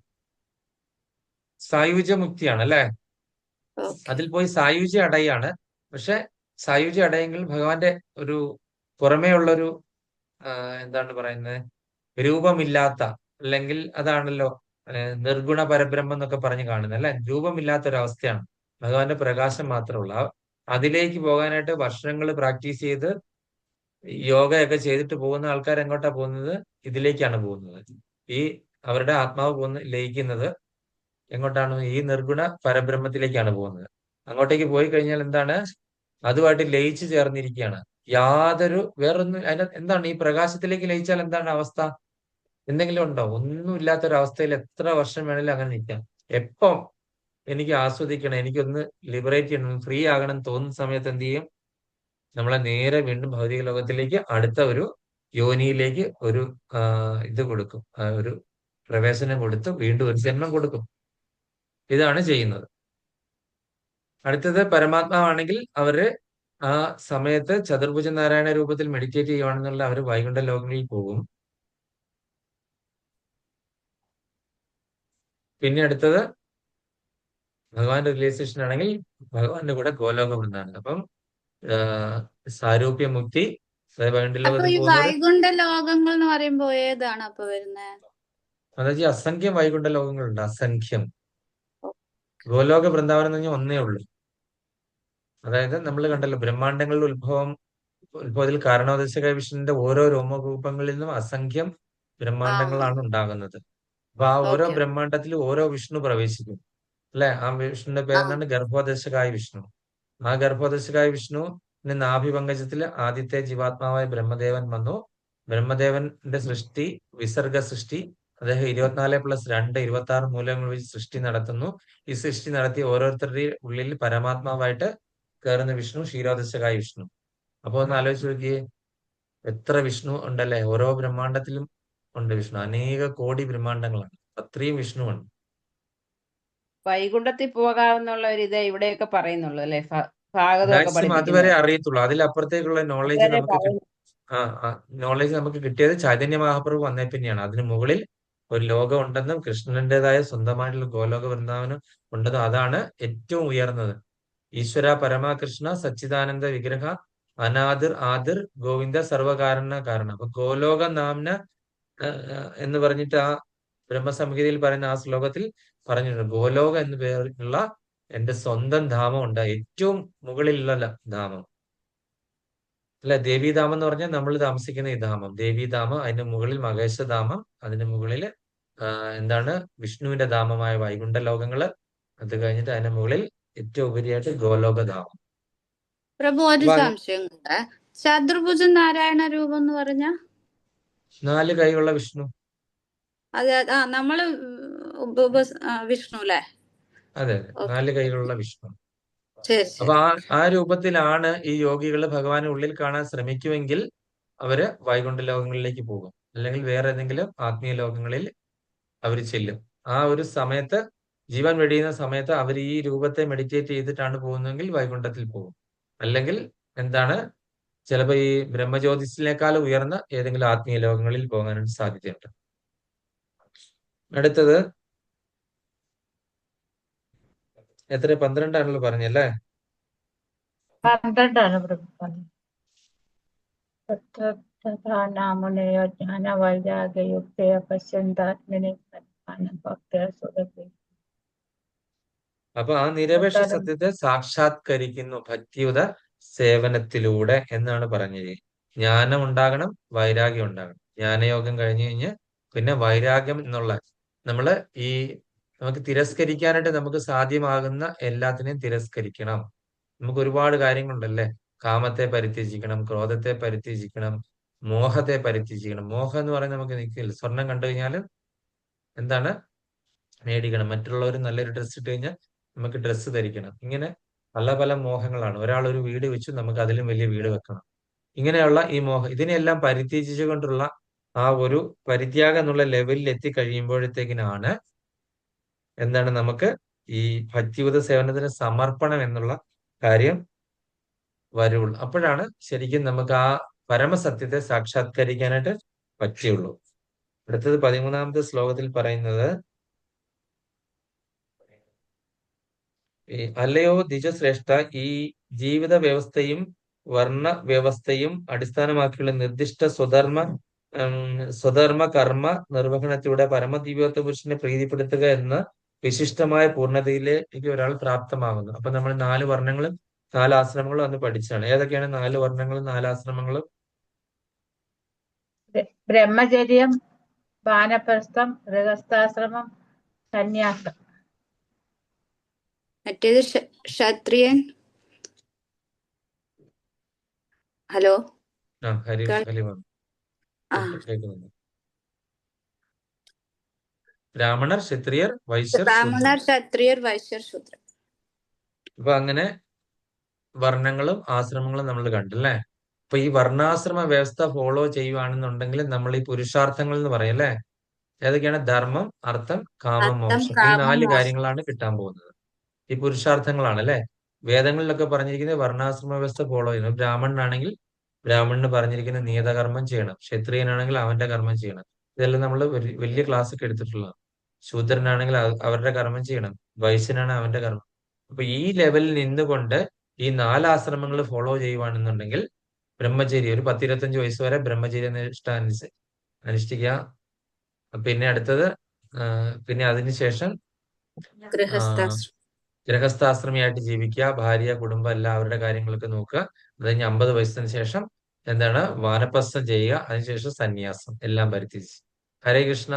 സായുജ്യ മുക്തിയാണ് അല്ലെ. അതിൽ പോയി സായുജ്യ അടയാണ്. പക്ഷെ സായുജ്യ അടയെങ്കിൽ ഭഗവാന്റെ ഒരു പുറമേ ഉള്ളൊരു എന്താണ് പറയുന്നത്, രൂപമില്ലാത്ത, അല്ലെങ്കിൽ അതാണല്ലോ നിർഗുണ പരബ്രഹ്മം എന്നൊക്കെ പറഞ്ഞ് കാണുന്നത് അല്ലെ. രൂപമില്ലാത്തൊരവസ്ഥയാണ്, ഭഗവാന്റെ പ്രകാശം മാത്രമുള്ള. അതിലേക്ക് പോകാനായിട്ട് വർഷങ്ങൾ പ്രാക്ടീസ് ചെയ്ത് യോഗയൊക്കെ ചെയ്തിട്ട് പോകുന്ന ആൾക്കാർ എങ്ങോട്ടാ പോകുന്നത്? ഇതിലേക്കാണ് പോകുന്നത്. ഈ അവരുടെ ആത്മാവ് ലയിക്കുന്നത് എങ്ങോട്ടാണ്? ഈ നിർഗുണ പരബ്രഹ്മത്തിലേക്കാണ് പോകുന്നത്. അങ്ങോട്ടേക്ക് പോയി കഴിഞ്ഞാൽ എന്താണ്? അതുമായിട്ട് ലയിച്ചു ചേർന്നിരിക്കുകയാണ്. യാതൊരു വേറൊന്നും എന്താണ്? ഈ പ്രകാശത്തിലേക്ക് ലയിച്ചാൽ എന്താണ് അവസ്ഥ? എന്തെങ്കിലും ഉണ്ടോ? ഒന്നുമില്ലാത്തൊരവസ്ഥയിൽ എത്ര വർഷം വേണേലും അങ്ങനെ നിൽക്കാം. എപ്പം എനിക്ക് ആസ്വദിക്കണം, എനിക്കൊന്ന് ലിബറേറ്റ് ചെയ്യണം, ഫ്രീ ആകണം തോന്നുന്ന സമയത്ത് എന്ത് ചെയ്യും? നമ്മളെ നേരെ വീണ്ടും ഭൗതിക ലോകത്തിലേക്ക്, അടുത്ത ഒരു യോനിയിലേക്ക് ഒരു ഇത് കൊടുക്കും, ഒരു പ്രവേശനം കൊടുത്ത് വീണ്ടും ഒരു ജന്മം കൊടുക്കും. ഇതാണ് ചെയ്യുന്നത്. അടുത്തത് പരമാത്മാവാണെങ്കിൽ അവര് ആ സമയത്ത് ചതുർഭുജ നാരായണ രൂപത്തിൽ മെഡിറ്റേറ്റ് ചെയ്യുവാണെന്നുള്ള അവർ വൈകുണ്ഠ ലോകങ്ങളിൽ പോകും. പിന്നെ അടുത്തത് ഭഗവാന്റെ റിയലൈസേഷൻ ആണെങ്കിൽ ഭഗവാന്റെ കൂടെ ഗോലോക വൃന്ദാവനം. അപ്പം സാരൂപ്യ മുക്തി, വൈകുണ്ഠ അപ്പൊ ലോകത്തിൽ ഈ പോകുന്നത്. വൈകുണ്ഠ ലോകങ്ങൾ എന്ന് പറയുമ്പോ ഏതാണ് അപ്പൊ വരുന്നത്? അതായത് അസംഖ്യം വൈകുണ്ഠ ലോകങ്ങളുണ്ട്, അസംഖ്യം. ഗോലോക വൃന്ദാവനം എന്ന് പറഞ്ഞാൽ ഒന്നേ ഉള്ളൂ. അതായത് നമ്മൾ കണ്ടല്ലോ ബ്രഹ്മാണ്ടങ്ങളുടെ ഉത്ഭവത്തിൽ കാരണോദശക വിഷ്ണുവിന്റെ ഓരോ രോമകൂപങ്ങളിൽ നിന്നും അസംഖ്യം ബ്രഹ്മാണ്ടങ്ങളാണ് ഉണ്ടാകുന്നത്. അപ്പൊ ആ ഓരോ ബ്രഹ്മാണ്ടത്തിലും ഓരോ വിഷ്ണു പ്രവേശിക്കും അല്ലെ. ആ വിഷ്ണുവിന്റെ പേരെന്താണ്? ഗർഭോദശകായ വിഷ്ണു. ആ ഗർഭോദശകായ വിഷ്ണു നാഭിപങ്കജത്തില് ആദ്യത്തെ ജീവാത്മാവായ ബ്രഹ്മദേവൻ വന്നു. ബ്രഹ്മദേവന്റെ സൃഷ്ടി, വിസർഗ സൃഷ്ടി. അദ്ദേഹം 24+2 26 മൂലങ്ങൾ വെച്ച് സൃഷ്ടി നടത്തുന്നു. ഈ സൃഷ്ടി നടത്തി ഓരോരുത്തരുടെയും ഉള്ളിൽ പരമാത്മാവായിട്ട് കയറുന്ന വിഷ്ണു ക്ഷീരോദശകായ വിഷ്ണു. അപ്പൊ ഒന്ന് ആലോചിച്ച് നോക്കിയേ, എത്ര വിഷ്ണു ഉണ്ടല്ലേ. ഓരോ ബ്രഹ്മാണ്ടത്തിലും ഉണ്ട് വിഷ്ണു. അനേക കോടി ബ്രഹ്മാണ്ടങ്ങളാണ്, അത്രയും വിഷ്ണുവുണ്ട്. വൈകുണ്ഠത്തിൽ പോകാമെന്നുള്ള ഒരു ഇതേ ഇവിടെയൊക്കെ പറയുന്നുള്ളൂ അല്ലെ. ഭാഗവതമൊക്കെ മാക്സിമം അതുവരെ പഠിപ്പിക്കുന്നത് അറിയത്തുള്ളൂ. അതിലപ്പുറത്തേക്കുള്ള നോളേജ് അതുവരെ നമുക്ക് പറയുന്നു. നോളേജ് നമുക്ക് കിട്ടിയത് ചൈതന്യ മഹാപ്രഭു വന്നേ പിന്നെയാണ്. അതിന് മുകളിൽ ഒരു ലോകം ഉണ്ടെന്നും കൃഷ്ണന്റേതായ സ്വന്തമായിട്ടുള്ള ഗോലോക വൃന്ദാവനം ഉണ്ടെന്നും അതാണ് ഏറ്റവും ഉയർന്നത്. ഈശ്വര പരമകൃഷ്ണ സച്ചിദാനന്ദ വിഗ്രഹ അനാദിർ ആദിർ ഗോവിന്ദ സർവകാരണ കാരണം. അപ്പൊ ഗോലോക നാംന എന്ന് പറഞ്ഞിട്ട് ആ ബ്രഹ്മസംഹിതയിൽ പറയുന്ന ആ ശ്ലോകത്തിൽ പറഞ്ഞിട്ടുണ്ട്, ഗോലോക എന്ന് പേരുള്ള എന്റെ സ്വന്തം ധാമം ഉണ്ട്, ഏറ്റവും മുകളിലുള്ള ധാമം അല്ല. ദേവീധാമം എന്ന് പറഞ്ഞാൽ നമ്മൾ താമസിക്കുന്ന ഈ ധാമം ദേവീധാമം. അതിന്റെ മുകളിൽ മഹേശധാമം, അതിന്റെ മുകളിൽ എന്താണ് വിഷ്ണുവിന്റെ ധാമമായ വൈകുണ്ഠ ലോകങ്ങള്. അത് കഴിഞ്ഞിട്ട് അതിന്റെ മുകളിൽ ഏറ്റവും ഉപരിയായിട്ട് ഗോലോകധാമം. പ്രഭു ഒരു സംശയം കൂടെ, ചതുർഭുജ നാരായണ രൂപം എന്ന് പറഞ്ഞ 4 കൈയുള്ള വിഷ്ണു. അതെ നമ്മള് വിഷ്ണു അല്ലേ? അതെ, 4 കൈകളുള്ള വിഷ്ണു. ശരി അപ്പൊ ആ രൂപത്തിലാണ് ഈ യോഗികൾ ഭഗവാനെ ഉള്ളിൽ കാണാൻ ശ്രമിക്കുമെങ്കിൽ അവര് വൈകുണ്ഠ ലോകങ്ങളിലേക്ക് പോകും, അല്ലെങ്കിൽ വേറെ ഏതെങ്കിലും ആത്മീയ ലോകങ്ങളിൽ അവർ ചെല്ലും. ആ ഒരു സമയത്ത് ജീവൻ വെടിയുന്ന സമയത്ത് അവർ ഈ രൂപത്തെ മെഡിറ്റേറ്റ് ചെയ്തിട്ടാണ് പോകുന്നതെങ്കിൽ വൈകുണ്ഠത്തിൽ പോകും. അല്ലെങ്കിൽ എന്താണ്, ചിലപ്പോൾ ഈ ബ്രഹ്മജ്യോതിസിനേക്കാൾ ഉയർന്ന ഏതെങ്കിലും ആത്മീയ ലോകങ്ങളിൽ പോകാനായിട്ട് സാധ്യതയുണ്ട്. അടുത്തത് എത്ര, 12 പറഞ്ഞല്ലേ? 12 പ്രഭു പറഞ്ഞത്. മുനയോ ജ്ഞാനവൈരാഗ്യയുക്തയ പശ്യന്താത്മനെ ഭക്തയ സുഖത്തെ. അപ്പൊ ആ നിരപേക്ഷ ഉത്തരം. സത്യത്തെ സാക്ഷാത്കരിക്കുന്നു ഭക്തിയുത സേവനത്തിലൂടെ എന്നാണ് പറഞ്ഞത്. ജ്ഞാനം ഉണ്ടാകണം, വൈരാഗ്യം ഉണ്ടാകണം. ജ്ഞാനയോഗം കഴിഞ്ഞു കഴിഞ്ഞ് പിന്നെ വൈരാഗ്യം എന്നുള്ള നമ്മള് ഈ നമുക്ക് തിരസ്കരിക്കാനായിട്ട് നമുക്ക് സാധ്യമാകുന്ന എല്ലാത്തിനെയും തിരസ്കരിക്കണം. നമുക്ക് ഒരുപാട് കാര്യങ്ങളുണ്ടല്ലേ. കാമത്തെ പരിത്യജിക്കണം, ക്രോധത്തെ പരിത്യജിക്കണം, മോഹത്തെ പരിത്യജിക്കണം. മോഹം എന്ന് പറയുന്നത് നമുക്ക് നിൽക്കില്ല. സ്വർണം കണ്ടു കഴിഞ്ഞാൽ എന്താണ് മേടിക്കണം, മറ്റുള്ളവർ നല്ലൊരു ഡ്രസ്സ് ഇട്ട് കഴിഞ്ഞാൽ നമുക്ക് ഡ്രസ്സ് ധരിക്കണം. ഇങ്ങനെ പല പല മോഹങ്ങളാണ്. ഒരാൾ ഒരു വീട് വെച്ചു, നമുക്ക് അതിലും വലിയ വീട് വെക്കണം. ഇങ്ങനെയുള്ള ഈ മോഹം, ഇതിനെല്ലാം പരിത്യജിച്ചുകൊണ്ടുള്ള ആ ഒരു പരിത്യാഗം എന്നുള്ള ലെവലിൽ എത്തിക്കഴിയുമ്പോഴത്തേക്കിനാണ് എന്താണ് നമുക്ക് ഈ ഭക്തിയുത സേവനത്തിന് സമർപ്പണം എന്നുള്ള കാര്യം വരുള്ളൂ. അപ്പോഴാണ് ശരിക്കും നമുക്ക് ആ പരമസത്യത്തെ സാക്ഷാത്കരിക്കാനായിട്ട് പറ്റുള്ളൂ. അടുത്തത് 13ാമത്തെ ശ്ലോകത്തിൽ പറയുന്നത്, അല്ലയോ ദ്വിജശ്രേഷ്ഠ, ഈ ജീവിത വ്യവസ്ഥയും വർണ്ണ വ്യവസ്ഥയും അടിസ്ഥാനമാക്കിയുള്ള നിർദ്ദിഷ്ട സ്വധർമ്മ കർമ്മ നിർവഹണത്തിലൂടെ പരമദിവ്യോത്ത പുരുഷനെ പ്രീതിപ്പെടുത്തുക എന്ന വിശിഷ്ടമായ പൂർണ്ണതയിലേക്ക് ഒരാൾ പ്രാപ്തമാകുന്നു. അപ്പൊ നമ്മൾ 4 വർണ്ണങ്ങളും 4 ആശ്രമങ്ങളും അന്ന് പഠിച്ചാണ്. ഏതൊക്കെയാണ് 4 വർണ്ണങ്ങളും 4 ആശ്രമങ്ങളും? ബ്രഹ്മചര്യം, വാനപ്രസ്ഥം, ഗൃഹസ്ഥാശ്രമം, സന്യാസം. മറ്റേത് ക്ഷത്രിയൻ. ഹലോ, ഹരി കേൾ- ഹരി ആ കേൾക്കുന്നുണ്ട്. ബ്രാഹ്മണർ, ക്ഷത്രിയർ, വൈശ്യർ, ബ്രാഹ്മണർ, ശൂദ്രർ. ക്ഷത്രിയർ, വൈശ്യർ, ശൂദ്രർ. അപ്പൊ അങ്ങനെ വർണ്ണങ്ങളും ആശ്രമങ്ങളും നമ്മൾ കണ്ടല്ലേ. അപ്പൊ ഈ വർണ്ണാശ്രമ വ്യവസ്ഥ ഫോളോ ചെയ്യുവാണെന്നുണ്ടെങ്കിൽ നമ്മൾ ഈ പുരുഷാർത്ഥങ്ങൾ എന്ന് പറയും അല്ലേ. ഏതൊക്കെയാണ്? ധർമ്മം, അർത്ഥം, കാമം, അർത്ഥം, മോക്ഷം. ഈ കാമം, 4 മോക്ഷം. കാര്യങ്ങളാണ് കിട്ടാൻ പോകുന്നത്. ഈ പുരുഷാർത്ഥങ്ങളാണ് അല്ലെ. വേദങ്ങളിലൊക്കെ പറഞ്ഞിരിക്കുന്നത് വർണ്ണാശ്രമ വ്യവസ്ഥ ഫോളോ ചെയ്യുന്നത്. ബ്രാഹ്മണനാണെങ്കിൽ ബ്രാഹ്മണന് പറഞ്ഞിരിക്കുന്ന നിയതകർമ്മം ചെയ്യണം, ക്ഷത്രിയനാണെങ്കിൽ അവന്റെ കർമ്മം ചെയ്യണം. ഇതെല്ലാം നമ്മൾ വലിയ ക്ലാസ് ഒക്കെ എടുത്തിട്ടുള്ളതാണ്. ശൂദ്രനാണെങ്കിൽ അവരുടെ കർമ്മം ചെയ്യണം, വൈശ്യനാണ് അവന്റെ കർമ്മം. അപ്പൊ ഈ ലെവലിൽ നിന്നുകൊണ്ട് ഈ 4 ആശ്രമങ്ങൾ ഫോളോ ചെയ്യുവാണെന്നുണ്ടെങ്കിൽ ബ്രഹ്മചര്യം ഒരു 10-25 വയസ്സ് വരെ ബ്രഹ്മചര്യ നിഷ്ഠ അനുഷ്ഠിക്കുക. പിന്നെ അടുത്തത് പിന്നെ അതിനുശേഷം ഗൃഹസ്ഥാശ്രമം. ഗൃഹസ്ഥാശ്രമിയായിട്ട് ജീവിക്കുക, ഭാര്യ, കുടുംബം, എല്ലാവരുടെ കാര്യങ്ങളൊക്കെ നോക്കുക. അത് കഴിഞ്ഞ് 50 വയസ്സിന് ശേഷം എന്താണ് വാനപ്രസ്ഥം ചെയ്യുക. അതിനുശേഷം സന്യാസം, എല്ലാം പരിത്യജിച്ച്. ഹരേ കൃഷ്ണ.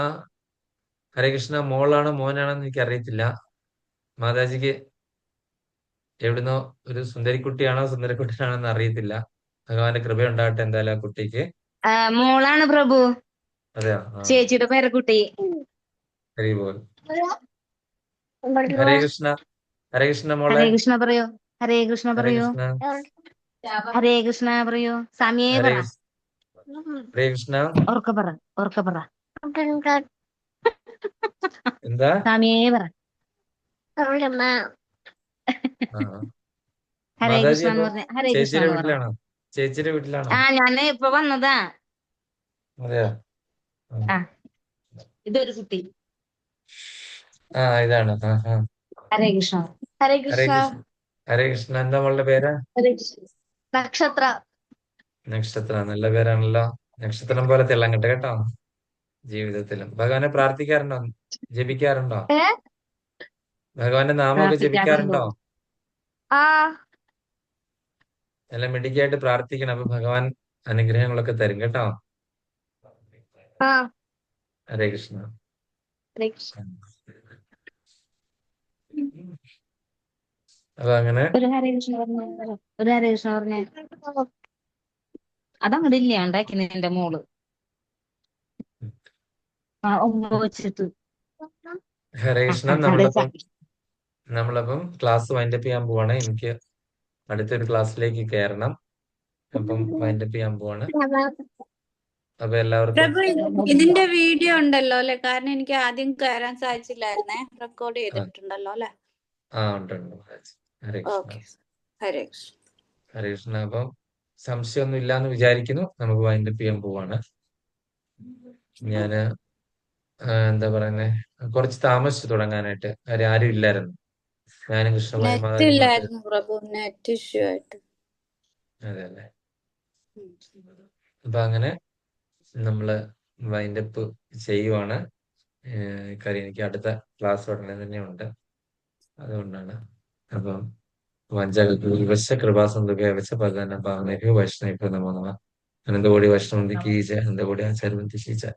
ഹരേ കൃഷ്ണ. മോളാണോ മോനാണെന്ന് എനിക്ക് അറിയത്തില്ല. മാതാജിക്ക് എവിടുന്നോ ഒരു സുന്ദരിക്കുട്ടിയാണോ സുന്ദരക്കുട്ടിയാണോ എന്ന് അറിയത്തില്ല. ഭഗവാന്റെ കൃപയുണ്ടാകട്ടെ എന്തായാലും ആ കുട്ടിക്ക്. മോളാണ് പ്രഭു, അതെയോ? ചേച്ചിയുടെ പേരക്കുട്ടി. ഹരി ബോൾ. ഹരേ കൃഷ്ണ. ഹരേ കൃഷ്ണ മോളെ. ഹരേ കൃഷ്ണ പറയോ, ഹരേ കൃഷ്ണ ഹരേ പറയോ, കൃഷ്ണ. ഹരേ കൃഷ്ണ പറയോ. സാമിയേ ഹരേ പറ, ഹരേ കൃഷ്ണ. ഉറക്കെ പറ, ഉറക്കെ പറ. എന്താ? സാമിയേ പറ. ആ. ഹരേ മാതാജി കൃഷ്ണ എന്ന് അപ്പൊ പറഞ്ഞ, ഹരേ കൃഷ്ണ ചേച്ചിയുടെ എന്ന് പറ. വീട്ടിലാണോ? ചേച്ചിയുടെ വീട്ടിലാണോ? ഞാന് ഇപ്പൊ വന്നതാ. അതെയോ? ആ, ഇതൊരു കുട്ടി. ഇതാണ്. ഹരേ കൃഷ്ണ. ഹരേ ഹരേ കൃഷ്ണ. കൃഷ്ണ. ഹരേ കൃഷ്ണ. എന്താ മോളുടെ പേര്? ഹരേ കൃഷ്ണ. നക്ഷത്ര. നക്ഷത്ര. നല്ല പേരാണല്ലോ. നക്ഷത്രം പോലെ തിളങ്ങട്ടെ കേട്ടോ ജീവിതത്തിലും. ഭഗവാനെ പ്രാർത്ഥിക്കാറുണ്ടോ? ജപിക്കാറുണ്ടോ? ഭഗവാന്റെ നാമമൊക്കെ പ്രാർത്ഥിക്കാറുണ്ടോ? ജപിക്കാറുണ്ടോ? ആ, നല്ല മിടുക്കിയായിട്ട് പ്രാർത്ഥിക്കണം. അപ്പൊ ഭഗവാൻ അനുഗ്രഹങ്ങളൊക്കെ തരും കേട്ടോ. ആ. ഹരേ കൃഷ്ണ. ഹരേ കൃഷ്ണ. അപ്പൊ അങ്ങനെ ഒരു ഹരേ കൃഷ്ണ പറഞ്ഞ, ഒരു ഹരേ കൃഷ്ണ പറഞ്ഞ. അതങ്ങോട്ട് ഇല്ലാണ്ടാക്കി നിന്റെ മോള്. ഒമ്പ വെച്ചിട്ട്. ഹരേ കൃഷ്ണ. നമ്മളപ്പം ക്ലാസ് വൈൻഡപ്പ് ചെയ്യാൻ പോവാണ്. എനിക്ക് അടുത്തൊരു ക്ലാസ്സിലേക്ക് കയറണം. അപ്പം വൈൻഡപ്പ് ചെയ്യാൻ പോവാണ്. അപ്പൊ എല്ലാവർക്കും പ്രഭു ഇതിന്റെ വീഡിയോ ഉണ്ടല്ലോ അല്ലെ? കാരണം എനിക്ക് ആദ്യം കയറാൻ സാധിച്ചില്ലായിരുന്നേ. റെക്കോർഡ് ചെയ്തിട്ടുണ്ടല്ലോ അല്ലെ? ഉണ്ട് ഹരേ കൃഷ്ണ. ഓക്കെ. ഹരേ കൃഷ്ണ. ഹരേ കൃഷ്ണ. അപ്പം സംശയമൊന്നും ഇല്ലാന്ന് വിചാരിക്കുന്നു. നമുക്ക് വൈൻഡപ്പ് ചെയ്യാൻ പോവാണ്. ഞാന് എന്താ പറയുന്നേ, കുറച്ച് താമസിച്ചു തുടങ്ങാനായിട്ട്. കാര്യം ആരും ഇല്ലായിരുന്നു. ഞാനും കൃഷ്ണകുമാരി നെറ്റ് മാതാജി മാത്രമേ. ഇല്ലായിരുന്നു പ്രഭു, നെറ്റ് ഇഷ്യൂ ആയിട്ട്. അതെ അല്ലേ. അപ്പൊ അങ്ങനെ നമ്മള് വൈൻഡപ്പ് ചെയ്യുവാണ്. കാര്യം എനിക്ക് അടുത്ത ക്ലാസ് ഉടനെ തന്നെ ഉണ്ട്. അതുകൊണ്ടാണ്. അപ്പം വഞ്ച കൃപാസന്തുക വെച്ച പദന ഭാവനയ്ക്ക് വൈഷ്ണവ നമോ നമഃ. അനന്തകോടി വൈഷ്ണവന്തിക്ക് അനന്തകോടി ആചാര്യവന്തിക്ക്